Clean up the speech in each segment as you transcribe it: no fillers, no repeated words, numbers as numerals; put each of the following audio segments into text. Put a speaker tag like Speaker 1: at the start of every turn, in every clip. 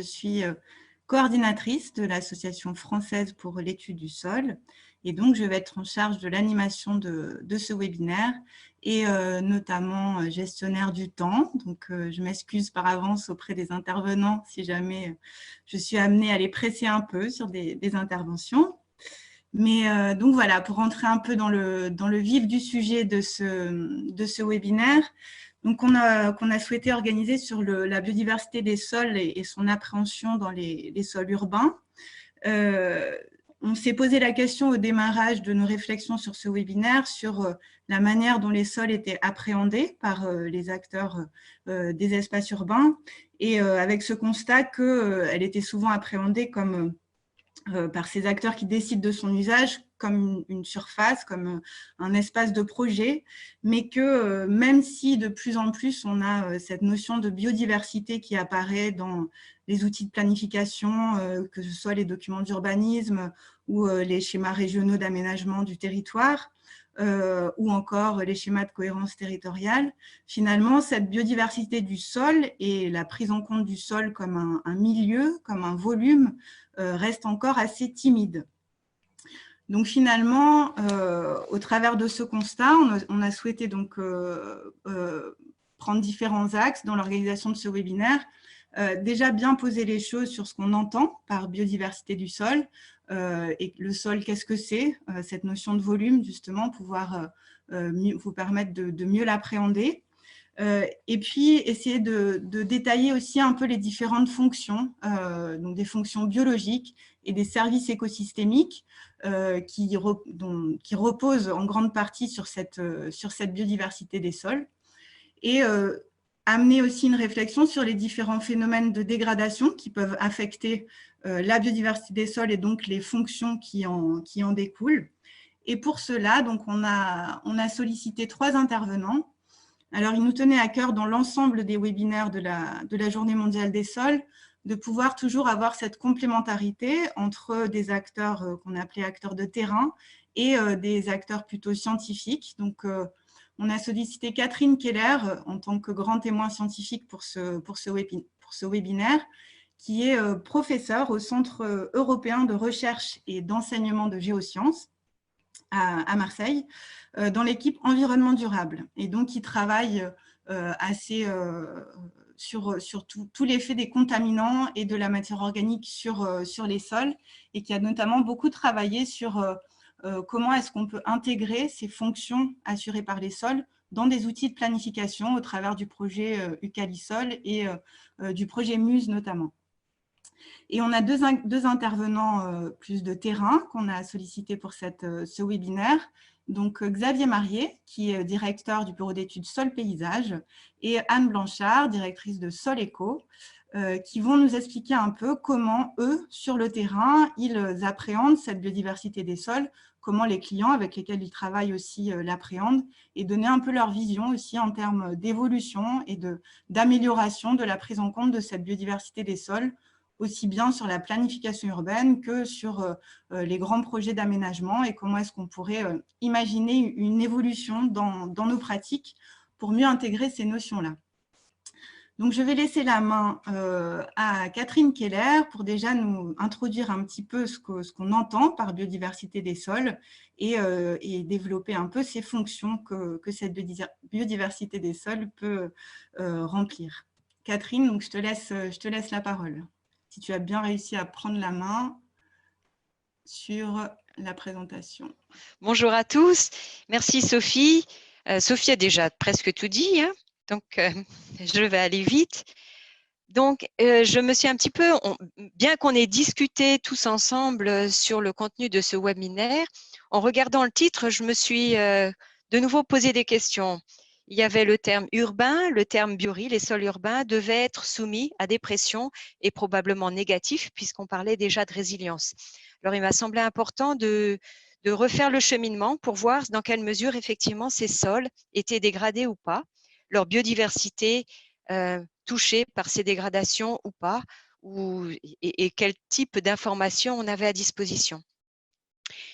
Speaker 1: je suis coordinatrice de l'Association française pour l'étude du sol. Et donc, je vais être en charge de l'animation de ce webinaire et notamment gestionnaire du temps. Donc, je m'excuse par avance auprès des intervenants si jamais je suis amenée à les presser un peu sur des interventions. Mais donc voilà, pour rentrer un peu dans le vif du sujet de ce webinaire, donc qu'on a souhaité organiser sur la biodiversité des sols et son appréhension dans les sols urbains. On s'est posé la question au démarrage de nos réflexions sur ce webinaire sur la manière dont les sols étaient appréhendés par les acteurs des espaces urbains et avec ce constat qu'elle était souvent appréhendée comme par ces acteurs qui décident de son usage comme une surface, comme un espace de projet, mais que même si de plus en plus on a cette notion de biodiversité qui apparaît dans les outils de planification, que ce soit les documents d'urbanisme ou les schémas régionaux d'aménagement du territoire, ou encore les schémas de cohérence territoriale, finalement, cette biodiversité du sol et la prise en compte du sol comme un milieu, comme un volume, reste encore assez timide. Donc finalement, au travers de ce constat, on a souhaité donc prendre différents axes dans l'organisation de ce webinaire. Déjà bien poser les choses sur ce qu'on entend par biodiversité du sol, et le sol, qu'est-ce que c'est, cette notion de volume, justement, pouvoir vous permettre de mieux l'appréhender. Et puis, essayer de détailler aussi un peu les différentes fonctions, donc des fonctions biologiques et des services écosystémiques qui reposent en grande partie sur cette biodiversité des sols. Et amener aussi une réflexion sur les différents phénomènes de dégradation qui peuvent affecter la biodiversité des sols et donc les fonctions qui en découlent. Et pour cela, donc, on a sollicité 3 intervenants. Alors, il nous tenait à cœur, dans l'ensemble des webinaires de la Journée mondiale des sols, de pouvoir toujours avoir cette complémentarité entre des acteurs qu'on appelait acteurs de terrain et des acteurs plutôt scientifiques. Donc, on a sollicité Catherine Keller en tant que grand témoin scientifique pour ce webinaire, qui est professeure au Centre européen de recherche et d'enseignement de géosciences à Marseille, dans l'équipe environnement durable, et donc qui travaille sur tout l'effet des contaminants et de la matière organique sur les sols, et qui a notamment beaucoup travaillé sur comment est-ce qu'on peut intégrer ces fonctions assurées par les sols dans des outils de planification au travers du projet UCALISOL et du projet MUSE notamment. Et on a deux intervenants plus de terrain qu'on a sollicités pour ce webinaire. Donc Xavier Marier, qui est directeur du bureau d'études Sol-Paysage, et Anne Blanchard, directrice de Sol Éco, qui vont nous expliquer un peu comment eux, sur le terrain, ils appréhendent cette biodiversité des sols, comment les clients avec lesquels ils travaillent aussi l'appréhendent, et donner un peu leur vision aussi en termes d'évolution et d'amélioration de la prise en compte de cette biodiversité des sols, aussi bien sur la planification urbaine que sur les grands projets d'aménagement, et comment est-ce qu'on pourrait imaginer une évolution dans nos pratiques pour mieux intégrer ces notions-là. Donc, je vais laisser la main à Catherine Keller pour déjà nous introduire un petit peu ce qu'on entend par biodiversité des sols et développer un peu ces fonctions que cette biodiversité des sols peut remplir. Catherine, donc je te laisse la parole. Si tu as bien réussi à prendre la main sur la présentation.
Speaker 2: Bonjour à tous. Merci Sophie. Sophie a déjà presque tout dit, hein, donc je vais aller vite. Donc, je me suis un petit peu, bien qu'on ait discuté tous ensemble sur le contenu de ce webinaire, en regardant le titre, je me suis de nouveau posé des questions. Il y avait le terme urbain, le terme biori, les sols urbains devaient être soumis à des pressions et probablement négatifs puisqu'on parlait déjà de résilience. Alors, il m'a semblé important de refaire le cheminement pour voir dans quelle mesure effectivement ces sols étaient dégradés ou pas, leur biodiversité touchée par ces dégradations ou pas, et quel type d'informations on avait à disposition.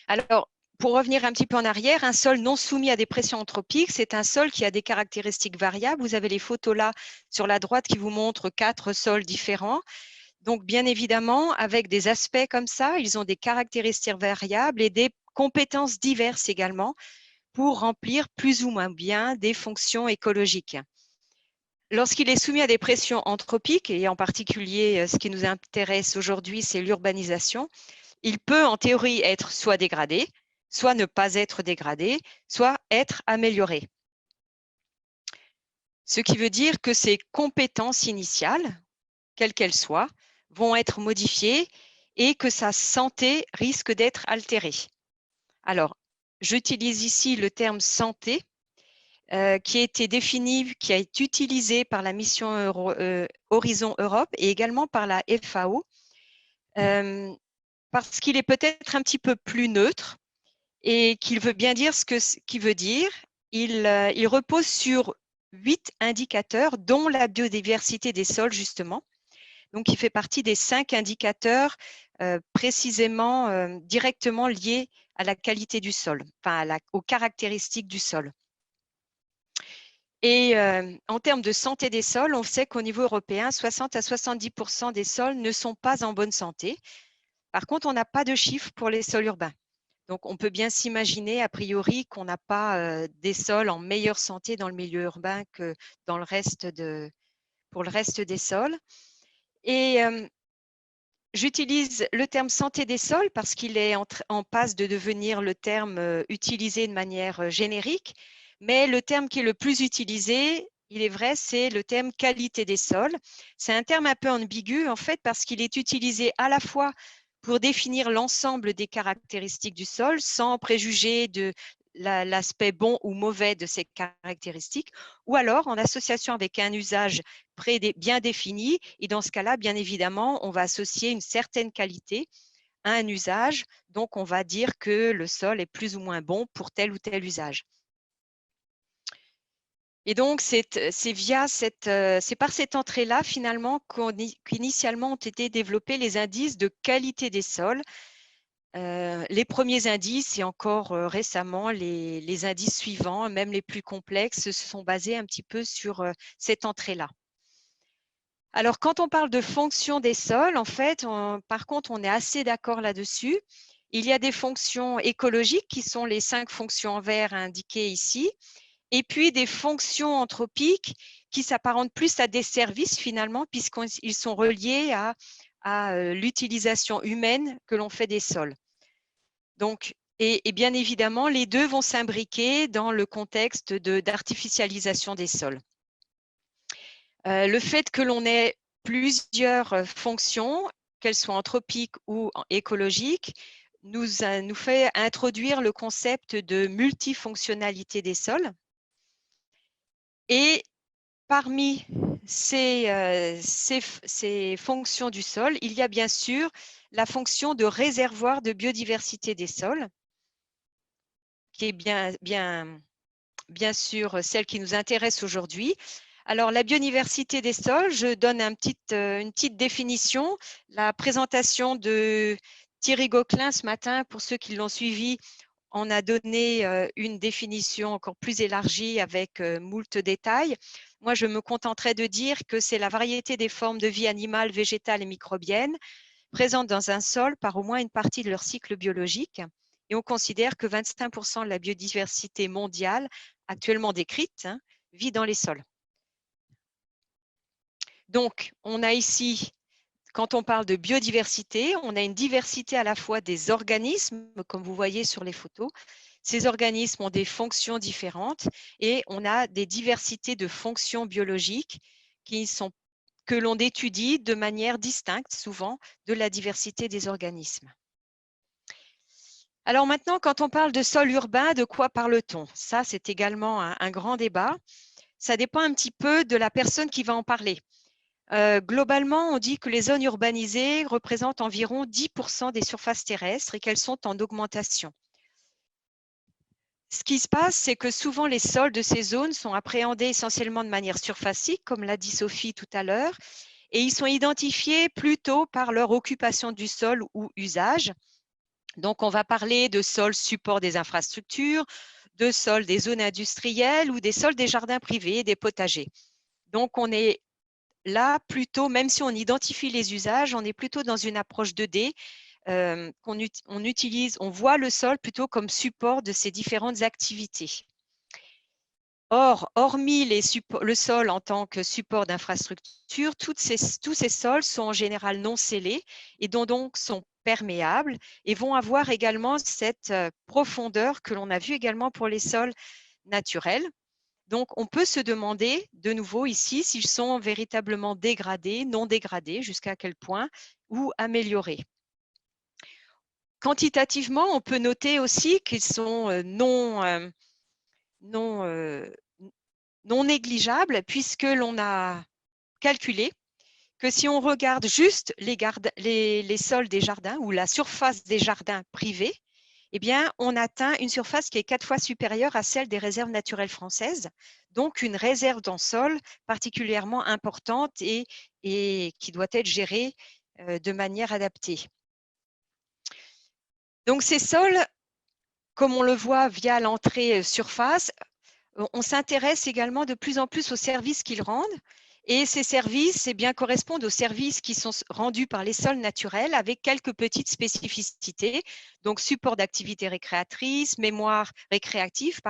Speaker 2: Alors, pour revenir un petit peu en arrière, un sol non soumis à des pressions anthropiques, c'est un sol qui a des caractéristiques variables. Vous avez les photos là sur la droite qui vous montrent 4 sols différents. Donc, bien évidemment, avec des aspects comme ça, ils ont des caractéristiques variables et des compétences diverses également pour remplir plus ou moins bien des fonctions écologiques. Lorsqu'il est soumis à des pressions anthropiques, et en particulier ce qui nous intéresse aujourd'hui, c'est l'urbanisation, il peut en théorie être soit dégradé, soit ne pas être dégradé, soit être amélioré. Ce qui veut dire que ces compétences initiales, quelles qu'elles soient, vont être modifiées et que sa santé risque d'être altérée. Alors, j'utilise ici le terme santé qui a été défini, qui a été utilisé par la mission Horizon Europe et également par la FAO, parce qu'il est peut-être un petit peu plus neutre et qu'il veut bien dire ce qu'il veut dire. Il repose sur 8 indicateurs, dont la biodiversité des sols, justement. Donc, il fait partie des 5 indicateurs précisément, directement liés à la qualité du sol, enfin aux caractéristiques du sol. Et en termes de santé des sols, on sait qu'au niveau européen, 60 à 70% des sols ne sont pas en bonne santé. Par contre, on n'a pas de chiffres pour les sols urbains. Donc, on peut bien s'imaginer, a priori, qu'on n'a pas des sols en meilleure santé dans le milieu urbain que dans pour le reste des sols. Et j'utilise le terme santé des sols parce qu'il est en passe de devenir le terme utilisé de manière générique. Mais le terme qui est le plus utilisé, il est vrai, c'est le terme qualité des sols. C'est un terme un peu ambigu, en fait, parce qu'il est utilisé à la fois pour définir l'ensemble des caractéristiques du sol, sans préjuger de l'aspect bon ou mauvais de ces caractéristiques, ou alors en association avec un usage bien défini. Et dans ce cas-là, bien évidemment, on va associer une certaine qualité à un usage. Donc, on va dire que le sol est plus ou moins bon pour tel ou tel usage. Et donc, c'est par cette entrée-là, finalement, qu'initialement ont été développés les indices de qualité des sols. Les premiers indices et encore récemment, les indices suivants, même les plus complexes, se sont basés un petit peu sur cette entrée-là. Alors, quand on parle de fonction des sols, en fait, par contre, on est assez d'accord là-dessus. Il y a des fonctions écologiques qui sont les 5 fonctions en vert indiquées ici. Et puis des fonctions anthropiques qui s'apparentent plus à des services finalement, puisqu'ils sont reliés à l'utilisation humaine que l'on fait des sols. Donc, et bien évidemment, les deux vont s'imbriquer dans le contexte d'artificialisation des sols. Le fait que l'on ait plusieurs fonctions, qu'elles soient anthropiques ou écologiques, nous fait introduire le concept de multifonctionnalité des sols. Et parmi ces fonctions du sol, il y a bien sûr la fonction de réservoir de biodiversité des sols, qui est bien sûr celle qui nous intéresse aujourd'hui. Alors, la biodiversité des sols, je donne une petite définition. La présentation de Thierry Gauquelin ce matin, pour ceux qui l'ont suivi, on a donné une définition encore plus élargie avec moult détails. Moi, je me contenterai de dire que c'est la variété des formes de vie animale, végétale et microbienne présentes dans un sol par au moins une partie de leur cycle biologique. Et on considère que 25% de la biodiversité mondiale actuellement décrite vit dans les sols. Donc, on a ici, quand on parle de biodiversité, on a une diversité à la fois des organismes, comme vous voyez sur les photos. Ces organismes ont des fonctions différentes et on a des diversités de fonctions biologiques que l'on étudie de manière distincte, souvent, de la diversité des organismes. Alors maintenant, quand on parle de sol urbain, de quoi parle-t-on? Ça, c'est également un grand débat. Ça dépend un petit peu de la personne qui va en parler. Globalement, on dit que les zones urbanisées représentent environ 10% des surfaces terrestres et qu'elles sont en augmentation. Ce qui se passe, c'est que souvent les sols de ces zones sont appréhendés essentiellement de manière surfacique, comme l'a dit Sophie tout à l'heure, et ils sont identifiés plutôt par leur occupation du sol ou usage. Donc, on va parler de sols support des infrastructures, de sols des zones industrielles ou des sols des jardins privés et des potagers. Donc, on est là plutôt, même si on identifie les usages, on est plutôt dans une approche 2D, on voit le sol plutôt comme support de ces différentes activités. Or, hormis le sol en tant que support d'infrastructure, tous ces sols sont en général non scellés et donc sont perméables et vont avoir également cette profondeur que l'on a vu également pour les sols naturels. Donc, on peut se demander de nouveau ici s'ils sont véritablement dégradés, non dégradés, jusqu'à quel point, ou améliorés. Quantitativement, on peut noter aussi qu'ils sont non négligeables, puisque l'on a calculé que si on regarde juste les sols des jardins ou la surface des jardins privés, eh bien, on atteint une surface qui est 4 fois supérieure à celle des réserves naturelles françaises, donc une réserve dans sol particulièrement importante et qui doit être gérée de manière adaptée. Donc, ces sols, comme on le voit via l'entrée surface, on s'intéresse également de plus en plus aux services qu'ils rendent. Et ces services correspondent aux services qui sont rendus par les sols naturels avec quelques petites spécificités. Donc, support d'activités récréatrices, mémoire récréative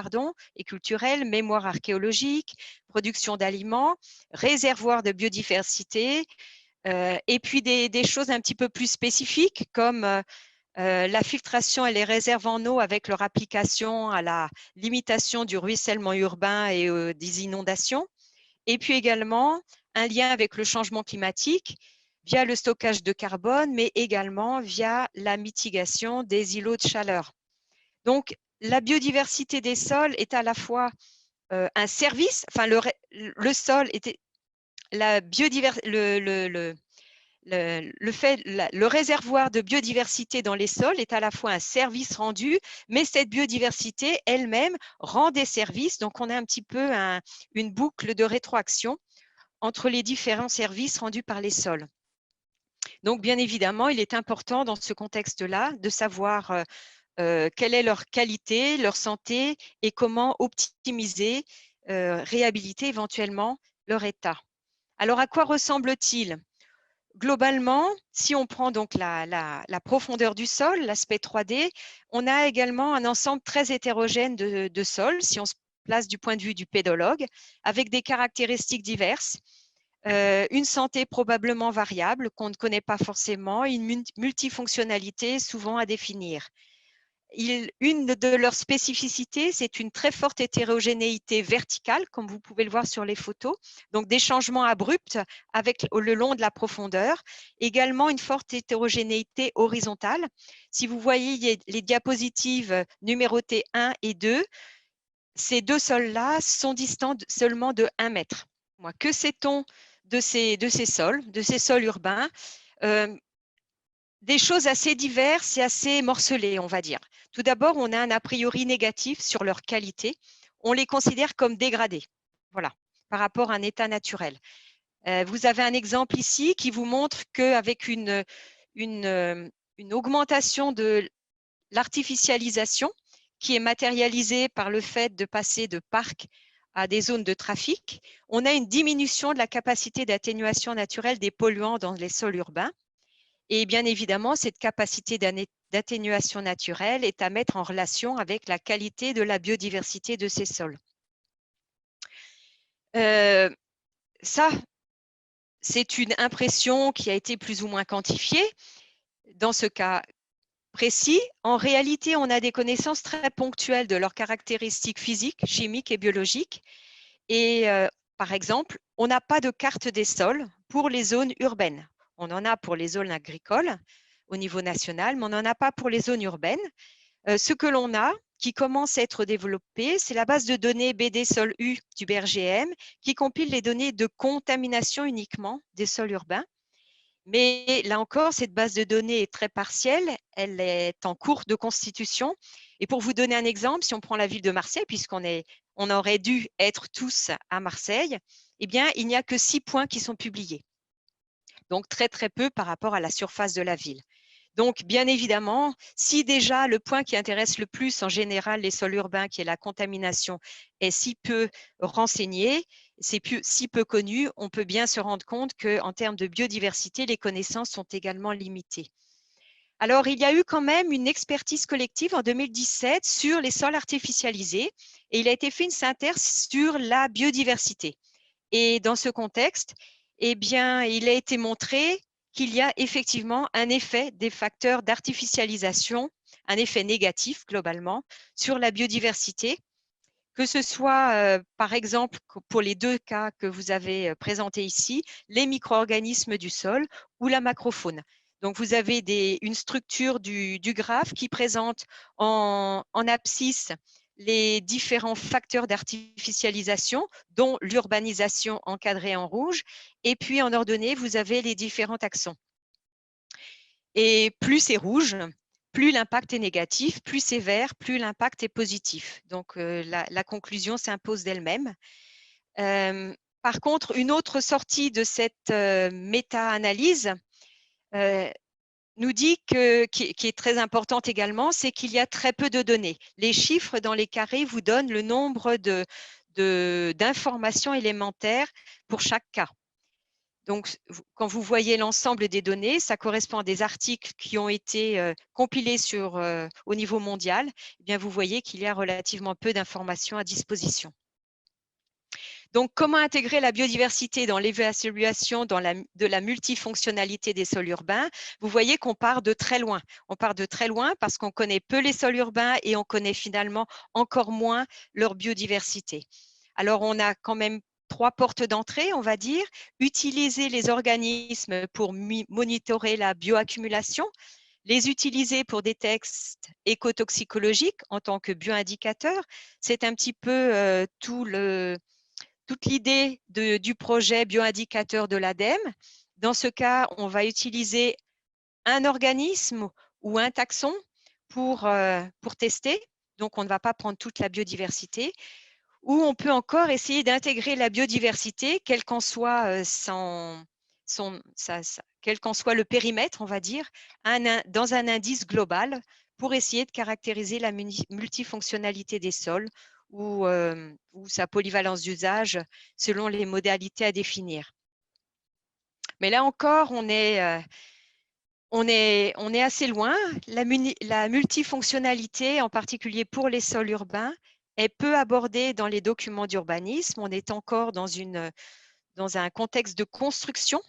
Speaker 2: et culturelle, mémoire archéologique, production d'aliments, réservoir de biodiversité, et puis des choses un petit peu plus spécifiques comme la filtration et les réserves en eau avec leur application à la limitation du ruissellement urbain et des inondations. Et puis également, un lien avec le changement climatique via le stockage de carbone, mais également via la mitigation des îlots de chaleur. Donc, la biodiversité des sols est à la fois un service, enfin le sol était la biodiversité, le réservoir de biodiversité dans les sols est à la fois un service rendu, mais cette biodiversité elle-même rend des services. Donc, on a un petit peu une boucle de rétroaction entre les différents services rendus par les sols. Donc, bien évidemment, il est important dans ce contexte-là de savoir quelle est leur qualité, leur santé et comment optimiser, réhabiliter éventuellement leur état. Alors, à quoi ressemble-t-il ? Globalement, si on prend donc la profondeur du sol, l'aspect 3D, on a également un ensemble très hétérogène de sols, si on se place du point de vue du pédologue, avec des caractéristiques diverses, une santé probablement variable qu'on ne connaît pas forcément, une multifonctionnalité souvent à définir. Une de leurs spécificités, c'est une très forte hétérogénéité verticale, comme vous pouvez le voir sur les photos, donc des changements abrupts le long de la profondeur. Également, une forte hétérogénéité horizontale. Si vous voyez les diapositives numérotées 1 et 2, ces deux sols-là sont distants seulement de 1 mètre. Que sait-on de ces sols urbains? Des choses assez diverses et assez morcelées, on va dire. Tout d'abord, on a un a priori négatif sur leur qualité. On les considère comme dégradés, voilà, par rapport à un état naturel. Vous avez un exemple ici qui vous montre qu'avec une augmentation de l'artificialisation qui est matérialisée par le fait de passer de parcs à des zones de trafic, on a une diminution de la capacité d'atténuation naturelle des polluants dans les sols urbains. Et bien évidemment, cette capacité d'atténuation naturelle est à mettre en relation avec la qualité de la biodiversité de ces sols. Ça, c'est une impression qui a été plus ou moins quantifiée. Dans ce cas précis, en réalité, on a des connaissances très ponctuelles de leurs caractéristiques physiques, chimiques et biologiques. Et par exemple, on n'a pas de carte des sols pour les zones urbaines. On en a pour les zones agricoles au niveau national, mais on n'en a pas pour les zones urbaines. Ce que l'on a, qui commence à être développé, c'est la base de données BD-Sol-U du BRGM, qui compile les données de contamination uniquement des sols urbains. Mais là encore, cette base de données est très partielle, elle est en cours de constitution. Et pour vous donner un exemple, si on prend la ville de Marseille, on aurait dû être tous à Marseille, eh bien, il n'y a que 6 points qui sont publiés. Donc, très, très peu par rapport à la surface de la ville. Donc, bien évidemment, si déjà le point qui intéresse le plus en général les sols urbains, qui est la contamination, est si peu renseigné, c'est si peu connu, on peut bien se rendre compte qu'en termes de biodiversité, les connaissances sont également limitées. Alors, il y a eu quand même une expertise collective en 2017 sur les sols artificialisés et il a été fait une synthèse sur la biodiversité. Et dans ce contexte, eh bien, il a été montré qu'il y a effectivement un effet des facteurs d'artificialisation, un effet négatif globalement sur la biodiversité, que ce soit par exemple pour les deux cas que vous avez présentés ici, les micro-organismes du sol ou la macrofaune. Donc, vous avez une structure du graphe qui présente en abscisse les différents facteurs d'artificialisation, dont l'urbanisation encadrée en rouge, et puis en ordonnée, vous avez les différents taxons. Et plus c'est rouge, plus l'impact est négatif, plus c'est vert, plus l'impact est positif. Donc, la conclusion s'impose d'elle-même. Par contre, une autre sortie de cette méta-analyse nous dit qui est très importante également, c'est qu'il y a très peu de données. Les chiffres dans les carrés vous donnent le nombre d'informations élémentaires pour chaque cas. Donc, quand vous voyez l'ensemble des données, ça correspond à des articles qui ont été compilés au niveau mondial. Eh bien, vous voyez qu'il y a relativement peu d'informations à disposition. Donc, comment intégrer la biodiversité dans l'évaluation de la multifonctionnalité des sols urbains? Vous voyez qu'on part de très loin. On part de très loin parce qu'on connaît peu les sols urbains et on connaît finalement encore moins leur biodiversité. Alors, on a quand même 3 portes d'entrée, on va dire. Utiliser les organismes pour monitorer la bioaccumulation, les utiliser pour des tests écotoxicologiques en tant que bioindicateurs. C'est un petit peu toute l'idée du projet bioindicateur de l'ADEME. Dans ce cas, on va utiliser un organisme ou un taxon pour tester. Donc, on ne va pas prendre toute la biodiversité. Ou on peut encore essayer d'intégrer la biodiversité, quel qu'en soit, quel qu'en soit le périmètre, on va dire, dans un indice global pour essayer de caractériser la multifonctionnalité des sols ou sa polyvalence d'usage selon les modalités à définir. Mais là encore, on est assez loin. La multifonctionnalité, en particulier pour les sols urbains, est peu abordée dans les documents d'urbanisme. On est encore dans un contexte de construction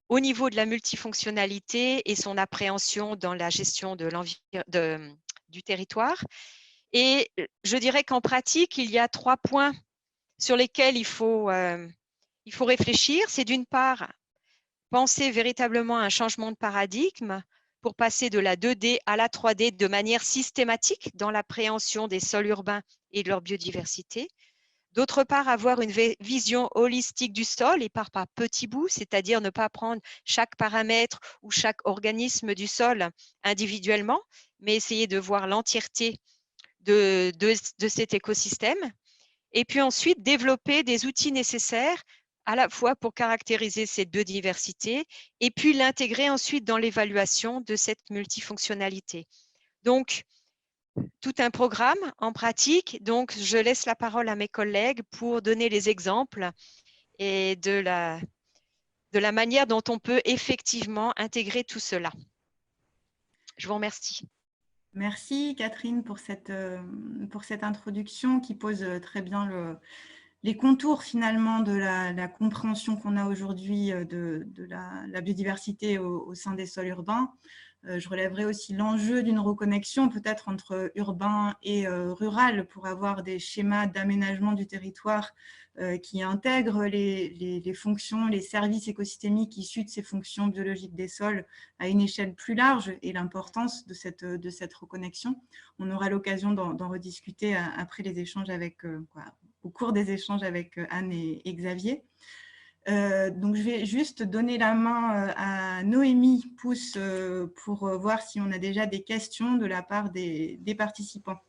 Speaker 2: au niveau de la multifonctionnalité et son appréhension dans la gestion du territoire. Et je dirais qu'en pratique, il y a 3 points sur lesquels il faut réfléchir. C'est d'une part, penser véritablement à un changement de paradigme pour passer de la 2D à la 3D de manière systématique dans l'appréhension des sols urbains et de leur biodiversité. D'autre part, avoir une vision holistique du sol et par petits bouts, c'est-à-dire ne pas prendre chaque paramètre ou chaque organisme du sol individuellement, mais essayer de voir l'entièreté de cet écosystème. Et puis ensuite, développer des outils nécessaires à la fois pour caractériser cette biodiversité et puis l'intégrer ensuite dans l'évaluation de cette multifonctionnalité. Donc, tout un programme en pratique. Donc, je laisse la parole à mes collègues pour donner les exemples et de la manière dont on peut effectivement intégrer tout cela. Je vous remercie.
Speaker 1: Merci Catherine pour cette introduction qui pose très bien les contours finalement de la compréhension qu'on a aujourd'hui de la biodiversité au sein des sols urbains. Je relèverai aussi l'enjeu d'une reconnexion peut-être entre urbain et rural pour avoir des schémas d'aménagement du territoire qui intègrent les fonctions, les services écosystémiques issus de ces fonctions biologiques des sols à une échelle plus large et l'importance de cette reconnexion. On aura l'occasion d'en rediscuter après les échanges au cours des échanges avec Anne et Xavier. Donc, je vais juste donner la main à Noémie Pousse pour voir si on a déjà des questions de la part des participants.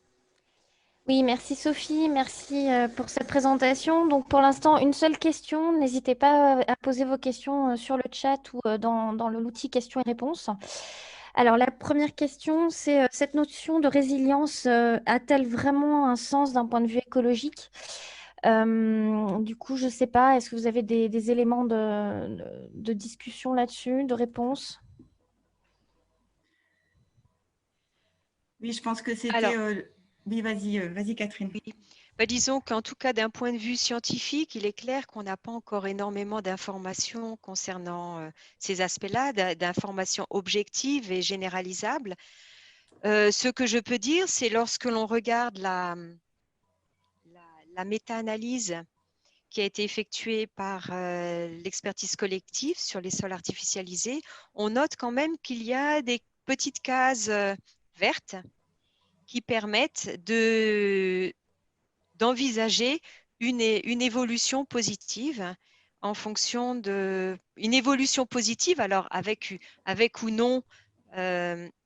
Speaker 3: Oui, merci Sophie, merci pour cette présentation. Donc pour l'instant, une seule question. N'hésitez pas à poser vos questions sur le chat ou dans l'outil questions et réponses. Alors la première question, c'est cette notion de résilience a-t-elle vraiment un sens d'un point de vue écologique? Du coup, je ne sais pas, est-ce que vous avez des éléments de discussion là-dessus, de réponse?
Speaker 1: Oui, je pense que c'était…
Speaker 2: Alors,
Speaker 1: Oui, vas-y Catherine.
Speaker 2: oui. Bah, disons qu'en tout cas, d'un point de vue scientifique, il est clair qu'on n'a pas encore énormément d'informations concernant ces aspects-là, d'informations objectives et généralisables. Ce que je peux dire, c'est lorsque l'on regarde la méta-analyse qui a été effectuée par l'expertise collective sur les sols artificialisés, on note quand même qu'il y a des petites cases vertes qui permettent d'envisager une évolution positive en fonction de… Une évolution positive, alors avec ou non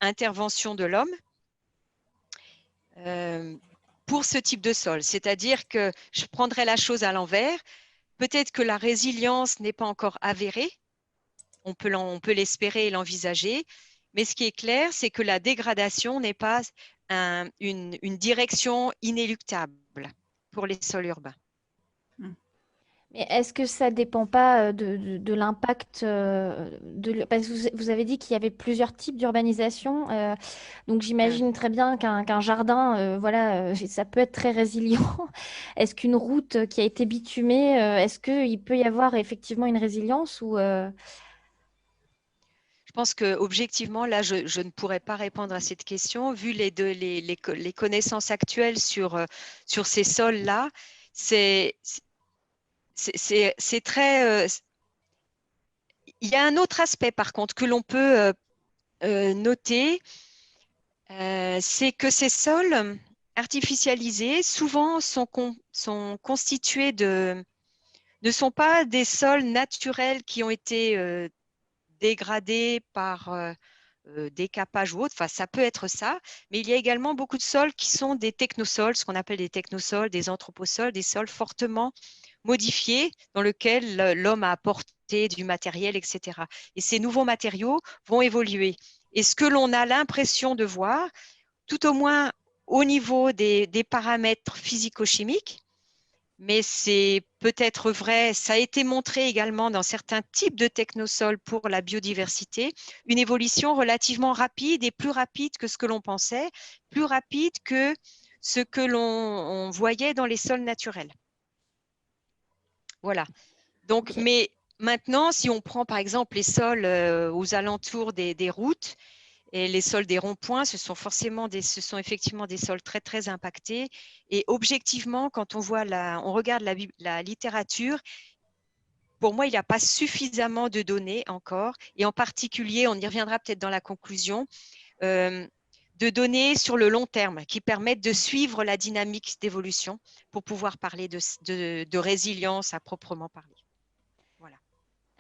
Speaker 2: intervention de l'homme, pour ce type de sol. C'est-à-dire que je prendrais la chose à l'envers. Peut-être que la résilience n'est pas encore avérée. On peut l'espérer et l'envisager. Mais ce qui est clair, c'est que la dégradation n'est pas une direction inéluctable pour les sols urbains.
Speaker 3: Mais est-ce que ça ne dépend pas de l'impact parce que vous avez dit qu'il y avait plusieurs types d'urbanisation. Donc j'imagine très bien qu'un jardin, voilà, ça peut être très résilient. Est-ce qu'une route qui a été bitumée, est-ce qu'il peut y avoir effectivement une résilience ou
Speaker 2: Je pense qu'objectivement, là, je ne pourrais pas répondre à cette question. Vu les connaissances actuelles sur ces sols-là, c'est très… Il y a un autre aspect, par contre, que l'on peut noter, c'est que ces sols artificialisés, souvent, sont constitués ne sont pas des sols naturels qui ont été dégradés par décapage ou autre. Enfin, ça peut être ça, mais il y a également beaucoup de sols qui sont des technosols, ce qu'on appelle des technosols, des anthroposols, des sols fortement modifiés dans lesquels l'homme a apporté du matériel, etc. Et ces nouveaux matériaux vont évoluer. Et ce que l'on a l'impression de voir, tout au moins au niveau des paramètres physico-chimiques, mais c'est peut-être vrai, ça a été montré également dans certains types de technosols pour la biodiversité, une évolution relativement rapide et plus rapide que ce que l'on pensait, plus rapide que ce que l'on voyait dans les sols naturels. Voilà. Donc,
Speaker 3: Ok.
Speaker 2: mais maintenant, si on prend par exemple les sols aux alentours des routes, et les sols des ronds-points, ce sont effectivement des sols très, très impactés. Et objectivement, quand on regarde la littérature, pour moi, il n'y a pas suffisamment de données encore. Et en particulier, on y reviendra peut-être dans la conclusion, de données sur le long terme qui permettent de suivre la dynamique d'évolution pour pouvoir parler de résilience à proprement parler. Voilà.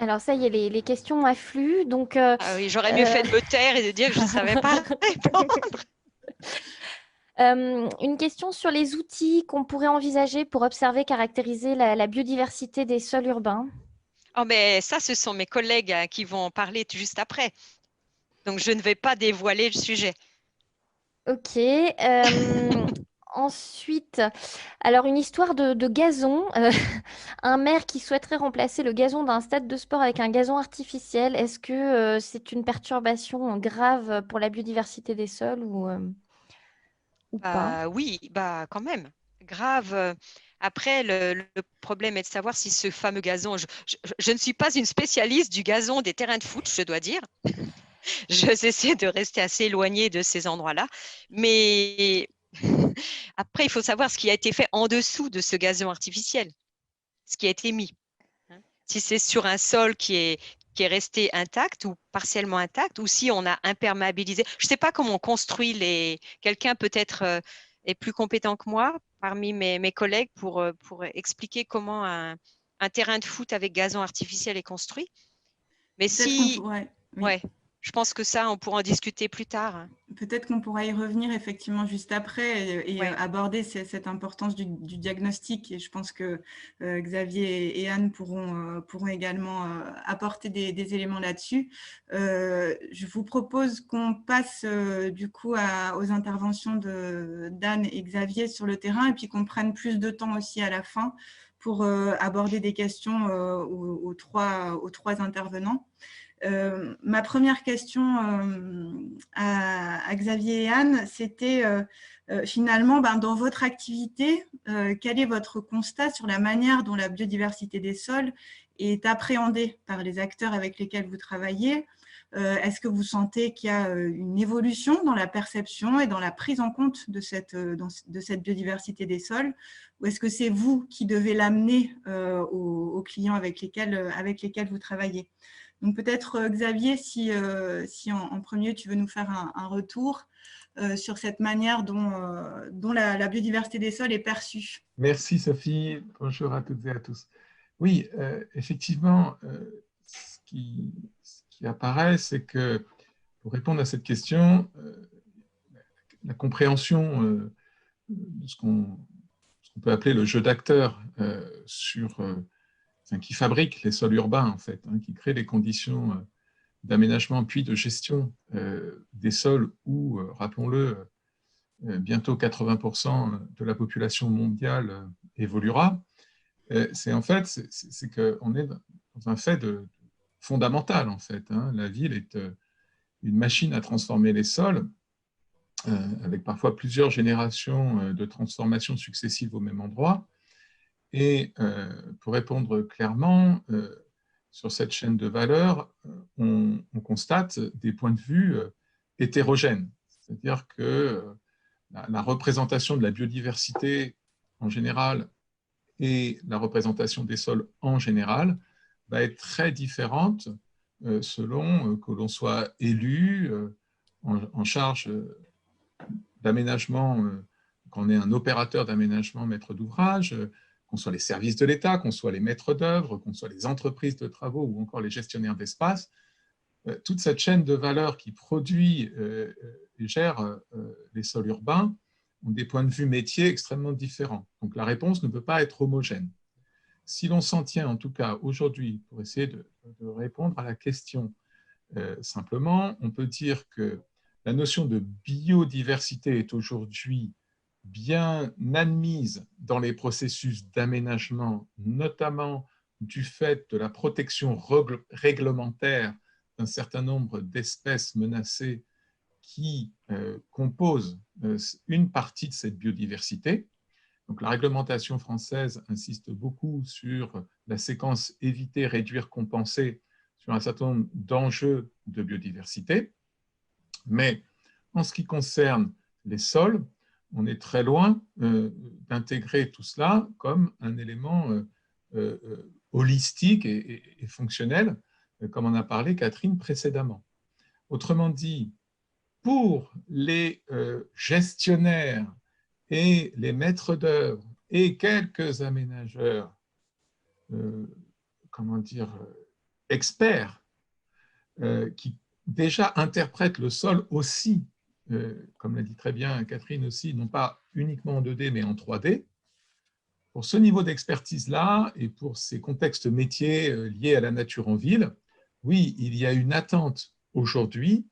Speaker 3: Alors ça y est, les questions affluent. Donc,
Speaker 2: Ah oui, j'aurais mieux fait de me taire et de dire que je ne savais pas répondre.
Speaker 3: Une question sur les outils qu'on pourrait envisager pour observer, caractériser la biodiversité des sols urbains.
Speaker 2: Oh, mais ça, ce sont mes collègues qui vont en parler juste après. Donc, je ne vais pas dévoiler le sujet.
Speaker 3: Ok. Ensuite, alors une histoire de gazon. Un maire qui souhaiterait remplacer le gazon d'un stade de sport avec un gazon artificiel. Est-ce que c'est une perturbation grave pour la biodiversité des sols ou pas?
Speaker 2: Oui, bah, quand même. Grave. Après, le problème est de savoir si ce fameux gazon, je ne suis pas une spécialiste du gazon des terrains de foot, je dois dire. J'essaie de rester assez éloignée de ces endroits-là. Mais après, il faut savoir ce qui a été fait en dessous de ce gazon artificiel, ce qui a été mis. Si c'est sur un sol qui est resté intact ou partiellement intact, ou si on a imperméabilisé. Je ne sais pas comment on construit Quelqu'un peut-être est plus compétent que moi parmi mes collègues pour expliquer comment un terrain de foot avec gazon artificiel est construit. Mais
Speaker 1: Peut-être qu'on
Speaker 2: si…
Speaker 1: pourrait… Oui.
Speaker 2: Ouais. Je pense que ça, on pourra en discuter plus tard.
Speaker 1: Peut-être qu'on pourra y revenir effectivement juste après et
Speaker 2: Ouais.
Speaker 1: aborder cette importance du diagnostic. Et je pense que Xavier et Anne pourront également apporter des éléments là-dessus. Je vous propose qu'on passe du coup aux interventions d'Anne et Xavier sur le terrain et puis qu'on prenne plus de temps aussi à la fin pour aborder des questions aux trois intervenants. Ma première question à Xavier et Anne, c'était finalement, dans votre activité, quel est votre constat sur la manière dont la biodiversité des sols est appréhendée par les acteurs avec lesquels vous travaillez? Est-ce que vous sentez qu'il y a une évolution dans la perception et dans la prise en compte de cette biodiversité des sols? Ou est-ce que c'est vous qui devez l'amener aux clients avec lesquels vous travaillez? Donc peut-être Xavier, si en premier tu veux nous faire un retour sur cette manière dont la biodiversité des sols est perçue.
Speaker 4: Merci Sophie, bonjour à toutes et à tous. Oui, effectivement, ce qui apparaît, c'est que pour répondre à cette question, la compréhension de ce qu'on peut appeler le jeu d'acteurs qui fabrique les sols urbains, en fait, qui crée les conditions d'aménagement puis de gestion des sols où, rappelons-le, bientôt 80% de la population mondiale évoluera, c'est en fait, c'est qu'on est dans un fait fondamental, en fait. La ville est une machine à transformer les sols, avec parfois plusieurs générations de transformations successives au même endroit. Et pour répondre clairement, sur cette chaîne de valeur, on constate des points de vue hétérogènes. C'est-à-dire que la représentation de la biodiversité en général et la représentation des sols en général va être très différente selon que l'on soit élu en charge d'aménagement, qu'on ait un opérateur d'aménagement maître d'ouvrage, qu'on soit les services de l'État, qu'on soit les maîtres d'œuvre, qu'on soit les entreprises de travaux ou encore les gestionnaires d'espace. Toute cette chaîne de valeur qui produit et gère les sols urbains ont des points de vue métiers extrêmement différents. Donc la réponse ne peut pas être homogène. Si l'on s'en tient en tout cas aujourd'hui pour essayer de répondre à la question simplement, on peut dire que la notion de biodiversité est aujourd'hui bien admise dans les processus d'aménagement, notamment du fait de la protection réglementaire d'un certain nombre d'espèces menacées qui composent une partie de cette biodiversité. Donc, la réglementation française insiste beaucoup sur la séquence éviter, réduire, compenser sur un certain nombre d'enjeux de biodiversité. Mais en ce qui concerne les sols, on est très loin d'intégrer tout cela comme un élément holistique et fonctionnel, comme en a parlé Catherine précédemment. Autrement dit, pour les gestionnaires et les maîtres d'œuvre et quelques aménageurs, experts, qui déjà interprètent le sol aussi, comme l'a dit très bien Catherine aussi, non pas uniquement en 2D mais en 3D. Pour ce niveau d'expertise-là et pour ces contextes métiers liés à la nature en ville, oui, il y a une attente aujourd'hui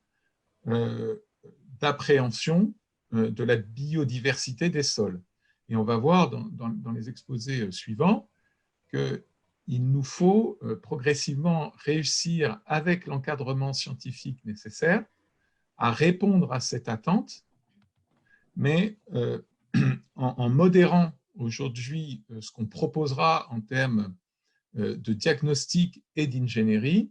Speaker 4: d'appréhension de la biodiversité des sols. Et on va voir dans les exposés suivants qu'il nous faut progressivement réussir, avec l'encadrement scientifique nécessaire, à répondre à cette attente, mais en modérant aujourd'hui ce qu'on proposera en termes de diagnostic et d'ingénierie,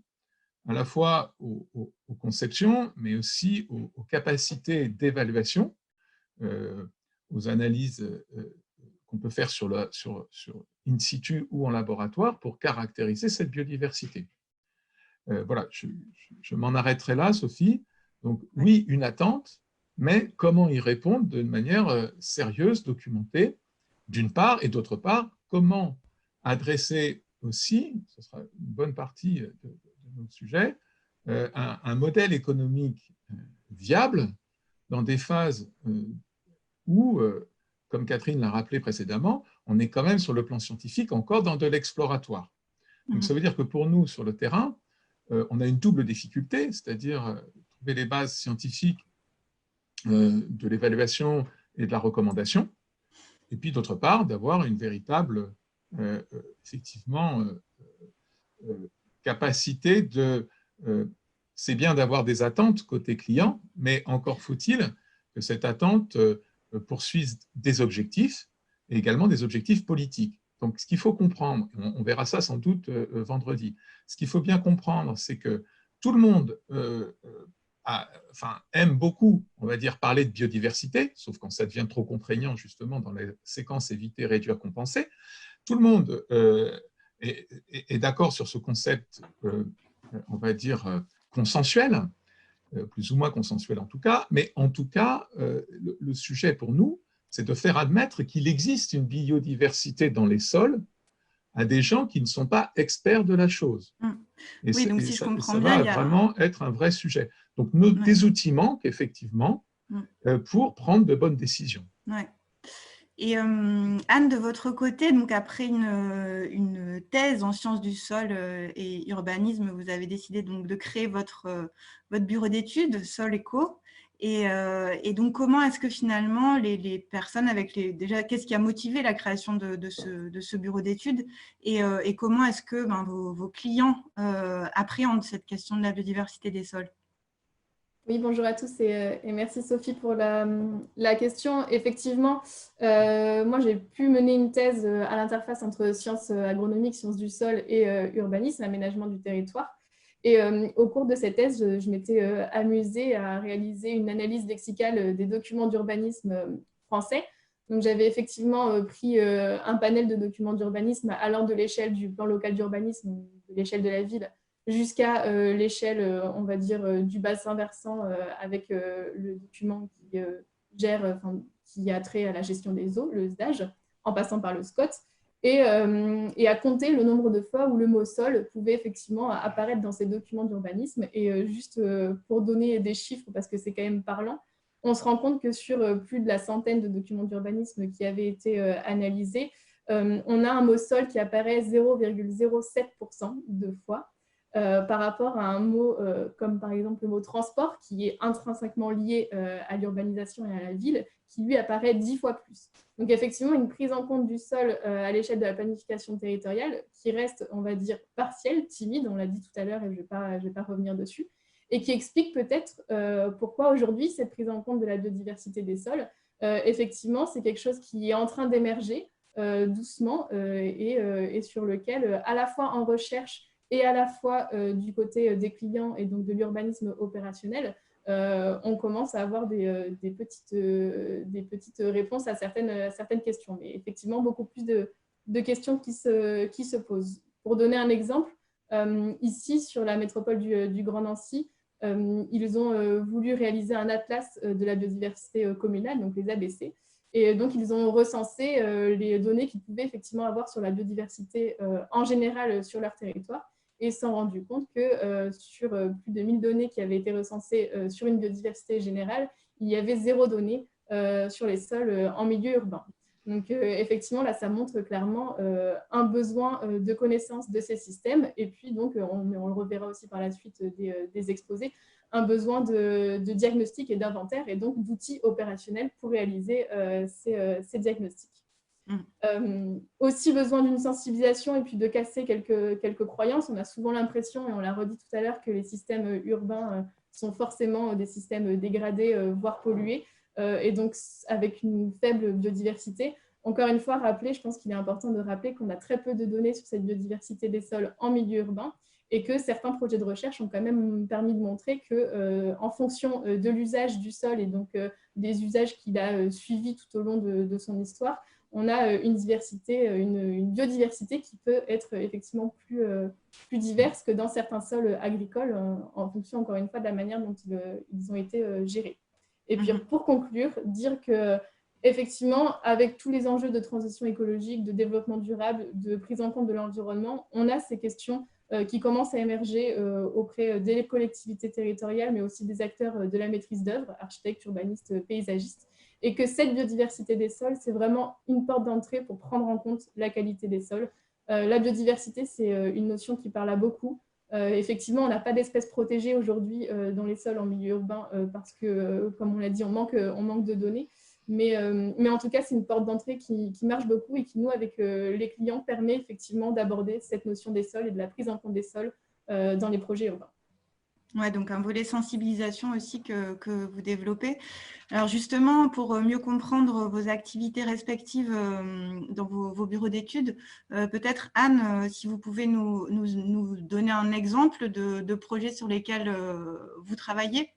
Speaker 4: à la fois aux conceptions, mais aussi aux capacités d'évaluation, aux analyses qu'on peut faire sur in situ ou en laboratoire pour caractériser cette biodiversité. Voilà, je m'en arrêterai là, Sophie. Donc oui, une attente, mais comment y répondre d'une manière sérieuse, documentée, d'une part, et d'autre part, comment adresser aussi, ce sera une bonne partie de notre sujet, un modèle économique viable dans des phases où, comme Catherine l'a rappelé précédemment, on est quand même sur le plan scientifique encore dans de l'exploratoire. Donc ça veut dire que pour nous, sur le terrain, on a une double difficulté, c'est-à-dire trouver les bases scientifiques de l'évaluation et de la recommandation, et puis d'autre part, d'avoir une véritable, effectivement, capacité de... c'est bien d'avoir des attentes côté client, mais encore faut-il que cette attente poursuive des objectifs, et également des objectifs politiques. Donc, ce qu'il faut comprendre, on verra ça sans doute vendredi, ce qu'il faut bien comprendre, c'est que tout le monde aime beaucoup, on va dire, parler de biodiversité, sauf quand ça devient trop contraignant, justement, dans les séquences éviter, réduire, compenser. Tout le monde est d'accord sur ce concept, on va dire, consensuel, plus ou moins consensuel en tout cas, mais en tout cas, le sujet pour nous, c'est de faire admettre qu'il existe une biodiversité dans les sols à des gens qui ne sont pas experts de la chose. Et
Speaker 1: oui, donc si je comprends
Speaker 4: ça
Speaker 1: bien,
Speaker 4: va vraiment être un vrai sujet. Donc, des outils manquent, effectivement, pour prendre de bonnes décisions.
Speaker 1: Ouais. Et Anne, de votre côté, donc après une thèse en sciences du sol et urbanisme, vous avez décidé donc de créer votre bureau d'études, Sol Eco. Et donc, comment est-ce que finalement les personnes déjà, qu'est-ce qui a motivé la création de ce bureau d'études et comment est-ce que vos clients appréhendent cette question de la biodiversité des sols?
Speaker 5: Oui, bonjour à tous et merci Sophie pour la question. Effectivement, moi j'ai pu mener une thèse à l'interface entre sciences agronomiques, sciences du sol et urbanisme, aménagement du territoire. Et au cours de cette thèse, je m'étais amusée à réaliser une analyse lexicale des documents d'urbanisme français. Donc j'avais effectivement pris un panel de documents d'urbanisme allant de l'échelle du plan local d'urbanisme, de l'échelle de la ville, jusqu'à l'échelle, on va dire, du bassin versant avec le document qui gère, qui a trait à la gestion des eaux, le SDAGE, en passant par le SCOT, et à compter le nombre de fois où le mot sol pouvait effectivement apparaître dans ces documents d'urbanisme. Et juste pour donner des chiffres, parce que c'est quand même parlant, on se rend compte que sur plus de la centaine de documents d'urbanisme qui avaient été analysés, on a un mot sol qui apparaît 0,07% de fois. Par rapport à un mot comme par exemple le mot transport, qui est intrinsèquement lié à l'urbanisation et à la ville, qui lui apparaît 10 fois plus. Donc effectivement, une prise en compte du sol à l'échelle de la planification territoriale qui reste, on va dire, partielle, timide, on l'a dit tout à l'heure et je ne vais pas revenir dessus, et qui explique peut-être pourquoi aujourd'hui cette prise en compte de la biodiversité des sols, effectivement, c'est quelque chose qui est en train d'émerger doucement et sur lequel, à la fois en recherche et à la fois du côté des clients et donc de l'urbanisme opérationnel, on commence à avoir des petites réponses à certaines questions. Mais effectivement, beaucoup plus de questions qui se posent. Pour donner un exemple, ici, sur la métropole du Grand Nancy, ils ont voulu réaliser un atlas de la biodiversité communale, donc les ABC. Et donc, ils ont recensé les données qu'ils pouvaient effectivement avoir sur la biodiversité en général sur leur territoire, et se sont rendus compte que sur plus de 1000 données qui avaient été recensées sur une biodiversité générale, il y avait 0 données sur les sols en milieu urbain. Donc effectivement, là, ça montre clairement un besoin de connaissance de ces systèmes, et puis donc, on le reverra aussi par la suite des exposés, un besoin de diagnostic et d'inventaire, et donc d'outils opérationnels pour réaliser ces diagnostics. Aussi besoin d'une sensibilisation et puis de casser quelques croyances. On a souvent l'impression, et on l'a redit tout à l'heure, que les systèmes urbains sont forcément des systèmes dégradés, voire pollués, et donc avec une faible biodiversité. Encore une fois, je pense qu'il est important de rappeler qu'on a très peu de données sur cette biodiversité des sols en milieu urbain, et que certains projets de recherche ont quand même permis de montrer qu'en fonction de l'usage du sol et donc des usages qu'il a suivis tout au long de son histoire, on a une biodiversité qui peut être effectivement plus diverse que dans certains sols agricoles, en fonction, encore une fois, de la manière dont ils ont été gérés. Et puis, pour conclure, dire que effectivement, avec tous les enjeux de transition écologique, de développement durable, de prise en compte de l'environnement, on a ces questions qui commencent à émerger auprès des collectivités territoriales, mais aussi des acteurs de la maîtrise d'œuvre, architectes, urbanistes, paysagistes, et que cette biodiversité des sols, c'est vraiment une porte d'entrée pour prendre en compte la qualité des sols. La biodiversité, c'est une notion qui parle à beaucoup. Effectivement, on n'a pas d'espèces protégées aujourd'hui dans les sols en milieu urbain parce que, comme on l'a dit, on manque de données. Mais en tout cas, c'est une porte d'entrée qui marche beaucoup et qui, nous, avec les clients, permet effectivement d'aborder cette notion des sols et de la prise en compte des sols dans les projets urbains.
Speaker 1: Ouais, donc un volet sensibilisation aussi que vous développez. Alors justement, pour mieux comprendre vos activités respectives dans vos bureaux d'études, peut-être Anne, si vous pouvez nous donner un exemple de projets sur lesquels vous travaillez.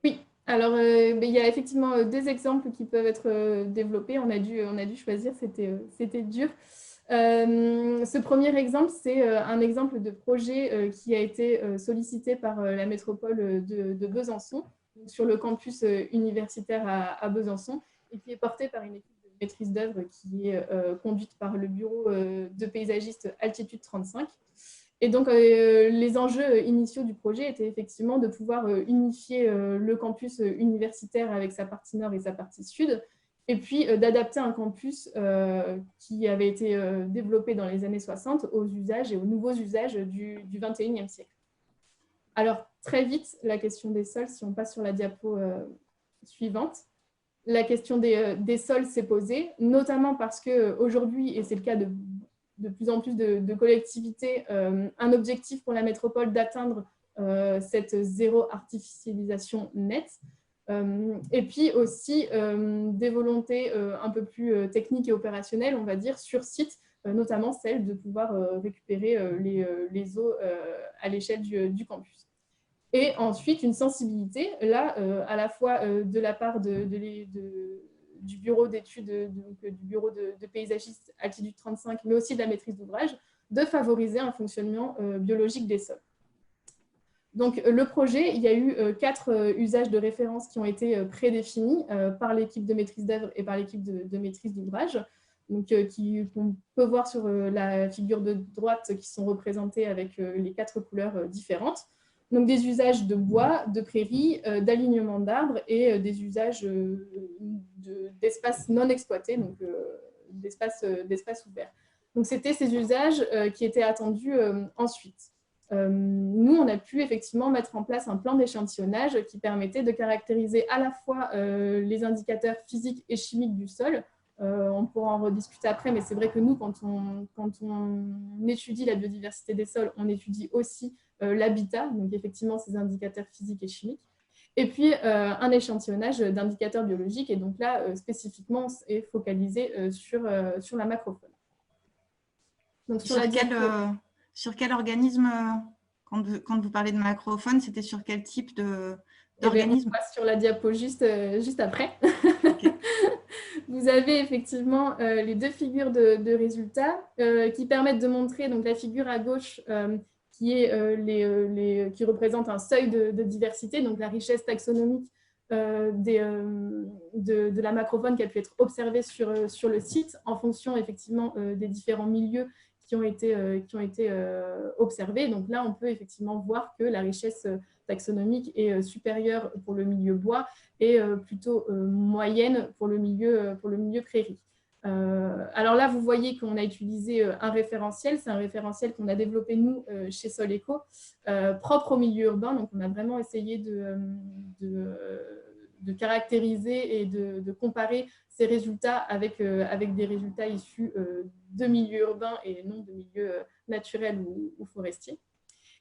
Speaker 5: Oui, alors il y a effectivement des exemples qui peuvent être développés. On a dû choisir, c'était dur. Ce premier exemple, c'est un exemple de projet qui a été sollicité par la métropole de Besançon, sur le campus universitaire à Besançon, et qui est porté par une équipe de maîtrise d'œuvre qui est conduite par le bureau de paysagiste Altitude 35. Et donc, les enjeux initiaux du projet étaient effectivement de pouvoir unifier le campus universitaire avec sa partie nord et sa partie sud, et puis d'adapter un campus qui avait été développé dans les années 60 aux usages et aux nouveaux usages du 21e siècle. Alors, très vite, la question des sols, si on passe sur la diapo suivante, la question des sols s'est posée, notamment parce qu'aujourd'hui, et c'est le cas de plus en plus de collectivités, un objectif pour la métropole d'atteindre cette zéro artificialisation nette. Et puis aussi des volontés un peu plus techniques et opérationnelles, on va dire, sur site, notamment celle de pouvoir récupérer les eaux à l'échelle du campus. Et ensuite, une sensibilité, là, à la fois de la part du bureau d'études, du bureau de paysagistes Altitude 35, mais aussi de la maîtrise d'ouvrage, de favoriser un fonctionnement biologique des sols. Donc, le projet, il y a eu 4 usages de référence qui ont été prédéfinis par l'équipe de maîtrise d'œuvre et par l'équipe de maîtrise d'ouvrage, qu'on peut voir sur la figure de droite qui sont représentés avec les 4 couleurs différentes. Donc, des usages de bois, de prairies, d'alignement d'arbres et des usages d'espaces non exploités, donc d'espaces ouverts. Donc, c'était ces usages qui étaient attendus ensuite. Nous, on a pu effectivement mettre en place un plan d'échantillonnage qui permettait de caractériser à la fois les indicateurs physiques et chimiques du sol. On pourra en rediscuter après, mais c'est vrai que nous, quand on étudie la biodiversité des sols, on étudie aussi l'habitat, donc effectivement ces indicateurs physiques et chimiques. Et puis, un échantillonnage d'indicateurs biologiques, et donc là, spécifiquement, est focalisé sur la macrofaune.
Speaker 1: Donc, sur quel organisme, quand vous parlez de macrofaune, c'était sur quel type d'organisme?
Speaker 5: On passe sur la diapo juste après. Okay. Vous avez effectivement les 2 figures de résultats qui permettent de montrer donc, la figure à gauche qui représente un seuil de diversité, donc la richesse taxonomique de la macrofaune qui a pu être observée sur le site en fonction effectivement des différents milieux qui ont été observés. Donc là, on peut effectivement voir que la richesse taxonomique est supérieure pour le milieu bois et plutôt moyenne pour le milieu prairie. Alors là, vous voyez qu'on a utilisé un référentiel. C'est un référentiel qu'on a développé, nous, chez Soleco, propre au milieu urbain. Donc, on a vraiment essayé de caractériser et de comparer ces résultats avec des résultats issus de milieux urbains et non de milieux naturels ou forestiers.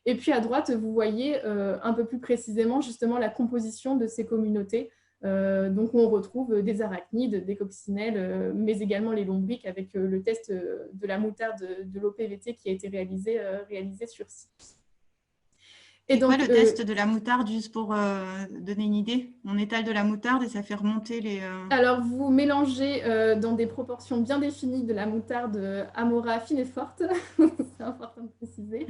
Speaker 5: Et puis, à droite, vous voyez un peu plus précisément justement la composition de ces communautés. Donc, on retrouve des arachnides, des coccinelles, mais également les lombriques avec le test de la moutarde de l'OPVT qui a été réalisé sur site.
Speaker 1: Et donc, quoi le test de la moutarde, juste pour donner une idée? On étale de la moutarde et ça fait remonter les…
Speaker 5: Alors, vous mélangez dans des proportions bien définies de la moutarde Amora fine et forte, c'est important de préciser,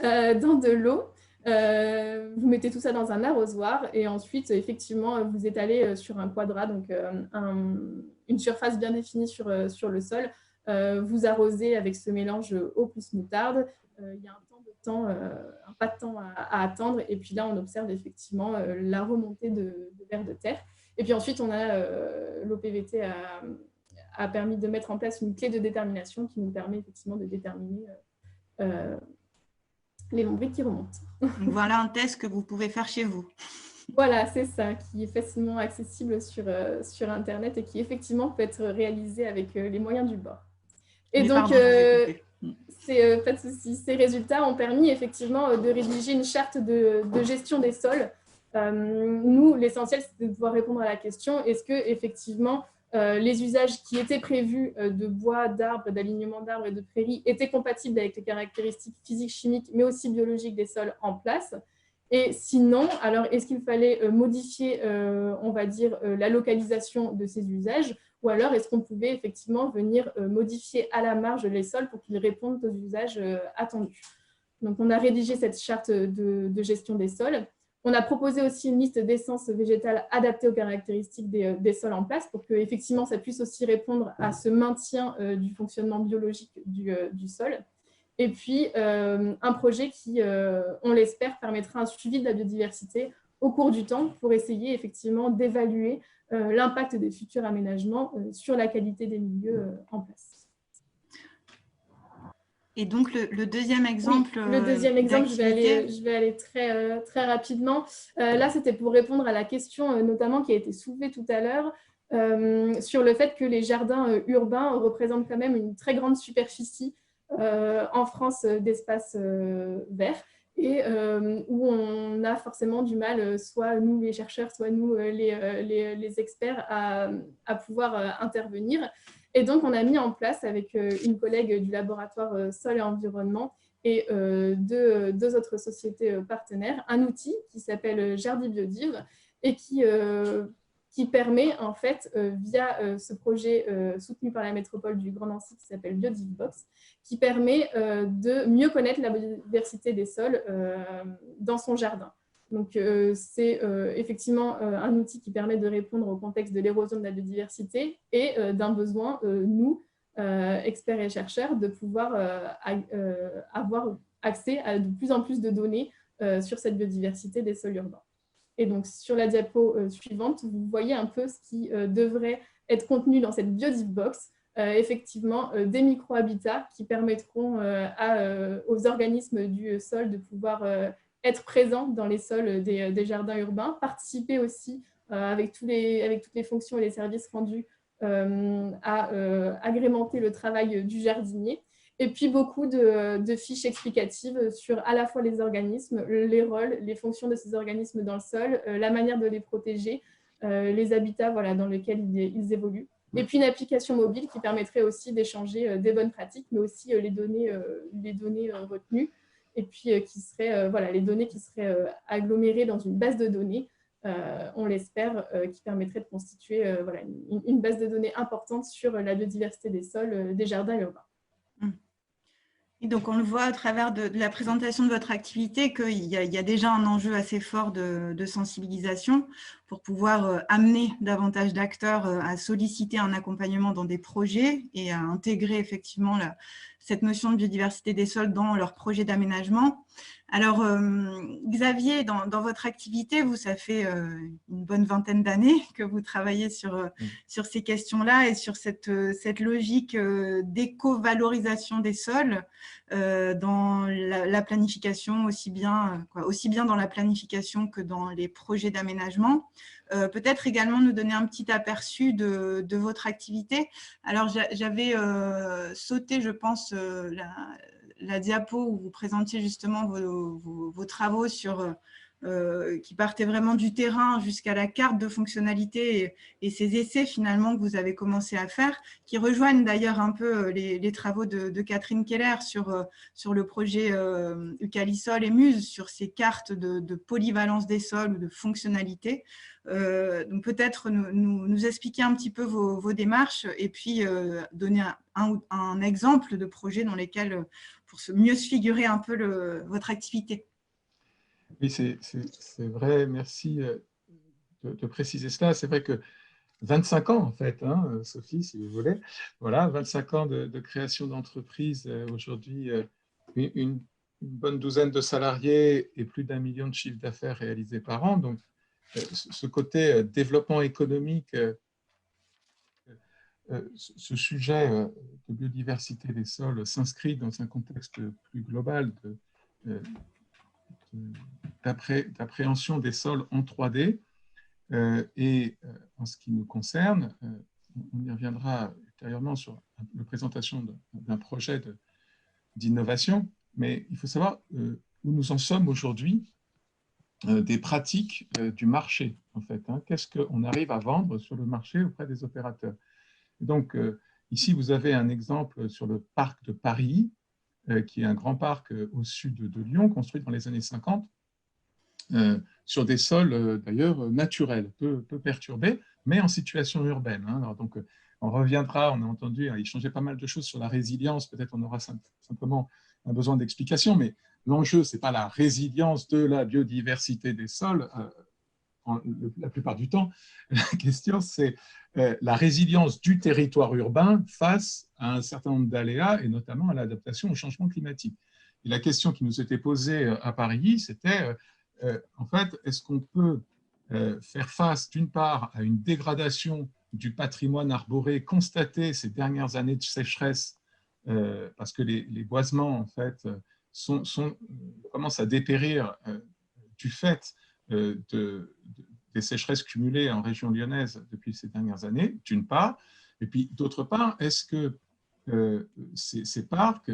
Speaker 5: dans de l'eau. Vous mettez tout ça dans un arrosoir et ensuite, effectivement, vous étalez sur un quadrat, donc une surface bien définie sur le sol. Vous arrosez avec ce mélange eau plus moutarde. il y a un pas de temps à attendre. Et puis là, on observe effectivement la remontée de vers de terre. Et puis ensuite, on a l'OPVT a permis de mettre en place une clé de détermination qui nous permet effectivement de déterminer les lombriques qui remontent.
Speaker 1: Donc, voilà un test que vous pouvez faire chez vous.
Speaker 5: Voilà, c'est ça, qui est facilement accessible sur Internet et qui effectivement peut être réalisé avec les moyens du bord. Et
Speaker 1: Mais
Speaker 5: donc,
Speaker 1: pardon, je vous ai coupé.
Speaker 5: pas de souci. Ces résultats ont permis effectivement de rédiger une charte de gestion des sols. Nous, l'essentiel, c'est de pouvoir répondre à la question, est-ce que effectivement les usages qui étaient prévus de bois, d'arbres, d'alignement d'arbres et de prairies étaient compatibles avec les caractéristiques physiques, chimiques, mais aussi biologiques des sols en place. Et sinon, alors est-ce qu'il fallait modifier, on va dire, la localisation de ces usages, ou alors est-ce qu'on pouvait effectivement venir modifier à la marge les sols pour qu'ils répondent aux usages attendus. Donc, on a rédigé cette charte de gestion des sols. On a proposé aussi une liste d'essences végétales adaptées aux caractéristiques des sols en place pour que effectivement, ça puisse aussi répondre à ce maintien du fonctionnement biologique du sol. Et puis, un projet qui, on l'espère, permettra un suivi de la biodiversité au cours du temps pour essayer effectivement d'évaluer l'impact des futurs aménagements sur la qualité des milieux en place.
Speaker 1: Et donc, le deuxième exemple,
Speaker 5: oui, le deuxième exemple, je vais aller très, très rapidement. Là, c'était pour répondre à la question notamment qui a été soulevée tout à l'heure sur le fait que les jardins urbains représentent quand même une très grande superficie en France d'espaces verts et où on a forcément du mal, soit nous les chercheurs, soit nous les experts, à pouvoir intervenir. Et donc, on a mis en place avec une collègue du laboratoire Sol et Environnement et deux autres sociétés partenaires, un outil qui s'appelle Jardibiodiv et qui permet, en fait, via ce projet soutenu par la métropole du Grand Nancy qui s'appelle BiodivBox, qui permet de mieux connaître la biodiversité des sols dans son jardin. Donc, c'est effectivement un outil qui permet de répondre au contexte de l'érosion de la biodiversité et d'un besoin, nous, experts et chercheurs, de pouvoir avoir accès à de plus en plus de données sur cette biodiversité des sols urbains. Et donc, sur la diapo suivante, vous voyez un peu ce qui devrait être contenu dans cette BiodivBox. Effectivement, des micro-habitats qui permettront aux organismes du sol de pouvoir être présents dans les sols des jardins urbains, participer aussi avec toutes les fonctions et les services rendus à agrémenter le travail du jardinier. Et puis beaucoup de fiches explicatives sur à la fois les organismes, les rôles, les fonctions de ces organismes dans le sol, la manière de les protéger, les habitats voilà, dans lesquels ils évoluent. Et puis une application mobile qui permettrait aussi d'échanger des bonnes pratiques, mais aussi les données retenues, et puis qui seraient voilà, les données qui seraient agglomérées dans une base de données, on l'espère, qui permettrait de constituer voilà, une base de données importante sur la biodiversité des sols des jardins urbains.
Speaker 1: Et donc, on le voit à travers de la présentation de votre activité qu'il y a déjà un enjeu assez fort de sensibilisation pour pouvoir amener davantage d'acteurs à solliciter un accompagnement dans des projets et à intégrer effectivement cette notion de biodiversité des sols dans leurs projets d'aménagement. Alors, Xavier, dans votre activité, vous, ça fait une bonne vingtaine d'années que vous travaillez sur ces questions-là et sur cette logique d'éco-valorisation des sols dans la planification, aussi bien dans la planification que dans les projets d'aménagement. Peut-être également nous donner un petit aperçu de votre activité. Alors, j'avais sauté, je pense, la diapo où vous présentiez justement vos travaux qui partaient vraiment du terrain jusqu'à la carte de fonctionnalité et ces essais finalement que vous avez commencé à faire, qui rejoignent d'ailleurs un peu les travaux de Catherine Keller sur le projet Eucalisol et Muse, sur ces cartes de polyvalence des sols ou de fonctionnalité. Donc peut-être nous expliquer un petit peu vos démarches et puis donner un exemple de projet dans lesquels, pour mieux se figurer un peu votre activité.
Speaker 4: Oui, c'est vrai, merci de préciser cela. C'est vrai que 25 ans, en fait, hein, Sophie, si vous voulez. Voilà, 25 ans de création d'entreprise aujourd'hui une bonne douzaine de salariés et plus d'1 million de chiffres d'affaires réalisés par an. Donc, ce côté développement économique, ce sujet de biodiversité des sols s'inscrit dans un contexte plus global d'appréhension des sols en 3D. Et en ce qui nous concerne, on y reviendra ultérieurement sur la présentation d'un projet d'innovation, mais il faut savoir où nous en sommes aujourd'hui des pratiques du marché, en fait. Qu'est-ce qu'on arrive à vendre sur le marché auprès des opérateurs? Donc, ici, vous avez un exemple sur le parc de Paris, qui est un grand parc au sud de Lyon, construit dans les années 50, sur des sols d'ailleurs naturels, peu perturbés, mais en situation urbaine. Alors, donc, on reviendra, on a entendu, il changeait pas mal de choses sur la résilience, peut-être on aura simplement un besoin d'explication, mais l'enjeu, ce n'est pas la résilience de la biodiversité des sols, la plupart du temps, la question c'est la résilience du territoire urbain face à un certain nombre d'aléas et notamment à l'adaptation au changement climatique. Et la question qui nous était posée à Paris, c'était en fait, est-ce qu'on peut faire face d'une part à une dégradation du patrimoine arboré constaté ces dernières années de sécheresse, parce que les boisements en fait commencent à dépérir du fait des sécheresses cumulées en région lyonnaise depuis ces dernières années, d'une part, et puis d'autre part, est-ce que ces parcs,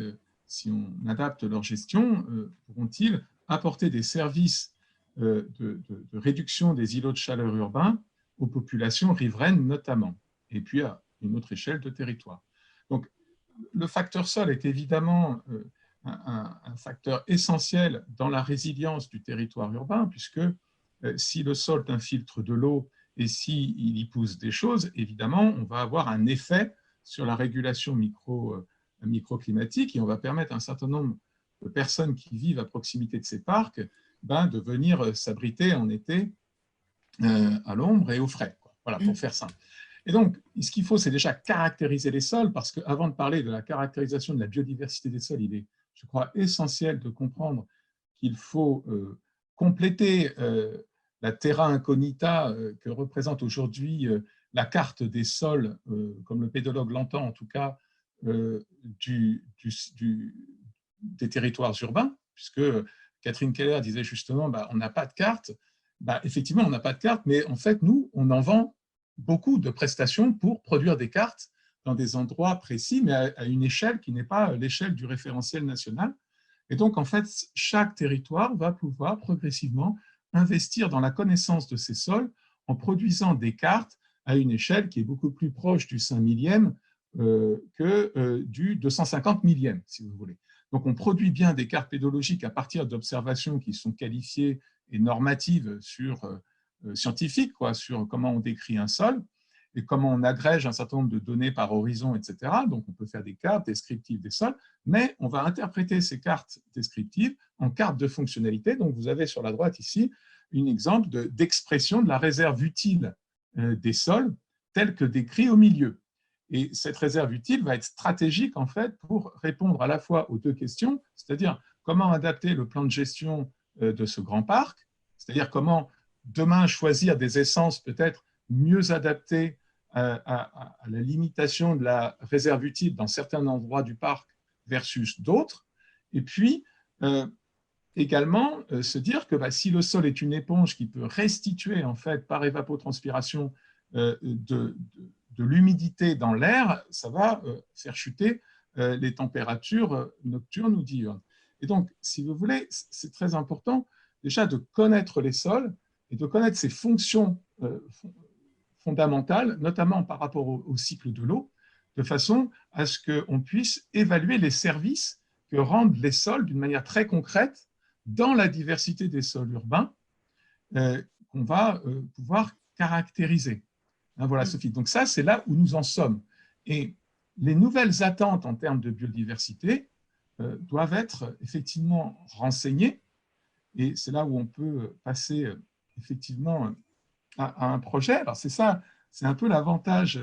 Speaker 4: si on adapte leur gestion, pourront-ils apporter des services de réduction des îlots de chaleur urbains aux populations riveraines notamment, et puis à une autre échelle de territoire. Donc, le facteur sol est évidemment un facteur essentiel dans la résilience du territoire urbain, puisque si le sol est un filtre de l'eau et s'il y pousse des choses, évidemment, on va avoir un effet sur la régulation microclimatique et on va permettre à un certain nombre de personnes qui vivent à proximité de ces parcs de venir s'abriter en été à l'ombre et au frais. Voilà, pour faire simple. Et donc, ce qu'il faut, c'est déjà caractériser les sols, parce qu'avant de parler de la caractérisation de la biodiversité des sols, il est, je crois, essentiel de comprendre qu'il faut compléter la terra incognita que représente aujourd'hui la carte des sols, comme le pédologue l'entend en tout cas, des territoires urbains, puisque Catherine Keller disait justement, on n'a pas de carte. Effectivement, on n'a pas de carte, mais en fait, nous, on en vend beaucoup de prestations pour produire des cartes dans des endroits précis, mais à une échelle qui n'est pas l'échelle du référentiel national. Et donc, en fait, chaque territoire va pouvoir progressivement investir dans la connaissance de ces sols en produisant des cartes à une échelle qui est beaucoup plus proche du 5 millième que du 250 millième, si vous voulez. Donc, on produit bien des cartes pédologiques à partir d'observations qui sont qualifiées et normatives scientifiques, sur comment on décrit un sol et comment on agrège un certain nombre de données par horizon, etc. Donc, on peut faire des cartes descriptives des sols, mais on va interpréter ces cartes descriptives en cartes de fonctionnalité. Donc, vous avez sur la droite ici un exemple d'expression de la réserve utile des sols telle que décrit au milieu. Et cette réserve utile va être stratégique en fait pour répondre à la fois aux deux questions, c'est-à-dire comment adapter le plan de gestion de ce grand parc, c'est-à-dire comment demain choisir des essences peut-être mieux adaptées à la limitation de la réserve utile dans certains endroits du parc versus d'autres, et puis également se dire que si le sol est une éponge qui peut restituer en fait par évapotranspiration de l'humidité dans l'air, ça va faire chuter les températures nocturnes ou diurnes. Et donc, si vous voulez, c'est très important déjà de connaître les sols et de connaître ses fonctions fondamentales, notamment par rapport au cycle de l'eau, de façon à ce qu'on puisse évaluer les services que rendent les sols d'une manière très concrète dans la diversité des sols urbains qu'on va pouvoir caractériser. Voilà, Sophie. Donc ça, c'est là où nous en sommes. Et les nouvelles attentes en termes de biodiversité doivent être effectivement renseignées. Et c'est là où on peut passer effectivement à un projet. Alors c'est ça, c'est un peu l'avantage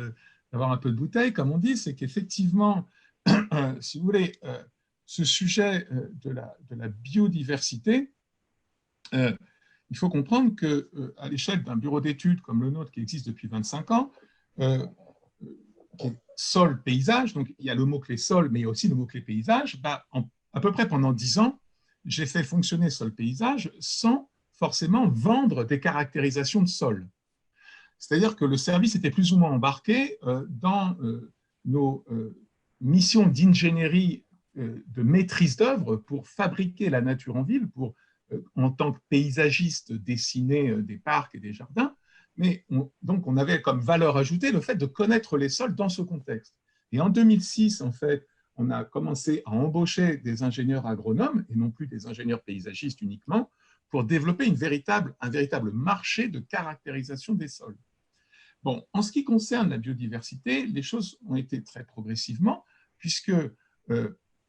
Speaker 4: d'avoir un peu de bouteille, comme on dit, c'est qu'effectivement, si vous voulez, ce sujet de la biodiversité, il faut comprendre qu'à l'échelle d'un bureau d'études comme le nôtre qui existe depuis 25 ans, sol, paysage, donc il y a le mot-clé sol, mais il y a aussi le mot-clé paysage, à peu près pendant 10 ans, j'ai fait fonctionner sol-paysage sans forcément vendre des caractérisations de sol. C'est-à-dire que le service était plus ou moins embarqué dans nos missions d'ingénierie de maîtrise d'œuvre pour fabriquer la nature en ville, pour, en tant que paysagiste, dessiner des parcs et des jardins. Mais donc, on avait comme valeur ajoutée le fait de connaître les sols dans ce contexte. Et en 2006, en fait, on a commencé à embaucher des ingénieurs agronomes, et non plus des ingénieurs paysagistes uniquement, pour développer un véritable marché de caractérisation des sols. Bon, en ce qui concerne la biodiversité, les choses ont été très progressivement, puisque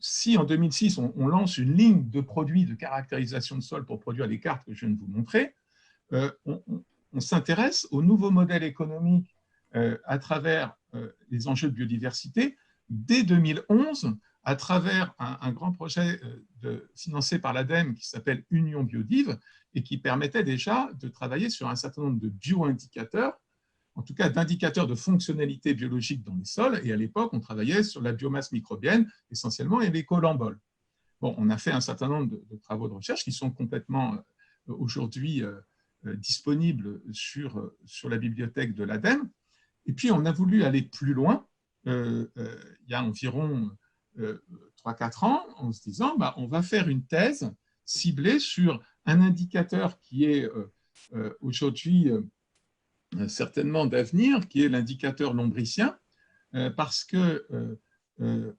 Speaker 4: si en 2006, on lance une ligne de produits de caractérisation de sol pour produire les cartes que je viens de vous montrer, on s'intéresse au nouveau modèle économique à travers les enjeux de biodiversité dès 2011, à travers un grand projet financé par l'ADEME qui s'appelle Union Biodive et qui permettait déjà de travailler sur un certain nombre de bioindicateurs, en tout cas d'indicateurs de fonctionnalité biologique dans les sols. Et à l'époque, on travaillait sur la biomasse microbienne essentiellement et les collemboles. Bon, on a fait un certain nombre de travaux de recherche qui sont complètement aujourd'hui disponibles sur la bibliothèque de l'ADEME. Et puis, on a voulu aller plus loin, il y a environ 3-4 ans, en se disant, on va faire une thèse ciblée sur un indicateur qui est aujourd'hui certainement d'avenir, qui est l'indicateur lombricien, parce que,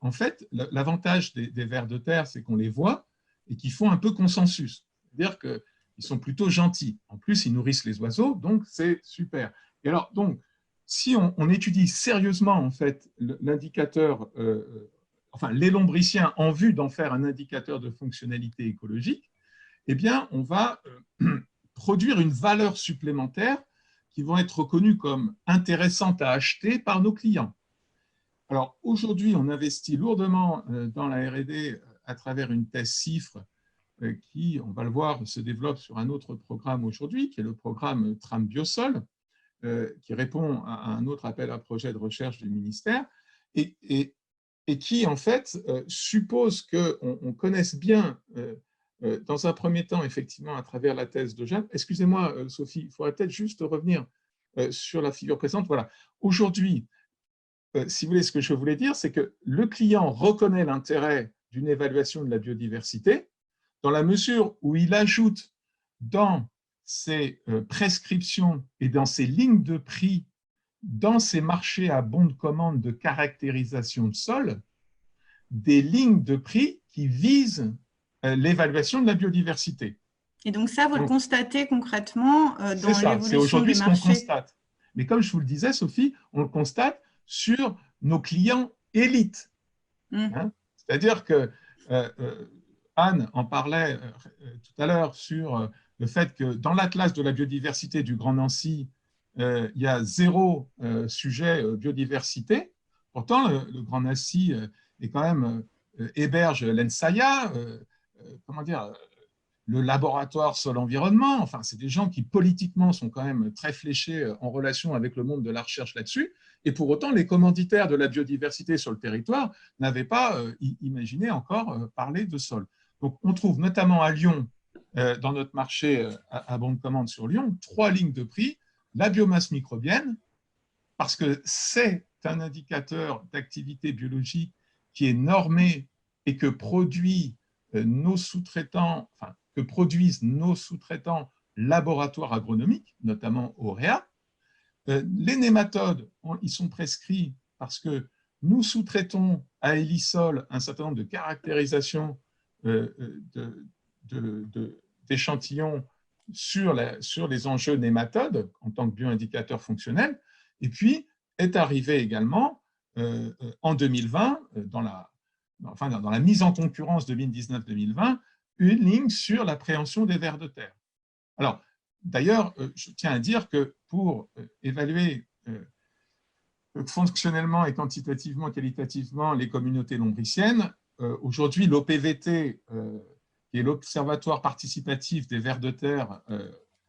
Speaker 4: en fait, l'avantage des vers de terre, c'est qu'on les voit et qu'ils font un peu consensus. C'est-à-dire qu'ils sont plutôt gentils. En plus, ils nourrissent les oiseaux, donc c'est super. Et alors, donc, si on étudie sérieusement, en fait, l'indicateur, enfin, les lombriciens en vue d'en faire un indicateur de fonctionnalité écologique, eh bien, on va produire une valeur supplémentaire qui vont être reconnues comme intéressantes à acheter par nos clients. Alors, aujourd'hui, on investit lourdement dans la R&D à travers une thèse CIFRE qui, on va le voir, se développe sur un autre programme aujourd'hui, qui est le programme Tram Biosol, qui répond à un autre appel à projet de recherche du ministère, et qui, en fait, suppose qu'on connaisse bien, dans un premier temps, effectivement, à travers la thèse de Jeanne. Excusez-moi, Sophie, il faudrait peut-être juste revenir sur la figure présente. Voilà. Aujourd'hui, si vous voulez, ce que je voulais dire, c'est que le client reconnaît l'intérêt d'une évaluation de la biodiversité dans la mesure où il ajoute dans ses prescriptions et dans ses lignes de prix, dans ses marchés à bons de commande de caractérisation de sol, des lignes de prix qui visent l'évaluation de la biodiversité.
Speaker 1: Et donc ça, vous le constatez concrètement dans l'évolution
Speaker 4: c'est aujourd'hui
Speaker 1: du
Speaker 4: ce qu'on
Speaker 1: marché.
Speaker 4: constate. Mais comme je vous le disais, Sophie, on le constate sur nos clients élites. Hein, c'est-à-dire que Anne en parlait tout à l'heure sur le fait que dans l'Atlas de la biodiversité du Grand Nancy, il y a 0 sujet biodiversité. Pourtant, le Grand Nancy est quand même héberge l'ENSAIA, comment dire, le laboratoire sol-environnement. Enfin, c'est des gens qui politiquement sont quand même très fléchés en relation avec le monde de la recherche là-dessus. Et pour autant, les commanditaires de la biodiversité sur le territoire n'avaient pas imaginé encore parler de sol. Donc, on trouve notamment à Lyon, dans notre marché à bon de commande sur Lyon, 3 lignes de prix. La biomasse microbienne, parce que c'est un indicateur d'activité biologique qui est normé et que produisent nos sous-traitants laboratoires agronomiques, notamment Auréa. Les nématodes, ils sont prescrits parce que nous sous-traitons à Elisol un certain nombre de caractérisations d'échantillons sur les enjeux nématodes en tant que bioindicateur fonctionnel. Et puis est arrivé également en 2020, dans la mise en concurrence 2019-2020, une ligne sur la préhension des vers de terre. Alors, d'ailleurs, je tiens à dire que pour évaluer fonctionnellement et quantitativement, qualitativement les communautés lombriciennes, aujourd'hui, l'OPVT, qui est l'Observatoire participatif des vers de terre,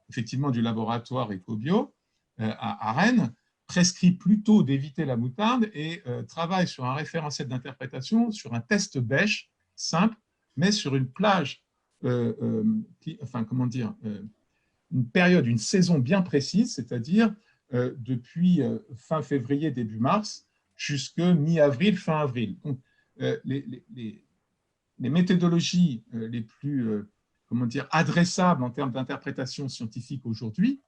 Speaker 4: effectivement du laboratoire Ecobio à Rennes, prescrit plutôt d'éviter la moutarde et travaille sur un référentiel d'interprétation, sur un test bêche simple, mais sur une plage, une période, une saison bien précise, c'est-à-dire depuis fin février, début mars, jusque mi-avril, fin avril. Donc, les méthodologies les plus adressables en termes d'interprétation scientifique aujourd'hui,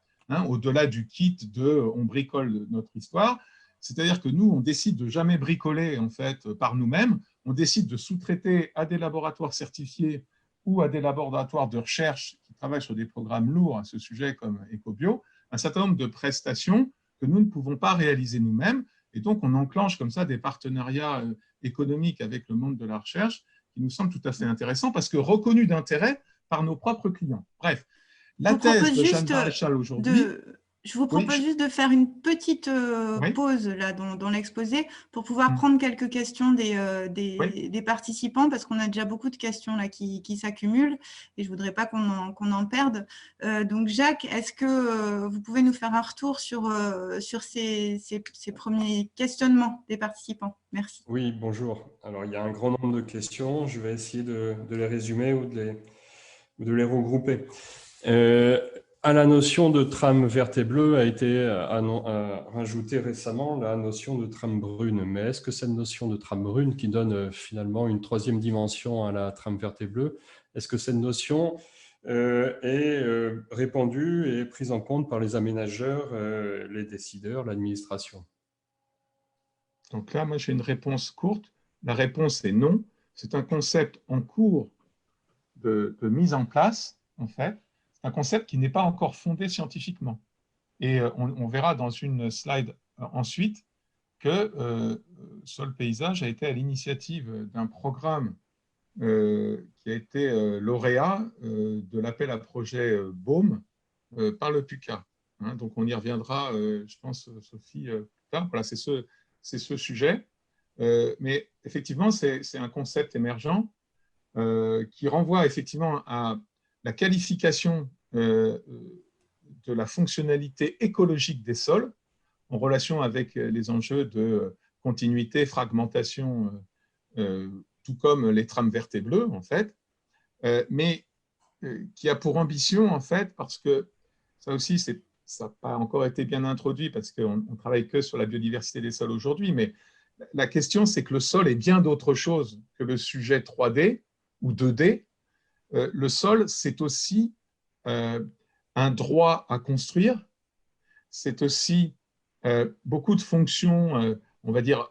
Speaker 4: au-delà du kit de « on bricole notre histoire », c'est-à-dire que nous, on décide de jamais bricoler en fait, par nous-mêmes, on décide de sous-traiter à des laboratoires certifiés ou à des laboratoires de recherche qui travaillent sur des programmes lourds à ce sujet comme Ecobio, un certain nombre de prestations que nous ne pouvons pas réaliser nous-mêmes. Et donc, on enclenche comme ça des partenariats économiques avec le monde de la recherche qui nous semblent tout à fait intéressants parce que reconnus d'intérêt par nos propres clients. Bref, la thèse de Jeanne Maréchal aujourd'hui…
Speaker 1: Je vous propose juste de faire une petite pause là, dans l'exposé pour pouvoir prendre quelques questions des participants parce qu'on a déjà beaucoup de questions là, qui s'accumulent et je ne voudrais pas qu'on en perde. Donc Jacques, est-ce que vous pouvez nous faire un retour sur ces premiers questionnements des participants? Merci.
Speaker 6: Oui, bonjour. Alors, il y a un grand nombre de questions. Je vais essayer de les résumer ou de les regrouper. À la notion de trame verte et bleue a été rajoutée récemment la notion de trame brune. Mais est-ce que cette notion de trame brune qui donne finalement une troisième dimension à la trame verte et bleue, est-ce que cette notion est répandue et prise en compte par les aménageurs, les décideurs, l'administration?
Speaker 4: Donc là, moi j'ai une réponse courte. La réponse est non. C'est un concept en cours de mise en place, en fait. Un concept qui n'est pas encore fondé scientifiquement. Et on verra dans une slide ensuite que Sol Paysage a été à l'initiative d'un programme qui a été lauréat de l'appel à projet BAUM par le PUCA. Donc on y reviendra, je pense, Sophie, plus tard. Voilà, c'est ce sujet. Mais effectivement, c'est un concept émergent qui renvoie effectivement à la qualification de la fonctionnalité écologique des sols en relation avec les enjeux de continuité, fragmentation, tout comme les trames vertes et bleues, en fait, mais qui a pour ambition, en fait, parce que ça aussi, ça n'a pas encore été bien introduit parce qu'on ne travaille que sur la biodiversité des sols aujourd'hui, mais la question, c'est que le sol est bien d'autre chose que le sujet 3D ou 2D. Le sol, c'est aussi un droit à construire, c'est aussi beaucoup de fonctions, on va dire,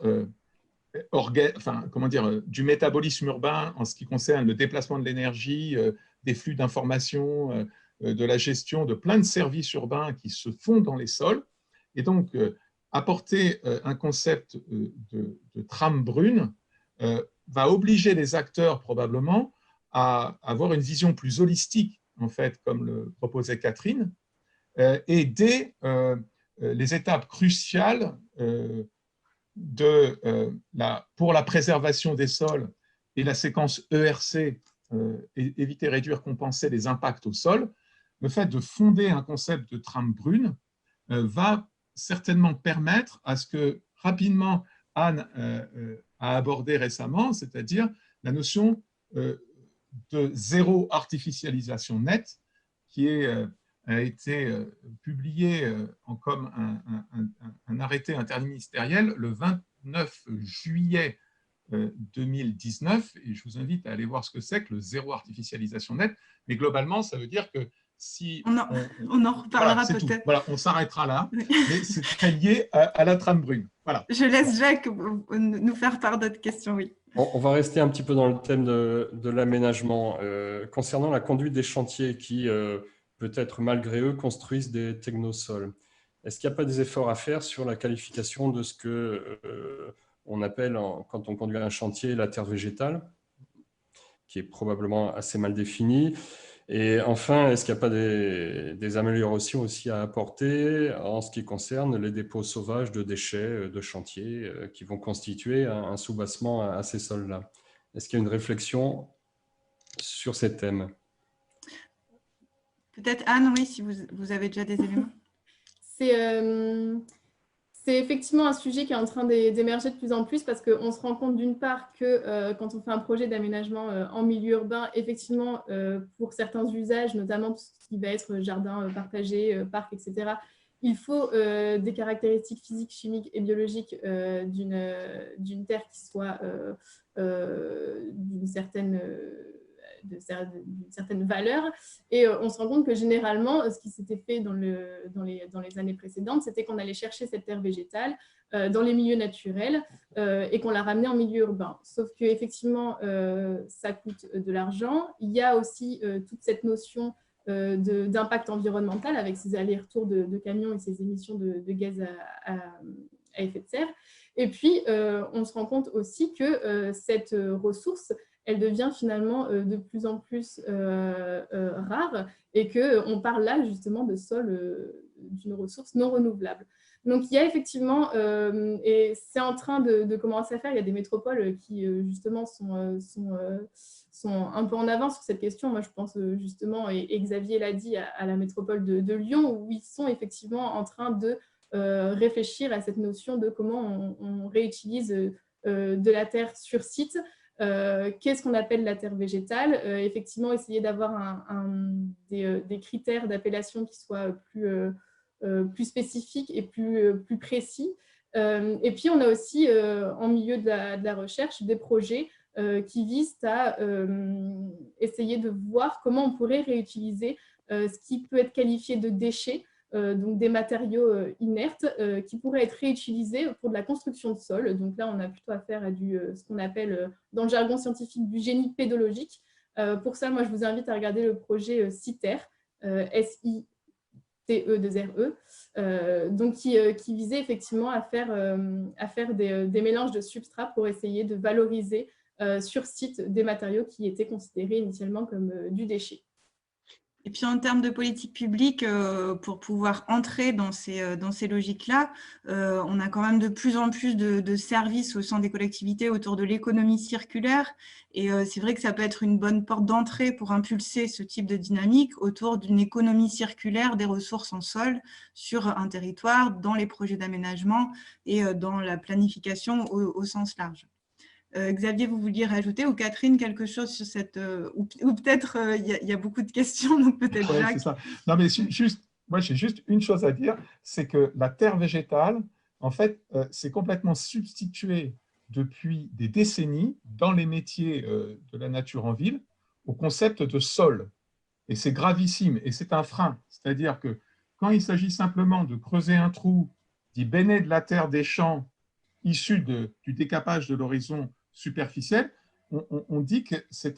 Speaker 4: du métabolisme urbain en ce qui concerne le déplacement de l'énergie, des flux d'informations, de la gestion de plein de services urbains qui se font dans les sols. Et donc, apporter un concept de trame brune va obliger les acteurs probablement à avoir une vision plus holistique, en fait, comme le proposait Catherine, et dès les étapes cruciales pour la préservation des sols et la séquence ERC, éviter, réduire, compenser les impacts au sol, le fait de fonder un concept de trame brune va certainement permettre à ce que rapidement Anne a abordé récemment, c'est-à-dire la notion de zéro artificialisation nette qui a été publié comme un arrêté interministériel le 29 juillet 2019. Et je vous invite à aller voir ce que c'est que le zéro artificialisation nette. Mais globalement, ça veut dire que si…
Speaker 1: On en reparlera
Speaker 4: voilà,
Speaker 1: peut-être.
Speaker 4: Voilà, on s'arrêtera là. Mais c'est très lié à la trame brune. Voilà.
Speaker 1: Je laisse Jacques nous faire part d'autres questions, oui.
Speaker 6: On va rester un petit peu dans le thème de l'aménagement. Concernant la conduite des chantiers qui, peut-être malgré eux, construisent des technosols, est-ce qu'il n'y a pas des efforts à faire sur la qualification de ce qu'on appelle, quand on conduit un chantier, la terre végétale, qui est probablement assez mal définie? Et enfin, est-ce qu'il n'y a pas des améliorations aussi à apporter en ce qui concerne les dépôts sauvages de déchets de chantier qui vont constituer un soubassement à ces sols-là? Est-ce qu'il y a une réflexion sur ces thèmes?
Speaker 1: Peut-être Anne, oui, si vous avez déjà des éléments.
Speaker 5: C'est effectivement un sujet qui est en train d'émerger de plus en plus parce qu'on se rend compte d'une part que quand on fait un projet d'aménagement en milieu urbain, effectivement, pour certains usages, notamment tout ce qui va être jardin partagé, parc, etc., il faut des caractéristiques physiques, chimiques et biologiques d'une terre qui soit d'une certaine valeur. Et on se rend compte que généralement, ce qui s'était fait dans les années précédentes, c'était qu'on allait chercher cette terre végétale dans les milieux naturels et qu'on la ramenait en milieu urbain. Sauf qu'effectivement, ça coûte de l'argent. Il y a aussi toute cette notion d'impact environnemental avec ces allers-retours de camions et ces émissions de gaz à effet de serre. Et puis, on se rend compte aussi que cette ressource, elle devient finalement de plus en plus rare et qu'on parle là justement de sol d'une ressource non renouvelable. Donc, il y a effectivement, et c'est en train de commencer à faire, il y a des métropoles qui justement sont un peu en avance sur cette question. Moi, je pense justement, et Xavier l'a dit, à la métropole de Lyon, où ils sont effectivement en train de réfléchir à cette notion de comment on réutilise de la terre sur site. Qu'est-ce qu'on appelle la terre végétale? Effectivement, essayer d'avoir des critères d'appellation qui soient plus spécifiques et plus précis. Et puis, on a aussi, en milieu de la recherche, des projets qui visent à essayer de voir comment on pourrait réutiliser ce qui peut être qualifié de déchets, donc des matériaux inertes qui pourraient être réutilisés pour de la construction de sol. Donc là, on a plutôt affaire à ce qu'on appelle, dans le jargon scientifique, du génie pédologique. Pour ça, moi, je vous invite à regarder le projet SITER, SITE2RE, donc qui visait effectivement à faire des mélanges de substrats pour essayer de valoriser sur site des matériaux qui étaient considérés initialement comme du déchet.
Speaker 1: Et puis en termes de politique publique, pour pouvoir entrer dans ces logiques-là, on a quand même de plus en plus de services au sein des collectivités autour de l'économie circulaire. Et c'est vrai que ça peut être une bonne porte d'entrée pour impulser ce type de dynamique autour d'une économie circulaire des ressources en sol sur un territoire, dans les projets d'aménagement et dans la planification au sens large. Xavier, vous vouliez rajouter, ou Catherine, quelque chose sur cette… ou peut-être il y a beaucoup de questions, donc peut-être
Speaker 4: ouais,
Speaker 1: Jacques.
Speaker 4: c'est ça. Non, mais moi, j'ai juste une chose à dire, c'est que la terre végétale, en fait, c'est complètement substitué depuis des décennies dans les métiers de la nature en ville au concept de sol. Et c'est gravissime, et c'est un frein. C'est-à-dire que quand il s'agit simplement de creuser un trou, d'y baigner de la terre des champs issus du décapage de l'horizon superficiel, on dit que c'est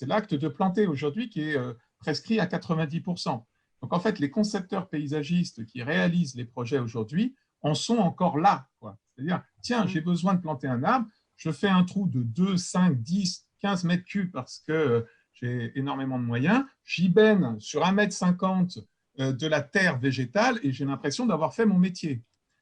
Speaker 4: l'acte de planter aujourd'hui qui est prescrit à 90%. Donc en fait, les concepteurs paysagistes qui réalisent les projets aujourd'hui en sont encore là. C'est-à-dire, tiens, j'ai besoin de planter un arbre, je fais un trou de 2, 5, 10, 15 mètres cubes parce que j'ai énormément de moyens, j'y baigne sur 1,50 m de la terre végétale et j'ai l'impression d'avoir fait mon métier.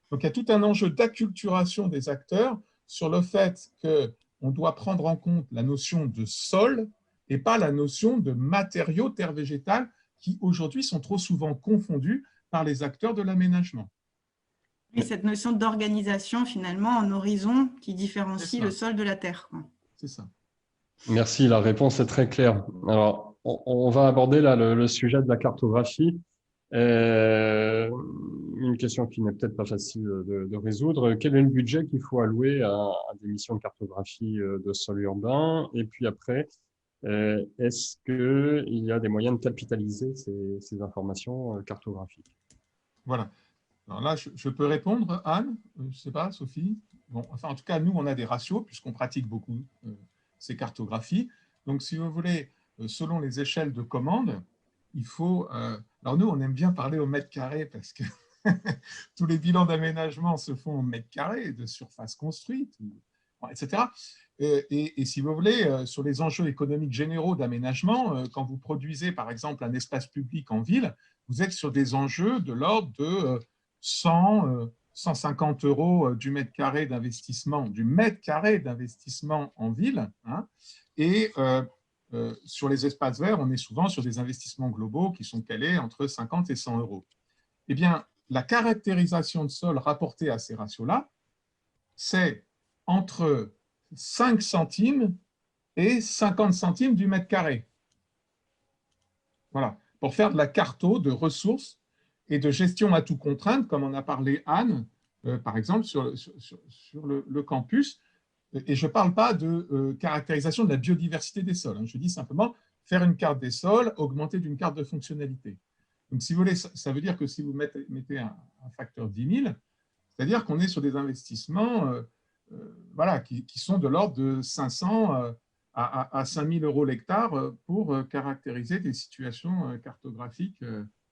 Speaker 4: Donc il y a tout un enjeu d'acculturation des acteurs sur le fait qu'on doit prendre en compte la notion de sol et pas la notion de matériaux terre végétale qui aujourd'hui sont trop souvent confondus par les acteurs de l'aménagement.
Speaker 1: Et cette notion d'organisation finalement en horizon qui différencie le sol de la terre.
Speaker 4: C'est ça.
Speaker 6: Merci, la réponse est très claire. Alors, on va aborder là le sujet de la cartographie. Une question qui n'est peut-être pas facile de résoudre. Quel est le budget qu'il faut allouer à des missions de cartographie de sol urbain? Et puis après, est-ce qu'il y a des moyens de capitaliser ces informations cartographiques?
Speaker 4: Voilà. Alors là, je peux répondre, Anne? Je ne sais pas, Sophie? Bon, enfin, en tout cas, nous, on a des ratios puisqu'on pratique beaucoup ces cartographies. Donc, si vous voulez, selon les échelles de commande, il faut… alors nous, on aime bien parler au mètre carré parce que tous les bilans d'aménagement se font au mètre carré, de surface construite, etc. Et si vous voulez, sur les enjeux économiques généraux d'aménagement, quand vous produisez, par exemple, un espace public en ville, vous êtes sur des enjeux de l'ordre de 100 150 € du mètre carré d'investissement en ville, hein, et sur les espaces verts, on est souvent sur des investissements globaux qui sont calés entre 50 et 100 €. Eh bien, la caractérisation de sol rapportée à ces ratios-là, c'est entre 5 centimes et 50 centimes du mètre carré. Voilà, pour faire de la carto de ressources et de gestion à tout contrainte, comme en a parlé Anne, par exemple, sur le campus. Et je ne parle pas de caractérisation de la biodiversité des sols. Hein. Je dis simplement faire une carte des sols augmentée d'une carte de fonctionnalité. Donc, si vous voulez, ça veut dire que si vous mettez un facteur 10 000, c'est-à-dire qu'on est sur des investissements voilà, qui sont de l'ordre de 500 à 5 000 € l'hectare pour caractériser des situations cartographiques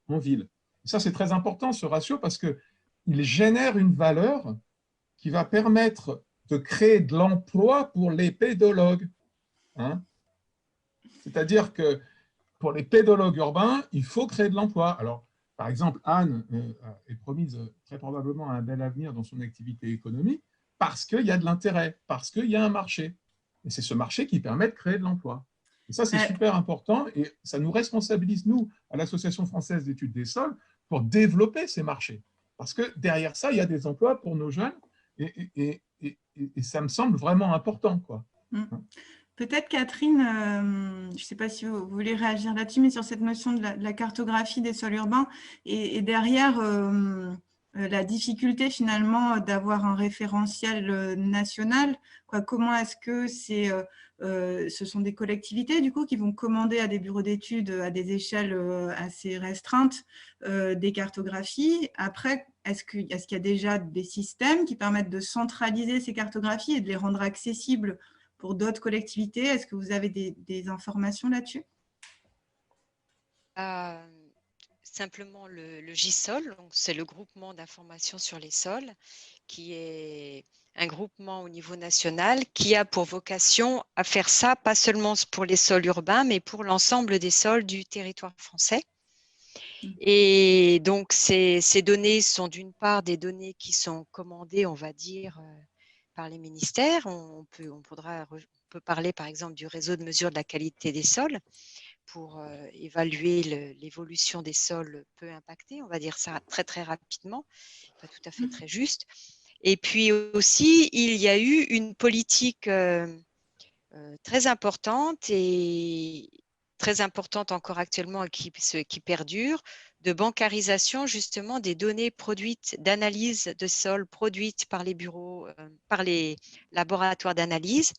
Speaker 4: en ville. Et ça, c'est très important, ce ratio, parce qu'il génère une valeur qui va permettre de créer de l'emploi pour les pédologues. Hein, c'est-à-dire que pour les pédologues urbains, il faut créer de l'emploi. Alors, par exemple, Anne est promise très probablement un bel avenir dans son activité économique parce qu'il y a de l'intérêt, parce qu'il y a un marché. Et c'est ce marché qui permet de créer de l'emploi. Et ça, c'est super important et ça nous responsabilise, nous, à l'Association française d'études des sols, pour développer ces marchés. Parce que derrière ça, il y a des emplois pour nos jeunes et ça me semble vraiment important, quoi.
Speaker 1: Peut-être, Catherine, je ne sais pas si vous voulez réagir là-dessus, mais sur cette notion de la cartographie des sols urbains et derrière la difficulté finalement d'avoir un référentiel national. Comment est-ce que ce sont des collectivités du coup qui vont commander à des bureaux d'études à des échelles assez restreintes des cartographies. Après, est-ce qu'il y a déjà des systèmes qui permettent de centraliser ces cartographies et de les rendre accessibles pour d'autres collectivités? Est-ce que vous avez des informations là-dessus?
Speaker 2: Simplement le GISOL, c'est le groupement d'information sur les sols, qui est un groupement au niveau national qui a pour vocation à faire ça, pas seulement pour les sols urbains, mais pour l'ensemble des sols du territoire français. Et donc, ces données sont d'une part des données qui sont commandées, on va dire, par les ministères. On peut parler par exemple du réseau de mesure de la qualité des sols pour évaluer l'évolution des sols peu impactés, on va dire ça très très rapidement, pas tout à fait très juste. Et puis aussi, il y a eu une politique très importante et très importante encore actuellement et qui perdure, de bancarisation justement des données produites, d'analyse de sols produites par les bureaux, par les laboratoires d'analyse,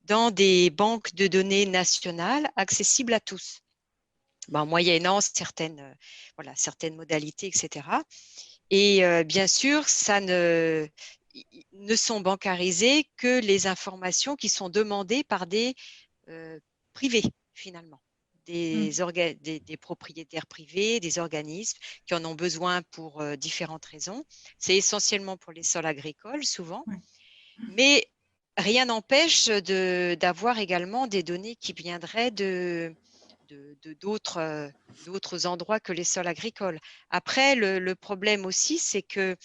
Speaker 2: dans des banques de données nationales accessibles à tous, moyennant certaines modalités, etc. Et bien sûr, ça ne sont bancarisées que les informations qui sont demandées par des privés, finalement. Des propriétaires privés, des organismes qui en ont besoin pour différentes raisons. C'est essentiellement pour les sols agricoles, souvent. Oui. Mais rien n'empêche d'avoir également des données qui viendraient d'autres endroits que les sols agricoles. Après, le problème aussi, c'est que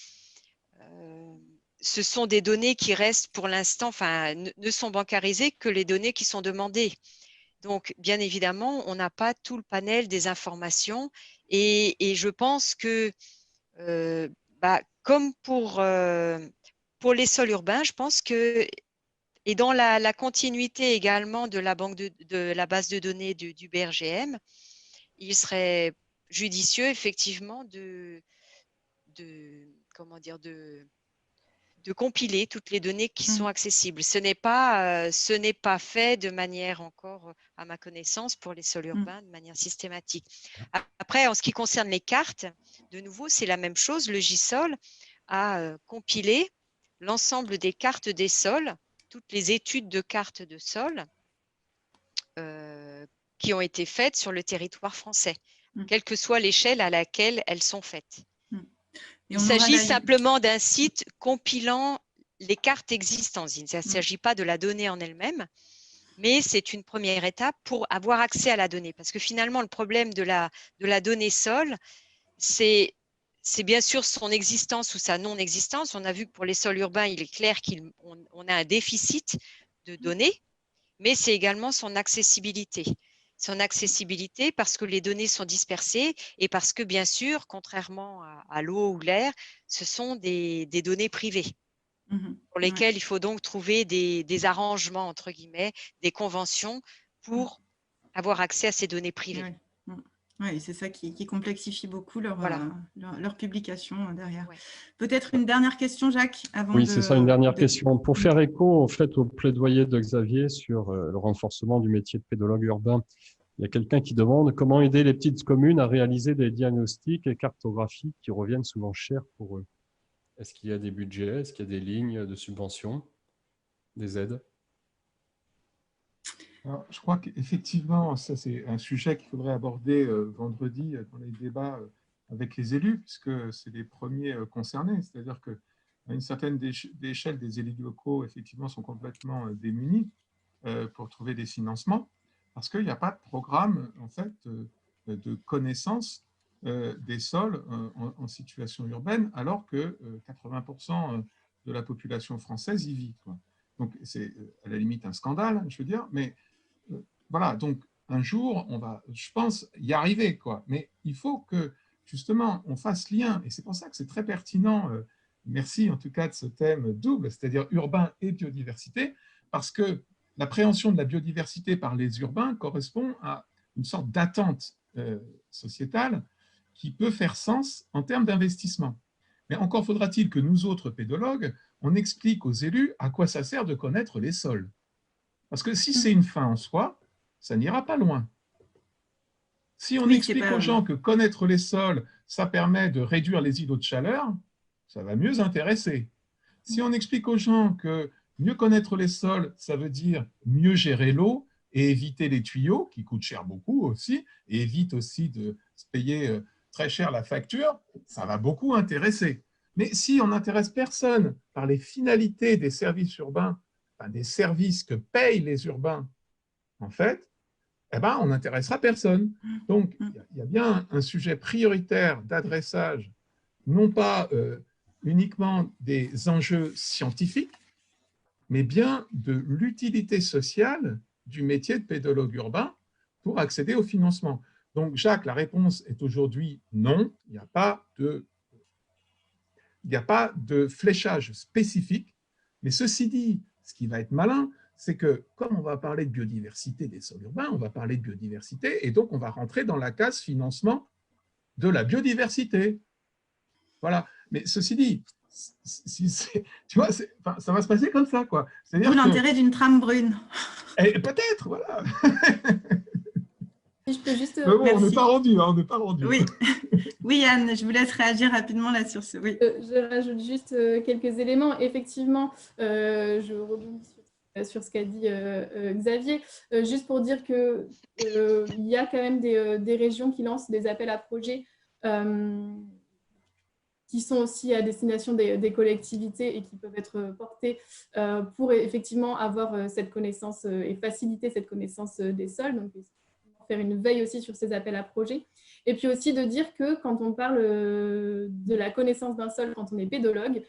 Speaker 2: ce sont des données qui restent pour l'instant, ne sont bancarisées que les données qui sont demandées. Donc, bien évidemment, on n'a pas tout le panel des informations et je pense que, comme pour les sols urbains, je pense que, et dans la continuité également de la banque de la base de données du BRGM, il serait judicieux effectivement de compiler toutes les données qui sont accessibles. Ce n'est pas fait de manière encore, à ma connaissance, pour les sols urbains de manière systématique. Après, en ce qui concerne les cartes, de nouveau, c'est la même chose. Le GISOL a compilé l'ensemble des cartes des sols, toutes les études de cartes de sol qui ont été faites sur le territoire français, quelle que soit l'échelle à laquelle elles sont faites. Il s'agit simplement d'un site compilant les cartes existantes. Il ne s'agit pas de la donnée en elle-même, mais c'est une première étape pour avoir accès à la donnée. Parce que finalement, le problème de la donnée sol, c'est c'est bien sûr son existence ou sa non-existence. On a vu que pour les sols urbains, il est clair qu'on a un déficit de données, mais c'est également son accessibilité. Son accessibilité parce que les données sont dispersées et parce que, bien sûr, contrairement à l'eau ou l'air, ce sont des données privées pour lesquelles il faut donc trouver des arrangements, entre guillemets, des conventions pour avoir accès à ces données privées.
Speaker 1: Oui, c'est ça qui complexifie beaucoup leur,
Speaker 2: Voilà.
Speaker 1: leur publication derrière.
Speaker 2: Ouais.
Speaker 1: Peut-être une dernière question, Jacques, avant
Speaker 6: Oui, c'est ça, une dernière question. Pour faire écho en fait, au plaidoyer de Xavier sur le renforcement du métier de pédologue urbain, il y a quelqu'un qui demande comment aider les petites communes à réaliser des diagnostics et cartographies qui reviennent souvent chers pour eux. Est-ce qu'il y a des budgets? Est-ce qu'il y a des lignes de subventions, des aides?
Speaker 4: Alors, je crois qu'effectivement, ça c'est un sujet qu'il faudrait aborder vendredi dans les débats avec les élus, puisque c'est les premiers concernés. C'est-à-dire qu'à une certaine échelle, des élus locaux, effectivement, sont complètement démunis pour trouver des financements, parce qu'il n'y a pas de programme, en fait, de connaissance des sols en situation urbaine, alors que 80% de la population française y vit, quoi. Donc, c'est à la limite un scandale, je veux dire, mais voilà, donc un jour, on va, je pense, y arriver, quoi. Mais il faut que, justement, on fasse lien, et c'est pour ça que c'est très pertinent, merci en tout cas de ce thème double, c'est-à-dire urbain et biodiversité, parce que l'appréhension de la biodiversité par les urbains correspond à une sorte d'attente sociétale qui peut faire sens en termes d'investissement. Mais encore faudra-t-il que nous autres pédologues, on explique aux élus à quoi ça sert de connaître les sols. Parce que si c'est une fin en soi, ça n'ira pas loin. Si on explique aux gens que connaître les sols, ça permet de réduire les îlots de chaleur, ça va mieux intéresser. Si on explique aux gens que mieux connaître les sols, ça veut dire mieux gérer l'eau et éviter les tuyaux, qui coûtent cher beaucoup aussi, et évite aussi de se payer très cher la facture, ça va beaucoup intéresser. Mais si on n'intéresse personne par les finalités des services urbains, enfin des services que payent les urbains, en fait, eh ben, on n'intéressera personne. Donc, il y a bien un sujet prioritaire d'adressage, non pas uniquement des enjeux scientifiques, mais bien de l'utilité sociale du métier de pédologue urbain pour accéder au financement. Donc, Jacques, la réponse est aujourd'hui non, il n'y a pas de fléchage spécifique. Mais ceci dit, ce qui va être malin, c'est que comme on va parler de biodiversité des sols urbains, on va parler de biodiversité et donc on va rentrer dans la case financement de la biodiversité. Voilà. Mais ceci dit, tu vois, ça va se passer comme ça, quoi.
Speaker 1: D'où l'intérêt d'une trame brune.
Speaker 4: Peut-être, voilà.
Speaker 5: Si je peux juste...
Speaker 4: bon, on n'est pas rendu, hein, on n'est pas rendu.
Speaker 1: Oui. Oui, Anne, je vous laisse réagir rapidement là sur ce. Oui.
Speaker 5: Je rajoute juste quelques éléments. Effectivement, je rebondis sur ce qu'a dit Xavier, juste pour dire qu'il y a quand même des régions qui lancent des appels à projets qui sont aussi à destination des collectivités et qui peuvent être portés pour effectivement avoir cette connaissance et faciliter cette connaissance des sols. Donc, faire une veille aussi sur ces appels à projets. Et puis aussi de dire que quand on parle de la connaissance d'un sol, quand on est pédologue,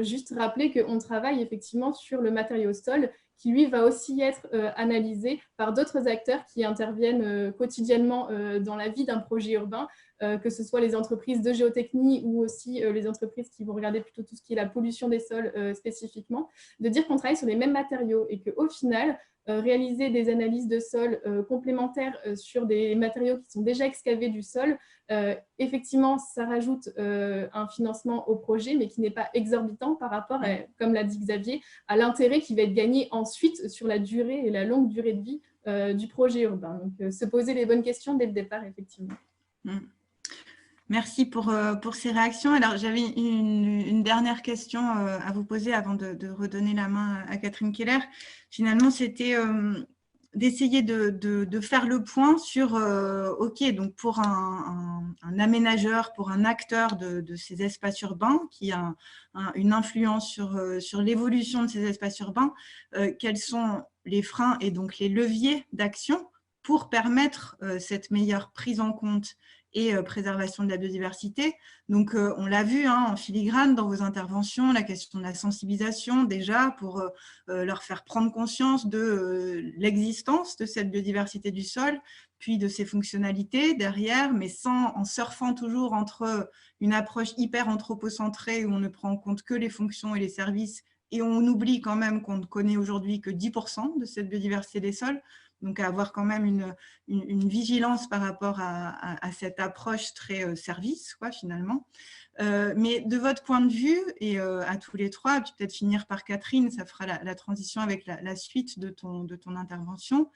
Speaker 5: juste rappeler qu'on travaille effectivement sur le matériau sol qui, lui, va aussi être analysé par d'autres acteurs qui interviennent quotidiennement dans la vie d'un projet urbain, que ce soit les entreprises de géotechnie ou aussi les entreprises qui vont regarder plutôt tout ce qui est la pollution des sols spécifiquement, de dire qu'on travaille sur les mêmes matériaux et qu'au final, réaliser des analyses de sol complémentaires sur des matériaux qui sont déjà excavés du sol, effectivement, ça rajoute un financement au projet, mais qui n'est pas exorbitant par rapport, comme l'a dit Xavier, à l'intérêt qui va être gagné ensuite sur la durée et la longue durée de vie du projet urbain. Donc, se poser les bonnes questions dès le départ, effectivement.
Speaker 1: Merci pour ces réactions. Alors, j'avais une dernière question à vous poser avant de redonner la main à Catherine Keller. Finalement, c'était d'essayer de faire le point sur, OK, donc pour un aménageur, pour un acteur de ces espaces urbains qui a une influence sur l'évolution de ces espaces urbains, quels sont les freins et donc les leviers d'action pour permettre cette meilleure prise en compte et préservation de la biodiversité. Donc, on l'a vu en filigrane dans vos interventions, la question de la sensibilisation déjà pour leur faire prendre conscience de l'existence de cette biodiversité du sol, puis de ses fonctionnalités derrière, mais en surfant toujours entre une approche hyper anthropocentrée où on ne prend en compte que les fonctions et les services, et on oublie quand même qu'on ne connaît aujourd'hui que 10% de cette biodiversité des sols. Donc, à avoir quand même une vigilance par rapport à cette approche très service, quoi, finalement. Mais de votre point de vue, et à tous les trois, puis peut-être finir par Catherine, ça fera la transition avec la suite de ton intervention,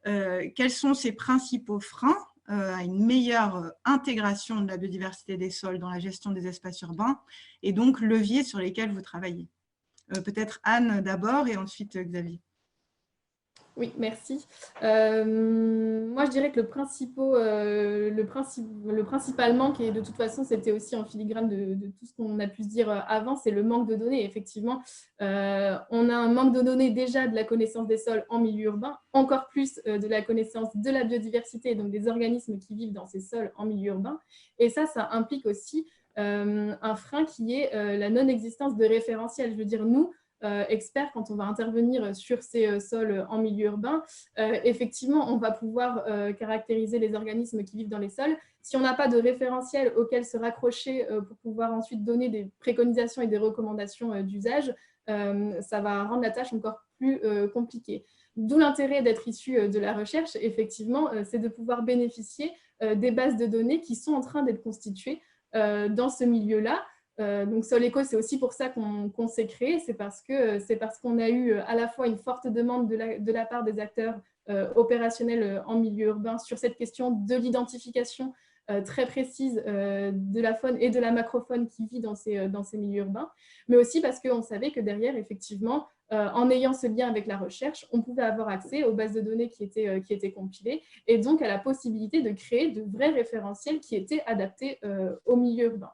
Speaker 1: quels sont ces principaux freins à une meilleure intégration de la biodiversité des sols dans la gestion des espaces urbains, et donc leviers sur lesquels vous travaillez? Peut-être Anne d'abord, et ensuite Xavier.
Speaker 5: Oui, merci. Moi, je dirais que le principal manque, et de toute façon, c'était aussi en filigrane de tout ce qu'on a pu se dire avant, c'est le manque de données. Effectivement, on a un manque de données déjà de la connaissance des sols en milieu urbain, encore plus de la connaissance de la biodiversité, donc des organismes qui vivent dans ces sols en milieu urbain. Et ça implique aussi un frein qui est la non-existence de référentiels. Je veux dire, nous, experts, quand on va intervenir sur ces sols en milieu urbain, effectivement, on va pouvoir caractériser les organismes qui vivent dans les sols. Si on n'a pas de référentiel auquel se raccrocher pour pouvoir ensuite donner des préconisations et des recommandations d'usage, ça va rendre la tâche encore plus compliquée. D'où l'intérêt d'être issu de la recherche, effectivement, c'est de pouvoir bénéficier des bases de données qui sont en train d'être constituées dans ce milieu-là. Donc Soleco, c'est aussi pour ça qu'on s'est créé, c'est parce qu'on a eu à la fois une forte demande de la part des acteurs opérationnels en milieu urbain sur cette question de l'identification très précise de la faune et de la macrofaune qui vit dans ces milieux urbains, mais aussi parce qu'on savait que derrière, effectivement, en ayant ce lien avec la recherche, on pouvait avoir accès aux bases de données qui étaient compilées et donc à la possibilité de créer de vrais référentiels qui étaient adaptés au milieu urbain.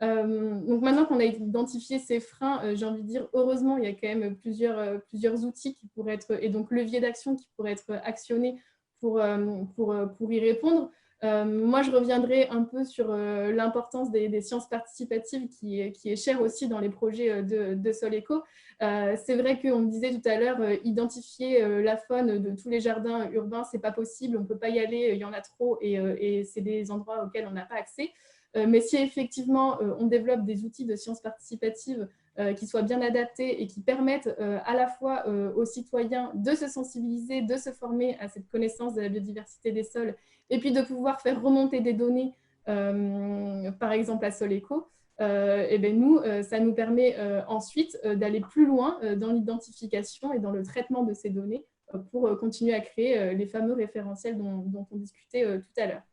Speaker 5: Donc maintenant qu'on a identifié ces freins, j'ai envie de dire, heureusement, il y a quand même plusieurs outils qui pourraient être, et donc leviers d'action qui pourraient être actionnés pour y répondre. Moi, je reviendrai un peu sur l'importance des sciences participatives qui est chère aussi dans les projets de Soleco. C'est vrai qu'on me disait tout à l'heure, identifier la faune de tous les jardins urbains, c'est pas possible, on peut pas y aller, il y en a trop et c'est des endroits auxquels on n'a pas accès. Mais si effectivement on développe des outils de sciences participatives qui soient bien adaptés et qui permettent à la fois aux citoyens de se sensibiliser, de se former à cette connaissance de la biodiversité des sols et puis de pouvoir faire remonter des données, par exemple à Soleco, et bien nous, ça nous permet ensuite d'aller plus loin dans l'identification et dans le traitement de ces données pour continuer à créer les fameux référentiels dont on discutait tout à l'heure.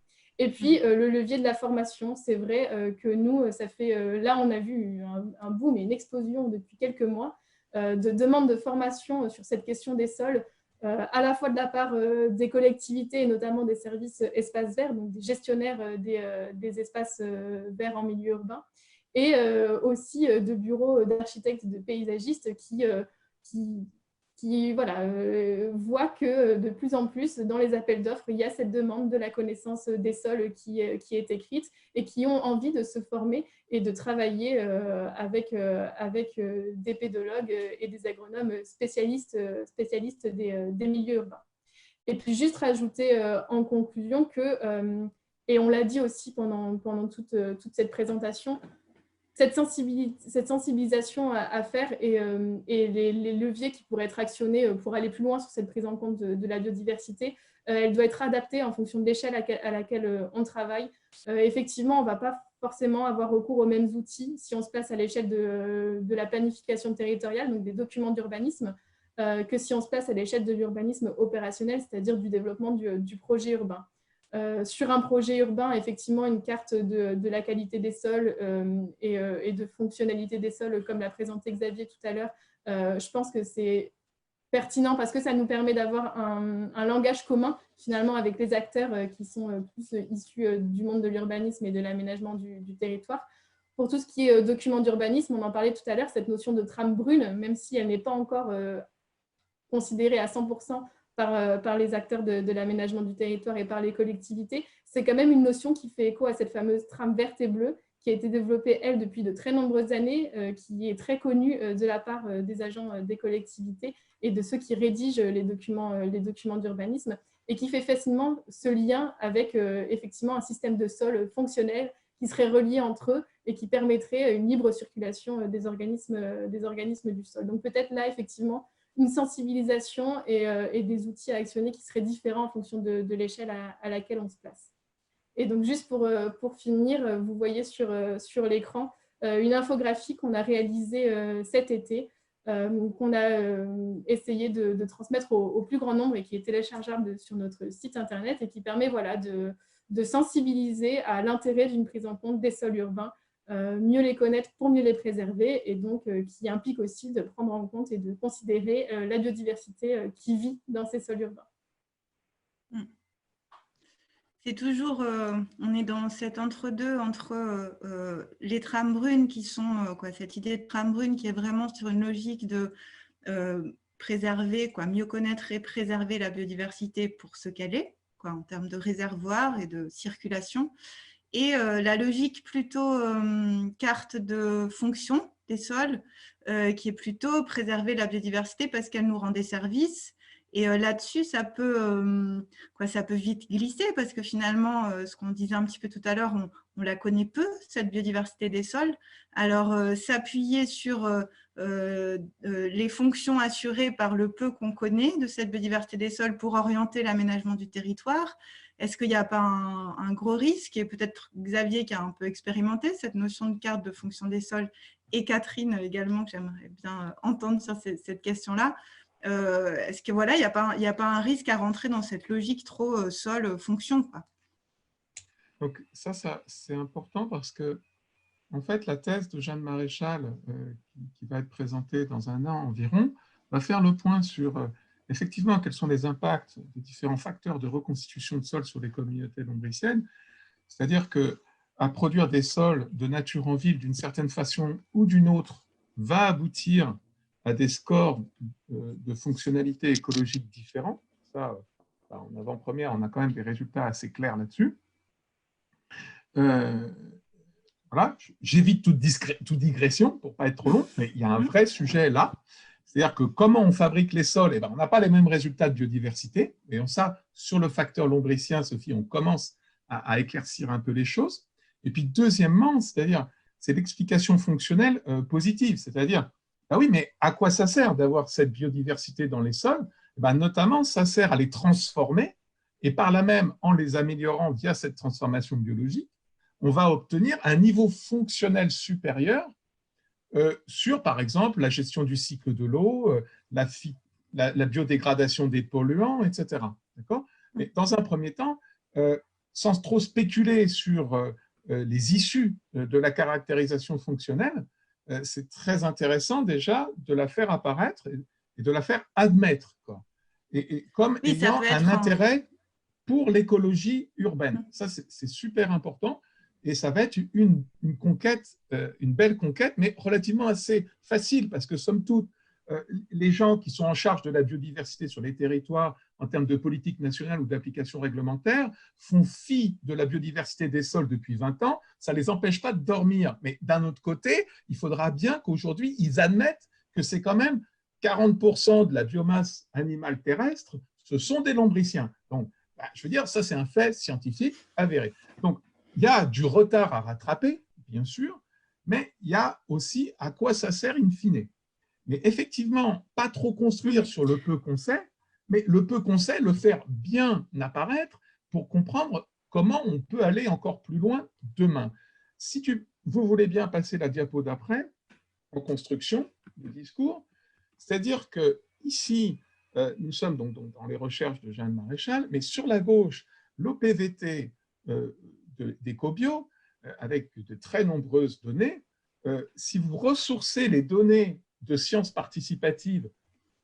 Speaker 5: Et puis, le levier de la formation, c'est vrai que nous, ça fait, là, on a vu un boom et une explosion depuis quelques mois de demandes de formation sur cette question des sols, à la fois de la part des collectivités et notamment des services espaces verts, donc des gestionnaires des espaces verts en milieu urbain, et aussi de bureaux d'architectes et de paysagistes qui voilà, voient que de plus en plus, dans les appels d'offres, il y a cette demande de la connaissance des sols qui est écrite et qui ont envie de se former et de travailler avec des pédologues et des agronomes spécialistes des milieux urbains. Et puis juste rajouter en conclusion que, et on l'a dit aussi pendant toute cette présentation, cette sensibilisation à faire et les leviers qui pourraient être actionnés pour aller plus loin sur cette prise en compte de la biodiversité, elle doit être adaptée en fonction de l'échelle à laquelle on travaille. Effectivement, on ne va pas forcément avoir recours aux mêmes outils si on se place à l'échelle de la planification territoriale, donc des documents d'urbanisme, que si on se place à l'échelle de l'urbanisme opérationnel, c'est-à-dire du développement du projet urbain. Sur un projet urbain, effectivement, une carte de la qualité des sols et de fonctionnalité des sols, comme l'a présenté Xavier tout à l'heure, je pense que c'est pertinent parce que ça nous permet d'avoir un langage commun, finalement, avec les acteurs qui sont plus issus du monde de l'urbanisme et de l'aménagement du territoire. Pour tout ce qui est document d'urbanisme, on en parlait tout à l'heure, cette notion de trame brune, même si elle n'est pas encore considérée à 100% par les acteurs de l'aménagement du territoire et par les collectivités. C'est quand même une notion qui fait écho à cette fameuse trame verte et bleue qui a été développée, elle, depuis de très nombreuses années, qui est très connue de la part des agents des collectivités et de ceux qui rédigent les documents d'urbanisme, et qui fait facilement ce lien avec effectivement un système de sol fonctionnel qui serait relié entre eux et qui permettrait une libre circulation des organismes du sol. Donc peut-être là, effectivement, une sensibilisation et des outils à actionner qui seraient différents en fonction de l'échelle à laquelle on se place. Et donc, juste pour finir, vous voyez sur l'écran une infographie qu'on a réalisée cet été, qu'on a essayé de transmettre au plus grand nombre et qui est téléchargeable sur notre site internet et qui permet voilà, de sensibiliser à l'intérêt d'une prise en compte des sols urbains, mieux les connaître pour mieux les préserver, et donc qui implique aussi de prendre en compte et de considérer la biodiversité qui vit dans ces sols urbains.
Speaker 1: C'est toujours, on est dans cet entre-deux entre les trames brunes qui sont, cette idée de trame brune qui est vraiment sur une logique de préserver, mieux connaître et préserver la biodiversité pour ce qu'elle est, en termes de réservoir et de circulation, et la logique plutôt carte de fonction des sols, qui est plutôt préserver la biodiversité parce qu'elle nous rend des services. Et là-dessus, ça peut vite glisser parce que finalement, ce qu'on disait un petit peu tout à l'heure, on la connaît peu, cette biodiversité des sols. Alors, s'appuyer sur les fonctions assurées par le peu qu'on connaît de cette biodiversité des sols pour orienter l'aménagement du territoire, est-ce qu'il n'y a pas un gros risque? Et peut-être Xavier qui a un peu expérimenté cette notion de carte de fonction des sols, et Catherine également, que j'aimerais bien entendre sur cette question-là. Est-ce que voilà, il n'y a pas un risque à rentrer dans cette logique trop sol-fonction, quoi?
Speaker 4: Donc ça c'est important parce que en fait, la thèse de Jeanne Maréchal, qui va être présentée dans un an environ, va faire le point sur effectivement quels sont les impacts des différents facteurs de reconstitution de sol sur les communautés lombriciennes. C'est-à-dire qu'à produire des sols de nature en ville d'une certaine façon ou d'une autre va aboutir à des scores de fonctionnalité écologique différents. Ça, en avant-première, on a quand même des résultats assez clairs là-dessus. Voilà, j'évite toute digression pour ne pas être trop long, mais il y a un vrai sujet là. C'est-à-dire que comment on fabrique les sols, on n'a pas les mêmes résultats de biodiversité. Et ça, sur le facteur lombricien, Sophie, on commence à éclaircir un peu les choses. Et puis deuxièmement, c'est l'explication fonctionnelle positive. C'est-à-dire, oui, mais à quoi ça sert d'avoir cette biodiversité dans les sols? Notamment, ça sert à les transformer, et par là même, en les améliorant via cette transformation biologique, on va obtenir un niveau fonctionnel supérieur sur, par exemple, la gestion du cycle de l'eau, la biodégradation des polluants, etc. Mais dans un premier temps, sans trop spéculer sur les issues de la caractérisation fonctionnelle, c'est très intéressant déjà de la faire apparaître et de la faire admettre, comme ayant un intérêt pour l'écologie urbaine. Ça, c'est super important. Et ça va être une conquête, une belle conquête, mais relativement assez facile, parce que somme toute, les gens qui sont en charge de la biodiversité sur les territoires en termes de politique nationale ou d'application réglementaire font fi de la biodiversité des sols depuis 20 ans, ça ne les empêche pas de dormir. Mais d'un autre côté, il faudra bien qu'aujourd'hui, ils admettent que c'est quand même 40% de la biomasse animale terrestre, ce sont des lombriciens. Donc, je veux dire, ça c'est un fait scientifique avéré. Donc, il y a du retard à rattraper, bien sûr, mais il y a aussi à quoi ça sert in fine. Mais effectivement, pas trop construire sur le peu qu'on sait, mais le peu qu'on sait, le faire bien apparaître pour comprendre comment on peut aller encore plus loin demain. Si vous voulez bien passer la diapo d'après, en construction du discours, c'est-à-dire qu'ici, nous sommes donc dans les recherches de Jeanne Maréchal, mais sur la gauche, l'OPVT d'Ecobio, avec de très nombreuses données. Si vous ressourcez les données de sciences participatives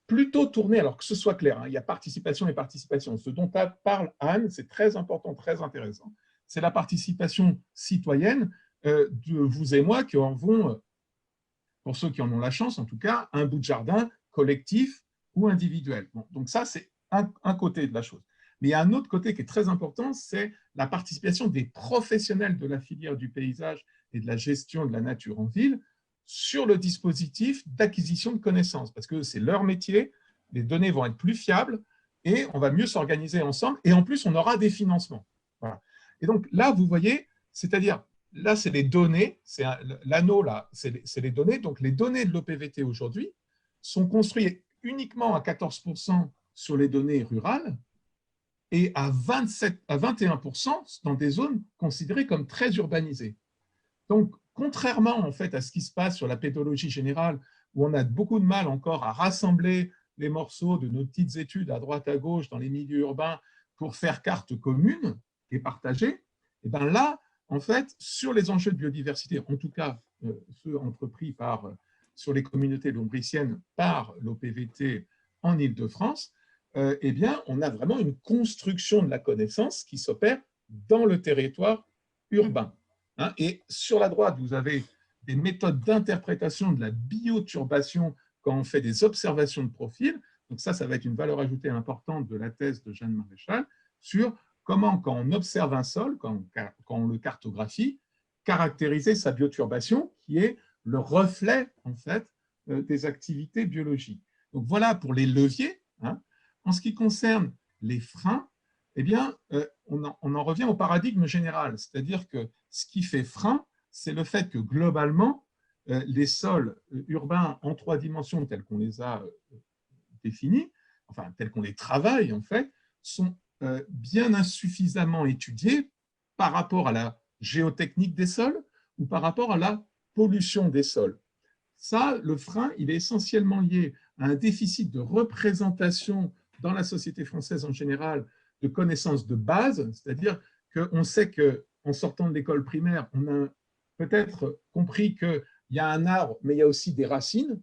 Speaker 4: plutôt tournées, alors que ce soit clair, il y a participation et participation. Ce dont parle Anne, c'est très important, très intéressant. C'est la participation citoyenne de vous et moi qui en avons, pour ceux qui en ont la chance en tout cas, un bout de jardin collectif ou individuel. Bon, donc ça, c'est un côté de la chose. Mais il y a un autre côté qui est très important, c'est la participation des professionnels de la filière du paysage et de la gestion de la nature en ville sur le dispositif d'acquisition de connaissances, parce que c'est leur métier, les données vont être plus fiables et on va mieux s'organiser ensemble, et en plus, on aura des financements. Voilà. Et donc là, vous voyez, c'est-à-dire, là, c'est les données, l'anneau, là, c'est les données. Donc, les données de l'OPVT aujourd'hui sont construites uniquement à 14% sur les données rurales et à 21% dans des zones considérées comme très urbanisées. Donc, contrairement en fait à ce qui se passe sur la pédologie générale, où on a beaucoup de mal encore à rassembler les morceaux de nos petites études à droite à gauche dans les milieux urbains pour faire carte commune et partagée, et bien là, en fait, sur les enjeux de biodiversité, en tout cas ceux entrepris sur les communautés lombriciennes par l'OPVT en Île-de-France, eh bien, on a vraiment une construction de la connaissance qui s'opère dans le territoire urbain. Et sur la droite, vous avez des méthodes d'interprétation de la bioturbation quand on fait des observations de profil. Donc ça va être une valeur ajoutée importante de la thèse de Jeanne Maréchal sur comment, quand on observe un sol, quand on le cartographie, caractériser sa bioturbation, qui est le reflet, en fait, des activités biologiques. Donc voilà pour les leviers. En ce qui concerne les freins, eh bien, on en revient au paradigme général, c'est-à-dire que ce qui fait frein, c'est le fait que globalement, les sols urbains en 3 dimensions tels qu'on les a définis, enfin tels qu'on les travaille en fait, sont bien insuffisamment étudiés par rapport à la géotechnique des sols ou par rapport à la pollution des sols. Ça, le frein, il est essentiellement lié à un déficit de représentation dans la société française en général de connaissances de base, c'est-à-dire qu'on sait qu'en sortant de l'école primaire, on a peut-être compris qu'il y a un arbre, mais il y a aussi des racines,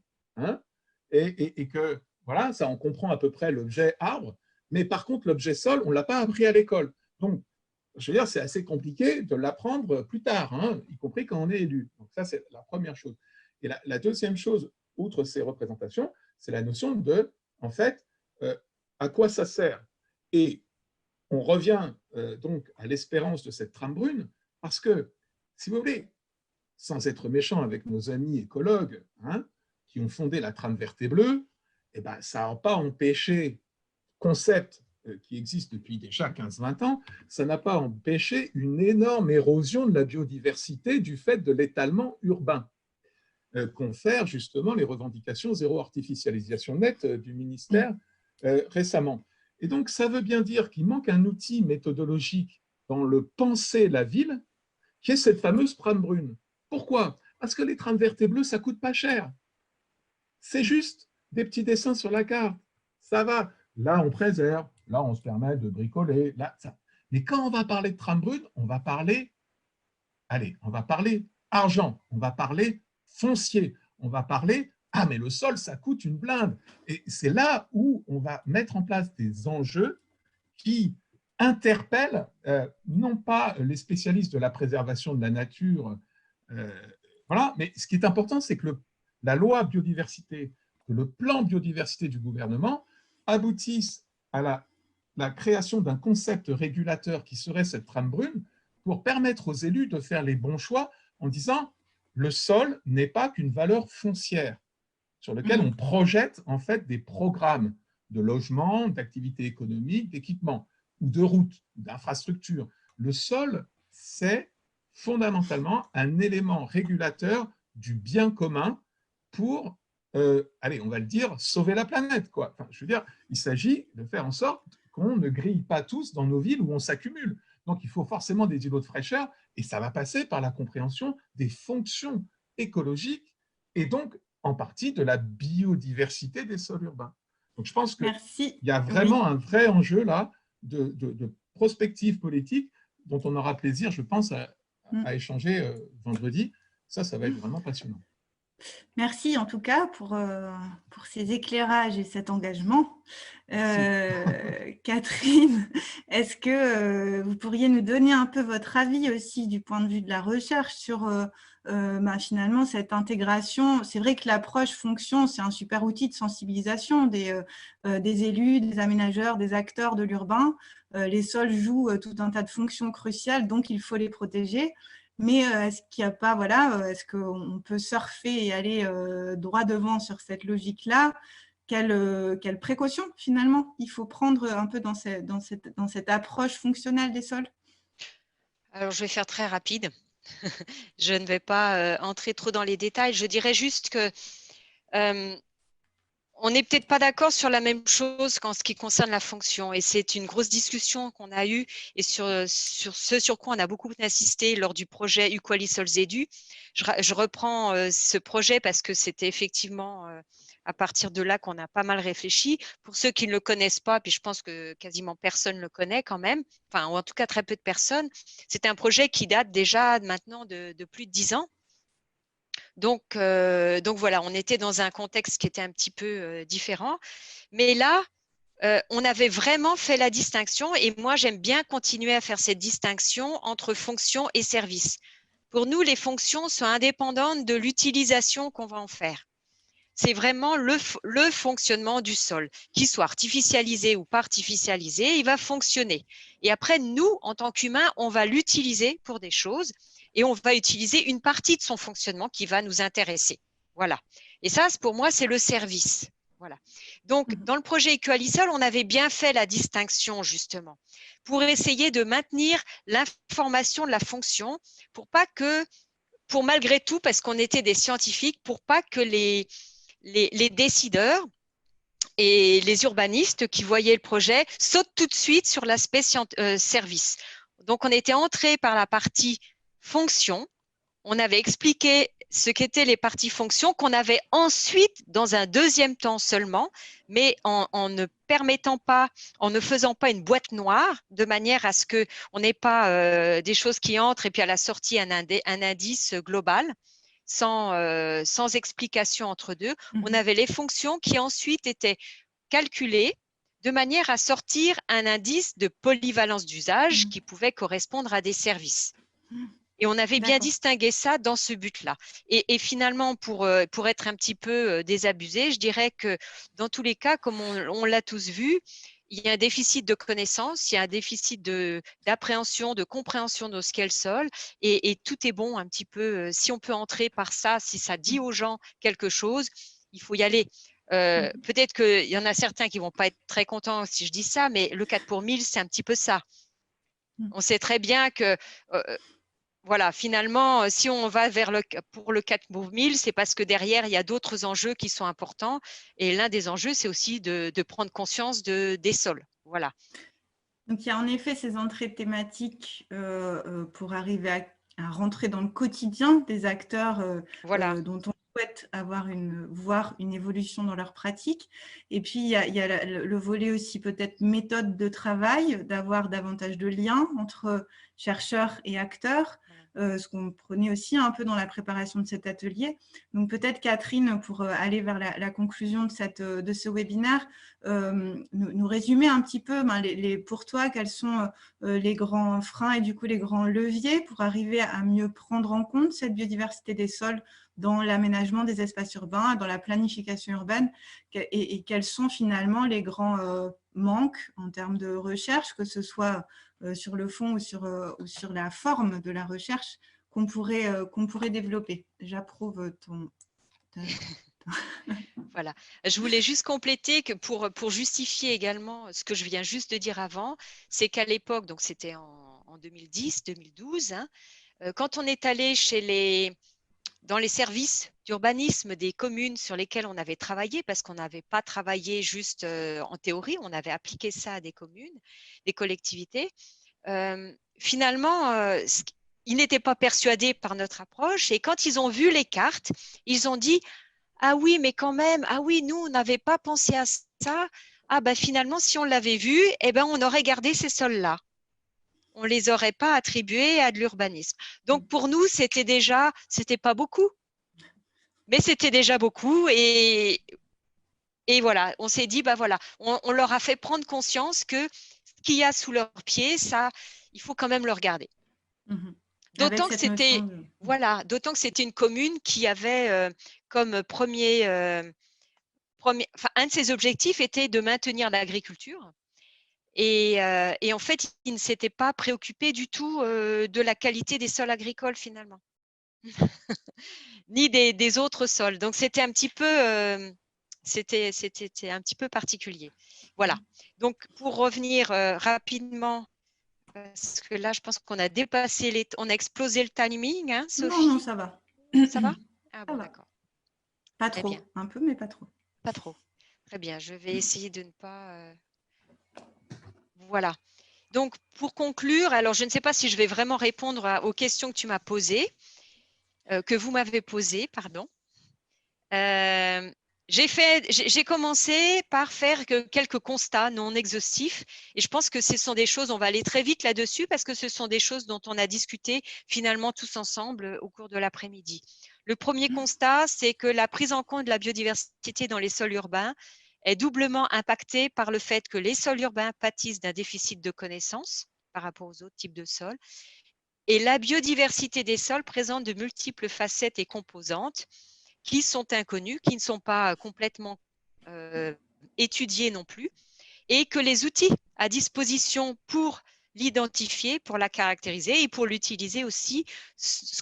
Speaker 4: et que voilà, ça, on comprend à peu près l'objet arbre, mais par contre, l'objet sol, on ne l'a pas appris à l'école. Donc, je veux dire, c'est assez compliqué de l'apprendre plus tard, y compris quand on est élu. Donc ça, c'est la première chose. Et la deuxième chose, outre ces représentations, c'est la notion de, en fait, à quoi ça sert. Et on revient donc à l'espérance de cette trame brune, parce que, si vous voulez, sans être méchant avec nos amis écologues qui ont fondé la trame verte et bleue, eh ben, ça n'a pas empêché, concept qui existe depuis déjà 15-20 ans, ça n'a pas empêché une énorme érosion de la biodiversité du fait de l'étalement urbain. Confèrent justement les revendications zéro artificialisation nette du ministère récemment. Et donc, ça veut bien dire qu'il manque un outil méthodologique dans le penser la ville, qui est cette fameuse trame brune. Pourquoi? Parce que les trames vertes et bleues, ça ne coûte pas cher. C'est juste des petits dessins sur la carte. Ça va. Là, on préserve. Là, on se permet de bricoler. Là, ça. Mais quand on va parler de trame brune, on va parler, on va parler argent, on va parler foncier, on va parler, ah mais le sol, ça coûte une blinde. Et c'est là où on va mettre en place des enjeux qui interpellent non pas les spécialistes de la préservation de la nature, voilà, mais ce qui est important, c'est que la loi biodiversité, que le plan biodiversité du gouvernement aboutisse à la création d'un concept régulateur qui serait cette trame brune pour permettre aux élus de faire les bons choix en disant le sol n'est pas qu'une valeur foncière sur laquelle on projette en fait des programmes de logement, d'activité économique, d'équipement ou de routes, d'infrastructures. Le sol, c'est fondamentalement un élément régulateur du bien commun pour, allez, on va le dire, sauver la planète, quoi. Enfin, je veux dire, il s'agit de faire en sorte qu'on ne grille pas tous dans nos villes où on s'accumule. Donc, il faut forcément des îlots de fraîcheur et ça va passer par la compréhension des fonctions écologiques et donc, en partie, de la biodiversité des sols urbains. Donc, je pense qu'il y a vraiment un vrai enjeu là de prospective politique dont on aura plaisir, je pense, à échanger vendredi. Ça va être vraiment passionnant.
Speaker 1: Merci en tout cas pour ces éclairages et cet engagement. Catherine, est-ce que vous pourriez nous donner un peu votre avis aussi du point de vue de la recherche sur finalement cette intégration? C'est vrai que l'approche fonction, c'est un super outil de sensibilisation des élus, des aménageurs, des acteurs de l'urbain. Les sols jouent tout un tas de fonctions cruciales, donc il faut les protéger. Mais est-ce qu'il n'y a pas, voilà, est-ce qu'on peut surfer et aller droit devant sur cette logique-là? Quelles précautions, finalement, il faut prendre un peu dans cette approche fonctionnelle des sols?
Speaker 2: Alors, je vais faire très rapide. Je ne vais pas entrer trop dans les détails. Je dirais juste que on n'est peut-être pas d'accord sur la même chose en ce qui concerne la fonction. Et c'est une grosse discussion qu'on a eue et sur ce sur quoi on a beaucoup insisté lors du projet Uqually Sols Edu. Je reprends ce projet parce que c'était effectivement à partir de là qu'on a pas mal réfléchi. Pour ceux qui ne le connaissent pas, puis je pense que quasiment personne ne le connaît quand même, enfin, ou en tout cas très peu de personnes, c'est un projet qui date déjà maintenant de plus de 10 ans. Donc voilà, on était dans un contexte qui était un petit peu différent. Mais là, on avait vraiment fait la distinction et moi, j'aime bien continuer à faire cette distinction entre fonction et service. Pour nous, les fonctions sont indépendantes de l'utilisation qu'on va en faire. C'est vraiment le fonctionnement du sol, qu'il soit artificialisé ou pas artificialisé, il va fonctionner. Et après, nous, en tant qu'humains, on va l'utiliser pour des choses et on va utiliser une partie de son fonctionnement qui va nous intéresser. Voilà. Et ça, pour moi, c'est le service. Voilà. Donc, dans le projet Uqually Sols, on avait bien fait la distinction, justement, pour essayer de maintenir l'information de la fonction, pour malgré tout, parce qu'on était des scientifiques, pour pas que les décideurs et les urbanistes qui voyaient le projet sautent tout de suite sur l'aspect service. Donc, on était entré par la partie fonction. On avait expliqué ce qu'étaient les parties fonctions qu'on avait ensuite, dans un deuxième temps seulement, mais en ne faisant pas une boîte noire, de manière à ce qu'on n'ait pas des choses qui entrent et puis à la sortie un indice global. Sans explication entre deux. On avait les fonctions qui ensuite étaient calculées de manière à sortir un indice de polyvalence d'usage qui pouvait correspondre à des services. Et on avait bien distingué ça dans ce but-là. Et finalement, pour être un petit peu désabusé, je dirais que dans tous les cas, comme on l'a tous vu, il y a un déficit de connaissances, il y a un déficit d'appréhension, de compréhension de ce qu'est le sol, et tout est bon un petit peu. Si on peut entrer par ça, si ça dit aux gens quelque chose, il faut y aller. Peut-être qu'il y en a certains qui ne vont pas être très contents si je dis ça, mais le 4 pour 1000, c'est un petit peu ça. On sait très bien que voilà, finalement, si on va pour le 4 pour 1000, c'est parce que derrière, il y a d'autres enjeux qui sont importants. Et l'un des enjeux, c'est aussi de prendre conscience des sols. Voilà.
Speaker 1: Donc, il y a en effet ces entrées thématiques pour arriver à rentrer dans le quotidien des acteurs dont on souhaite voir une évolution dans leur pratique. Et puis, il y a le volet aussi peut-être méthode de travail, d'avoir davantage de liens entre chercheurs et acteurs, ce qu'on prenait aussi un peu dans la préparation de cet atelier. Donc peut-être Catherine, pour aller vers la conclusion de ce webinaire, nous résumer un petit peu pour toi, quels sont les grands freins et du coup les grands leviers pour arriver à mieux prendre en compte cette biodiversité des sols dans l'aménagement des espaces urbains, dans la planification urbaine, et quels sont finalement les grands manques en termes de recherche, que ce soit sur le fond ou sur la forme de la recherche qu'on pourrait développer. J'approuve ton...
Speaker 2: Voilà. Je voulais juste compléter que pour justifier également ce que je viens juste de dire avant, c'est qu'à l'époque, donc c'était en 2010-2012, hein, quand on est allé dans les services d'urbanisme des communes sur lesquelles on avait travaillé, parce qu'on n'avait pas travaillé juste en théorie, on avait appliqué ça à des communes, des collectivités. Finalement, ils n'étaient pas persuadés par notre approche et quand ils ont vu les cartes, ils ont dit « Ah oui, mais quand même, ah oui, nous, on n'avait pas pensé à ça. Ah ben finalement, si on l'avait vu, eh ben, on aurait gardé ces sols-là. On ne les aurait pas attribués à de l'urbanisme. » Donc, pour nous, c'était pas beaucoup, mais c'était déjà beaucoup et Et voilà, on s'est dit, bah voilà, on leur a fait prendre conscience que ce qu'il y a sous leurs pieds, ça, il faut quand même le regarder. D'autant que c'était voilà, d'autant que c'était une commune qui avait comme enfin, un de ses objectifs était de maintenir l'agriculture. Et en fait, il ne s'était pas préoccupé du tout de la qualité des sols agricoles finalement, ni des autres sols. Donc c'était un petit peu c'était un petit peu particulier. Voilà. Donc pour revenir rapidement, parce que là je pense qu'on a dépassé on a explosé le timing, hein, Sophie?
Speaker 1: Non, ça va.
Speaker 2: Ça va? Ah bon, d'accord.
Speaker 1: Pas trop, un peu, mais pas trop.
Speaker 2: Pas trop. Très bien, je vais essayer de ne pas… Voilà. Donc, pour conclure, alors je ne sais pas si je vais vraiment répondre aux questions que tu m'as posées, que vous m'avez posées, pardon. J'ai commencé par faire quelques constats non exhaustifs et je pense que ce sont des choses, on va aller très vite là-dessus parce que ce sont des choses dont on a discuté finalement tous ensemble au cours de l'après-midi. Le premier constat, c'est que la prise en compte de la biodiversité dans les sols urbains est doublement impactée par le fait que les sols urbains pâtissent d'un déficit de connaissances par rapport aux autres types de sols et la biodiversité des sols présente de multiples facettes et composantes qui sont inconnus, qui ne sont pas complètement étudiés non plus, et que les outils à disposition pour l'identifier, pour la caractériser et pour l'utiliser aussi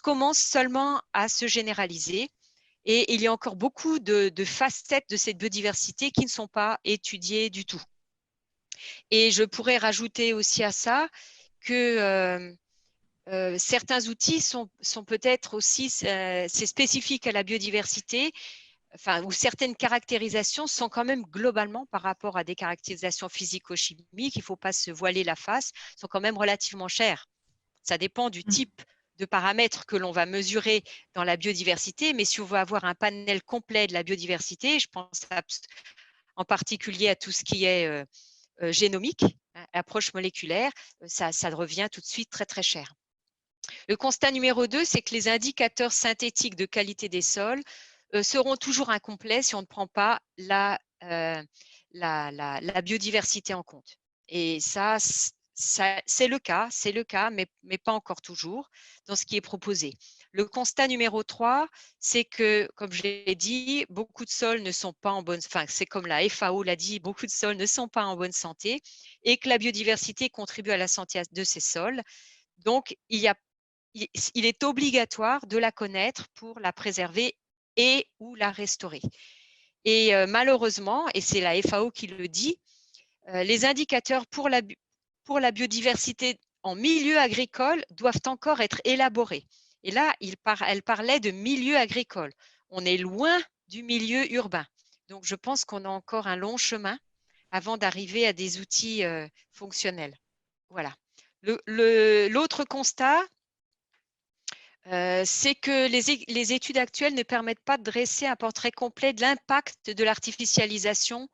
Speaker 2: commencent seulement à se généraliser. Et il y a encore beaucoup de facettes de cette biodiversité qui ne sont pas étudiées du tout. Et je pourrais rajouter aussi à ça que certains outils sont peut-être aussi, c'est spécifique à la biodiversité, enfin, où certaines caractérisations sont quand même globalement par rapport à des caractérisations physico-chimiques, il ne faut pas se voiler la face, sont quand même relativement chères. Ça dépend du type de paramètres que l'on va mesurer dans la biodiversité, mais si on veut avoir un panel complet de la biodiversité, je pense en particulier à tout ce qui est génomique, approche moléculaire, ça revient tout de suite très, très cher. Le constat numéro 2, c'est que les indicateurs synthétiques de qualité des sols seront toujours incomplets si on ne prend pas la biodiversité en compte. Et ça c'est le cas, mais pas encore toujours dans ce qui est proposé. Le constat numéro 3, c'est que, comme je l'ai dit, beaucoup de sols ne sont pas en bonne, enfin, c'est comme la FAO l'a dit, beaucoup de sols ne sont pas en bonne santé et que la biodiversité contribue à la santé de ces sols. Donc, il est obligatoire de la connaître pour la préserver et ou la restaurer. Et malheureusement, et c'est la FAO qui le dit, les indicateurs pour la biodiversité en milieu agricole doivent encore être élaborés. Et là, elle parlait de milieu agricole. On est loin du milieu urbain. Donc, je pense qu'on a encore un long chemin avant d'arriver à des outils fonctionnels. Voilà. L'autre constat, c'est que les études actuelles ne permettent pas de dresser un portrait complet de l'impact de l'artificialisation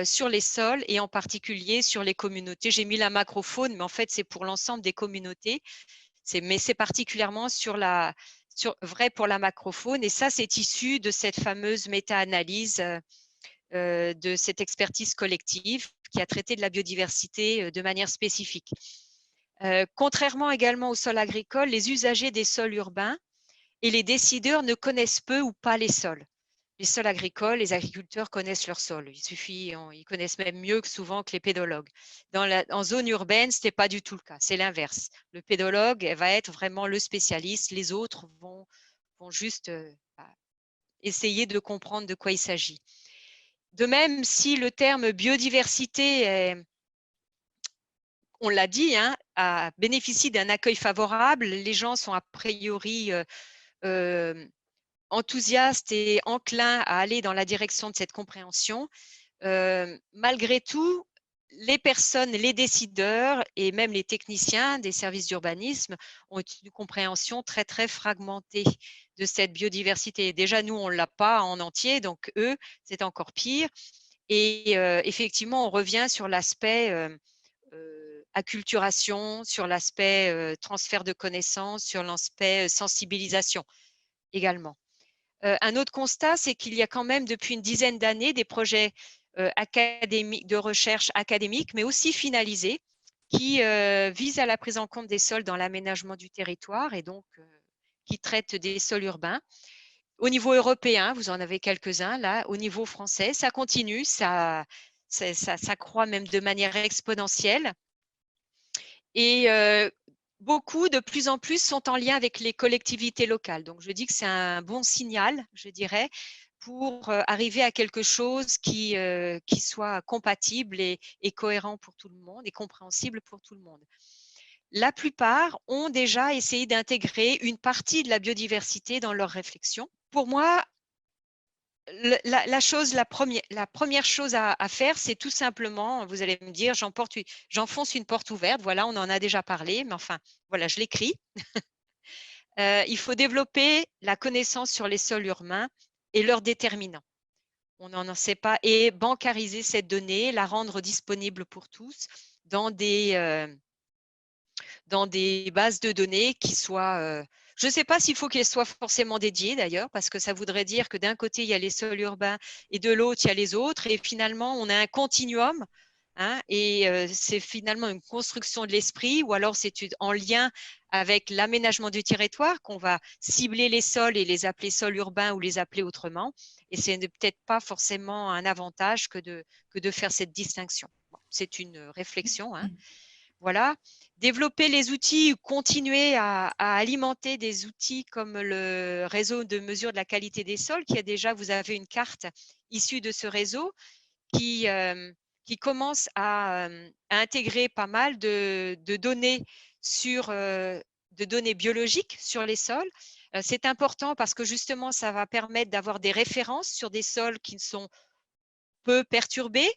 Speaker 2: sur les sols et en particulier sur les communautés. J'ai mis la macrofaune, mais en fait, c'est pour l'ensemble des communautés. Mais c'est particulièrement vrai pour la macrofaune. Et ça, c'est issu de cette fameuse méta-analyse de cette expertise collective qui a traité de la biodiversité de manière spécifique. Contrairement également aux sols agricoles, les usagers des sols urbains et les décideurs ne connaissent peu ou pas les sols. Les sols agricoles, les agriculteurs connaissent leurs sols. Ils connaissent même mieux que souvent que les pédologues. En zone urbaine, ce n'est pas du tout le cas. C'est l'inverse. Le pédologue va être vraiment le spécialiste. Les autres vont juste essayer de comprendre de quoi il s'agit. De même, si le terme biodiversité on l'a dit, hein, bénéficie d'un accueil favorable. Les gens sont a priori enthousiastes et enclins à aller dans la direction de cette compréhension. Malgré tout, les personnes, les décideurs et même les techniciens des services d'urbanisme ont une compréhension très, très fragmentée de cette biodiversité. Déjà, nous, on ne l'a pas en entier, donc eux, c'est encore pire. Et effectivement, on revient sur l'aspect acculturation, sur l'aspect transfert de connaissances, sur l'aspect sensibilisation également. un autre constat, c'est qu'il y a quand même depuis une dizaine d'années des projets académiques, de recherche académique, mais aussi finalisés, qui visent à la prise en compte des sols dans l'aménagement du territoire et donc qui traitent des sols urbains. Au niveau européen, vous en avez quelques-uns là. Au niveau français, ça continue, ça croît même de manière exponentielle. Et beaucoup, de plus en plus, sont en lien avec les collectivités locales. Donc, je dis que c'est un bon signal, je dirais, pour arriver à quelque chose qui soit compatible et cohérent pour tout le monde et compréhensible pour tout le monde. La plupart ont déjà essayé d'intégrer une partie de la biodiversité dans leur réflexion. Pour moi, la première chose à faire, c'est tout simplement, vous allez me dire, j'enfonce une porte ouverte, voilà, on en a déjà parlé, mais enfin, voilà, je l'écris. Il faut développer la connaissance sur les sols urbains et leurs déterminants. On n'en sait pas, et bancariser cette donnée, la rendre disponible pour tous dans des bases de données qui soient… je ne sais pas s'il faut qu'elles soient forcément dédiées d'ailleurs, parce que ça voudrait dire que d'un côté, il y a les sols urbains et de l'autre, il y a les autres. Et finalement, on a un continuum hein, et c'est finalement une construction de l'esprit ou alors c'est en lien avec l'aménagement du territoire qu'on va cibler les sols et les appeler sols urbains ou les appeler autrement. Et c'est peut-être pas forcément un avantage que de faire cette distinction. Bon, c'est une réflexion. Hein. Voilà. Développer les outils, continuer à alimenter des outils comme le réseau de mesure de la qualité des sols, qui a déjà, vous avez une carte issue de ce réseau qui commence à intégrer pas mal de données de données biologiques sur les sols. C'est important parce que justement, ça va permettre d'avoir des références sur des sols qui sont peu perturbés.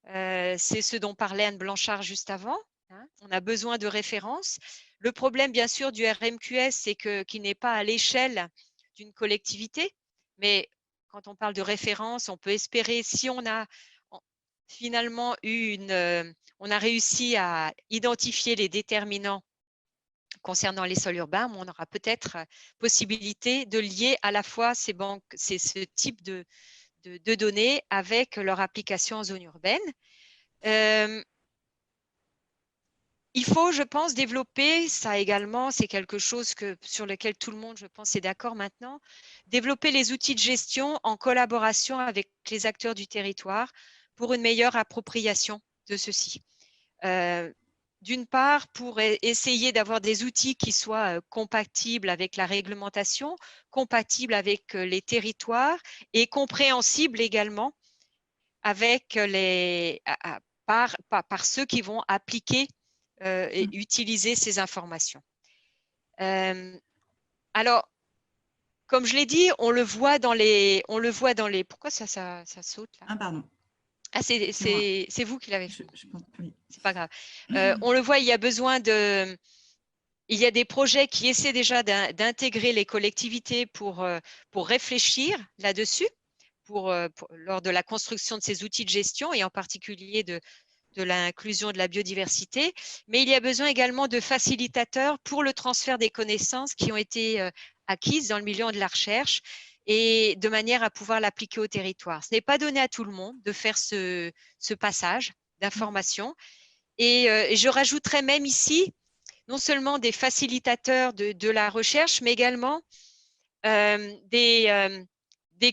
Speaker 2: C'est ce dont parlait Anne Blanchard juste avant. Hein, on a besoin de références. Le problème, bien sûr, du RMQS, c'est qu'il n'est pas à l'échelle d'une collectivité. Mais quand on parle de référence, on peut espérer, si on a finalement on a réussi à identifier les déterminants concernant les sols urbains, on aura peut-être possibilité de lier à la fois ce type de données avec leur application en zone urbaine. Il faut, je pense, développer, ça également, c'est quelque chose sur lequel tout le monde, je pense, est d'accord maintenant, développer les outils de gestion en collaboration avec les acteurs du territoire pour une meilleure appropriation de ceci. D'une part, pour essayer d'avoir des outils qui soient compatibles avec la réglementation, compatibles avec les territoires et compréhensibles également avec par ceux qui vont appliquer et utiliser ces informations. Alors, comme je l'ai dit, on le voit dans les… Pourquoi ça saute là?
Speaker 1: Ah, pardon.
Speaker 2: Ah, c'est vous qui l'avez fait.
Speaker 1: Je pense, oui.
Speaker 2: C'est pas grave. On le voit, il y a besoin de… Il y a des projets qui essaient déjà d'intégrer les collectivités pour réfléchir là-dessus, lors de la construction de ces outils de gestion et en particulier de l'inclusion de la biodiversité, mais il y a besoin également de facilitateurs pour le transfert des connaissances qui ont été acquises dans le milieu de la recherche et de manière à pouvoir l'appliquer au territoire. Ce n'est pas donné à tout le monde de faire ce passage d'information. Et je rajouterais même ici, non seulement des facilitateurs de la recherche, mais également des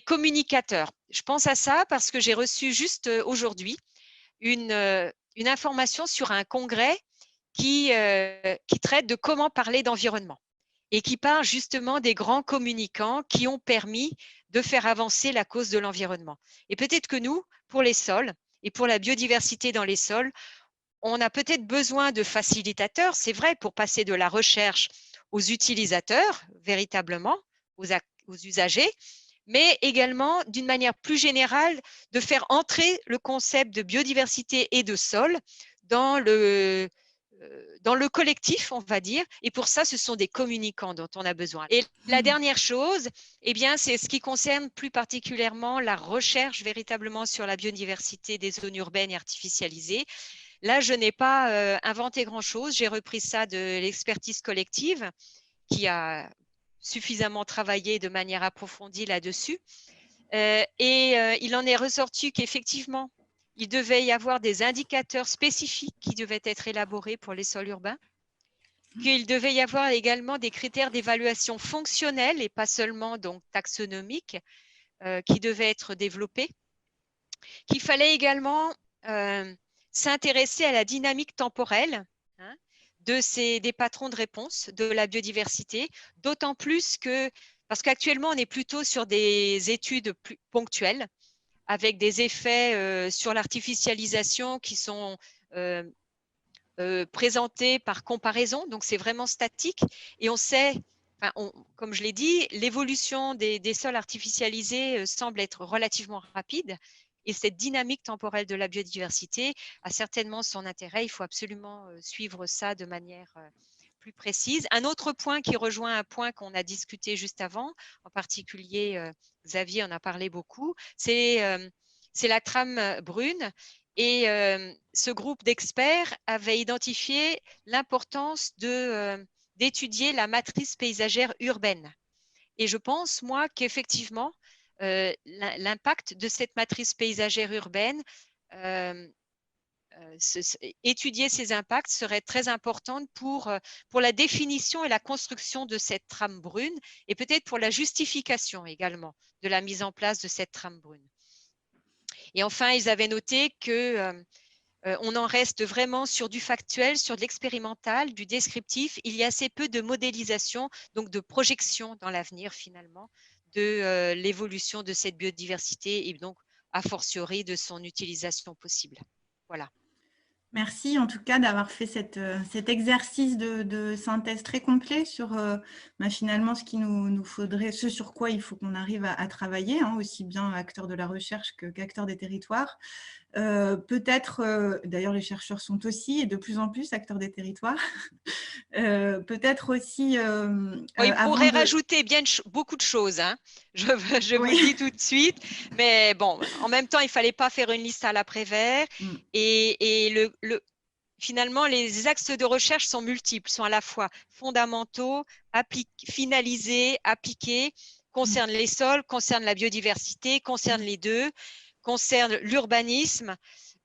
Speaker 2: communicateurs. Je pense à ça parce que j'ai reçu juste aujourd'hui une information sur un congrès qui traite de comment parler d'environnement et qui parle justement des grands communicants qui ont permis de faire avancer la cause de l'environnement. Et peut-être que nous, pour les sols et pour la biodiversité dans les sols, on a peut-être besoin de facilitateurs, c'est vrai, pour passer de la recherche aux utilisateurs, véritablement, aux usagers, mais également, d'une manière plus générale, de faire entrer le concept de biodiversité et de sol dans le collectif, on va dire. Et pour ça, ce sont des communicants dont on a besoin. Et la dernière chose, eh bien, c'est ce qui concerne plus particulièrement la recherche véritablement sur la biodiversité des zones urbaines et artificialisées. Là, je n'ai pas inventé grand-chose. J'ai repris ça de l'expertise collective qui a suffisamment travaillé de manière approfondie là-dessus. Il en est ressorti qu'effectivement, il devait y avoir des indicateurs spécifiques qui devaient être élaborés pour les sols urbains, qu'il devait y avoir également des critères d'évaluation fonctionnelle et pas seulement donc taxonomiques qui devaient être développés, qu'il fallait également s'intéresser à la dynamique temporelle des patrons de réponse de la biodiversité, d'autant plus que, parce qu'actuellement, on est plutôt sur des études plus ponctuelles, avec des effets sur l'artificialisation qui sont présentés par comparaison, donc c'est vraiment statique, et on sait, comme je l'ai dit, l'évolution des sols artificialisés semble être relativement rapide, et cette dynamique temporelle de la biodiversité a certainement son intérêt. Il faut absolument suivre ça de manière plus précise. Un autre point qui rejoint un point qu'on a discuté juste avant, en particulier Xavier en a parlé beaucoup, c'est la trame brune. Et ce groupe d'experts avait identifié l'importance d'étudier la matrice paysagère urbaine. Et je pense, moi, qu'effectivement, l'impact de cette matrice paysagère urbaine, étudier ces impacts serait très important pour la définition et la construction de cette trame brune et peut-être pour la justification également de la mise en place de cette trame brune. Et enfin, ils avaient noté que on en reste vraiment sur du factuel, sur de l'expérimental, du descriptif. Il y a assez peu de modélisation, donc de projection dans l'avenir finalement de l'évolution de cette biodiversité et donc a fortiori de son utilisation possible. Voilà.
Speaker 1: Merci en tout cas d'avoir fait cet exercice de synthèse très complet sur finalement ce qu'il nous faudrait, ce sur quoi il faut qu'on arrive à travailler, aussi bien acteurs de la recherche qu'acteurs des territoires. Peut-être, d'ailleurs les chercheurs sont aussi et de plus en plus acteurs des territoires, peut-être aussi…
Speaker 2: il pourrait rajouter beaucoup de choses, hein. Je vous le dis tout de suite, mais bon, en même temps, il ne fallait pas faire une liste à l'après-vert et finalement, les axes de recherche sont multiples, sont à la fois fondamentaux, finalisés, appliqués, concernent les sols, concernent la biodiversité, concernent les deux, concernent l'urbanisme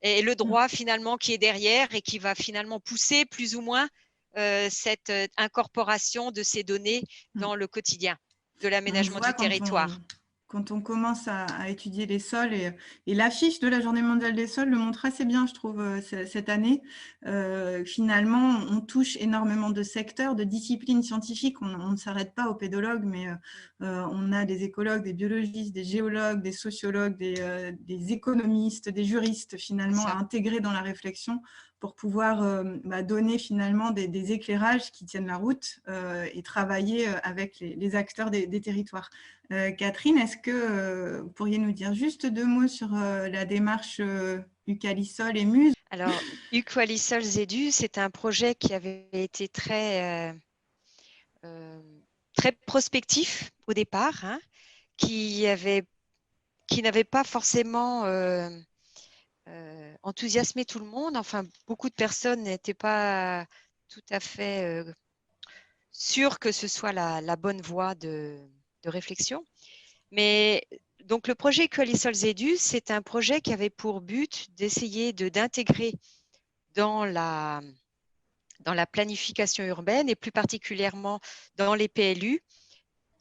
Speaker 2: et le droit finalement qui est derrière et qui va finalement pousser plus ou moins cette incorporation de ces données dans le quotidien de l'aménagement du territoire.
Speaker 1: Quand on commence à étudier les sols, et l'affiche de la Journée mondiale des sols le montre assez bien, je trouve, cette année. Finalement, on touche énormément de secteurs, de disciplines scientifiques. On ne s'arrête pas aux pédologues, mais on a des écologues, des biologistes, des géologues, des sociologues, des économistes, des juristes, finalement, à intégrer dans la réflexion pour pouvoir donner finalement des éclairages qui tiennent la route et travailler avec les acteurs des territoires. Catherine, est-ce que vous pourriez nous dire juste 2 mots sur la démarche Ucalisol et Muse?
Speaker 2: Alors, Ucalisol Zedu, c'est un projet qui avait été très prospectif au départ, qui n'avait pas forcément enthousiasmé tout le monde. Enfin, beaucoup de personnes n'étaient pas tout à fait sûres que ce soit la bonne voie de réflexion. Mais donc le projet Ucalisol Zedu, c'est un projet qui avait pour but d'essayer d'intégrer dans la planification urbaine et plus particulièrement dans les PLU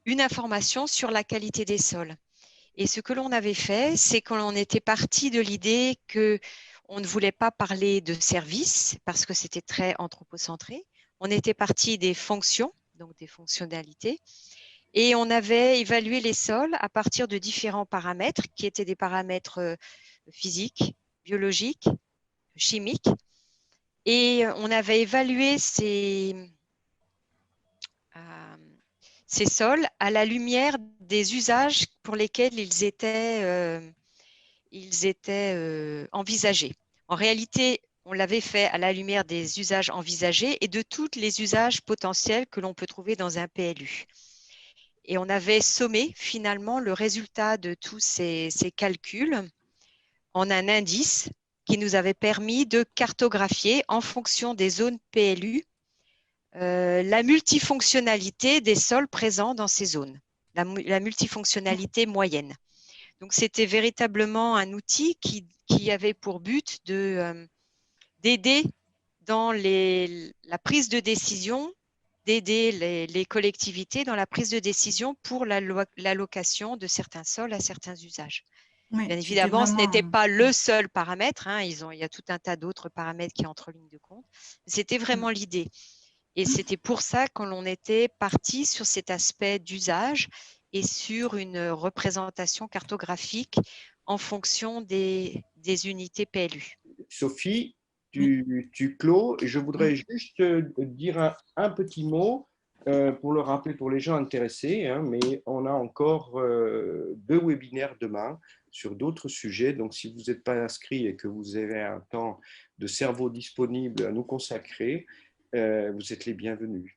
Speaker 2: une information sur la qualité des sols. Et ce que l'on avait fait, c'est qu'on était parti de l'idée qu'on ne voulait pas parler de services parce que c'était très anthropocentré. On était parti des fonctions, donc des fonctionnalités. Et on avait évalué les sols à partir de différents paramètres qui étaient des paramètres physiques, biologiques, chimiques. Et on avait évalué ces sols à la lumière des usages pour lesquels ils étaient envisagés. En réalité, on l'avait fait à la lumière des usages envisagés et de tous les usages potentiels que l'on peut trouver dans un PLU. Et on avait sommé finalement le résultat de tous ces calculs en un indice qui nous avait permis de cartographier en fonction des zones PLU la multifonctionnalité des sols présents dans ces zones, la multifonctionnalité moyenne. Donc, c'était véritablement un outil qui avait pour but d'aider dans la prise de décision, d'aider les collectivités dans la prise de décision pour l'allocation de certains sols à certains usages.
Speaker 1: Oui,
Speaker 2: Bien évidemment,
Speaker 1: vraiment...
Speaker 2: ce n'était pas le seul paramètre. Hein, il y a tout un tas d'autres paramètres qui entrent en ligne de compte. C'était vraiment l'idée. Et c'était pour ça que l'on était parti sur cet aspect d'usage et sur une représentation cartographique en fonction des unités PLU.
Speaker 7: Sophie, tu clôt. Je voudrais juste dire un petit mot pour le rappeler pour les gens intéressés, hein, mais on a encore 2 webinaires demain sur d'autres sujets. Donc, si vous n'êtes pas inscrit et que vous avez un temps de cerveau disponible à nous consacrer, vous êtes les bienvenus.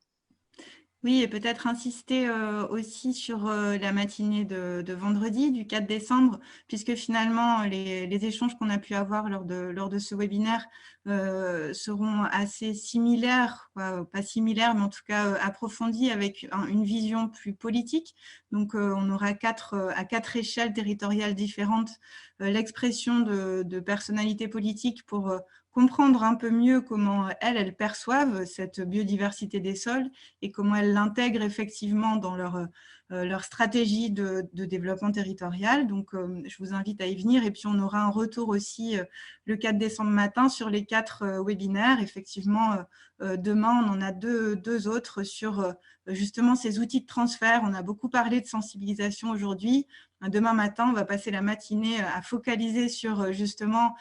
Speaker 1: Oui, et peut-être insister aussi sur la matinée de vendredi, du 4 décembre, puisque finalement, les échanges qu'on a pu avoir lors de ce webinaire seront assez similaires, pas similaires, mais en tout cas approfondis avec une vision plus politique. Donc, on aura à quatre échelles territoriales différentes l'expression de personnalités politiques pour comprendre un peu mieux comment elles perçoivent cette biodiversité des sols et comment elles l'intègrent effectivement dans leur stratégie de développement territorial. Donc, je vous invite à y venir. Et puis, on aura un retour aussi le 4 décembre matin sur les 4 webinaires. Effectivement, demain, on en a deux autres sur justement ces outils de transfert. On a beaucoup parlé de sensibilisation aujourd'hui. Demain matin, on va passer la matinée à focaliser sur justement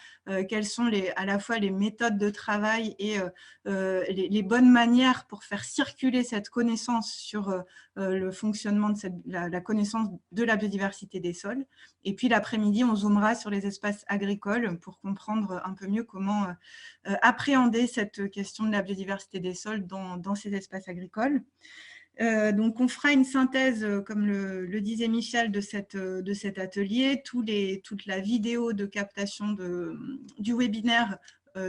Speaker 1: quelles sont à la fois les méthodes de travail et les bonnes manières pour faire circuler cette connaissance sur le fonctionnement de la connaissance de la biodiversité des sols. Et puis l'après-midi, on zoomera sur les espaces agricoles pour comprendre un peu mieux comment appréhender cette question de la biodiversité des sols dans ces espaces agricoles. Donc, on fera une synthèse, comme le disait Michel, de cet atelier. Toute la vidéo de captation du webinaire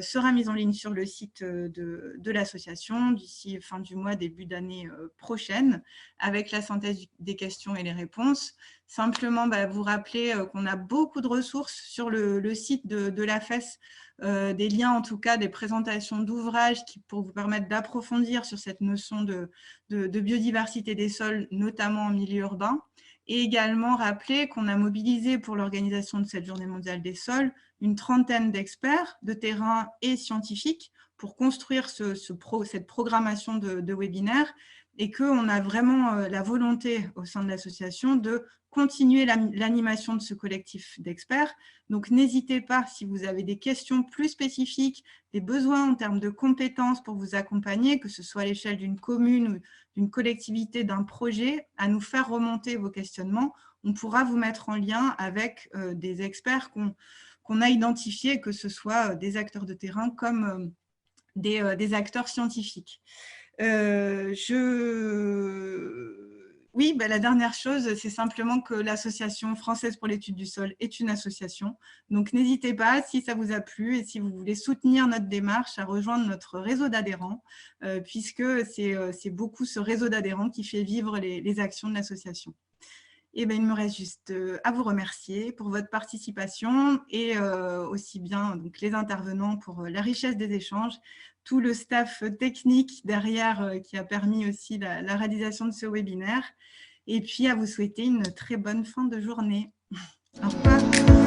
Speaker 1: sera mise en ligne sur le site de l'association d'ici fin du mois, début d'année prochaine, avec la synthèse des questions et les réponses. Simplement, vous rappeler qu'on a beaucoup de ressources sur le site de l'AFES, des liens en tout cas, des présentations d'ouvrages pour vous permettre d'approfondir sur cette notion de biodiversité des sols, notamment en milieu urbain. Et également rappeler qu'on a mobilisé pour l'organisation de cette Journée mondiale des sols une trentaine d'experts de terrain et scientifiques pour construire cette programmation de webinaires et qu'on a vraiment la volonté au sein de l'association de continuer l'animation de ce collectif d'experts. Donc, n'hésitez pas, si vous avez des questions plus spécifiques, des besoins en termes de compétences pour vous accompagner, que ce soit à l'échelle d'une commune ou d'une collectivité, d'un projet, à nous faire remonter vos questionnements. On pourra vous mettre en lien avec des experts qu'on a identifiés, que ce soit des acteurs de terrain comme des acteurs scientifiques. Oui, la dernière chose, c'est simplement que l'Association française pour l'étude du sol est une association. Donc, n'hésitez pas, si ça vous a plu et si vous voulez soutenir notre démarche, à rejoindre notre réseau d'adhérents, puisque c'est beaucoup ce réseau d'adhérents qui fait vivre les actions de l'association. Et il me reste juste à vous remercier pour votre participation et aussi bien donc, les intervenants pour la richesse des échanges, tout le staff technique derrière qui a permis aussi la réalisation de ce webinaire. Et puis à vous souhaiter une très bonne fin de journée. Au revoir.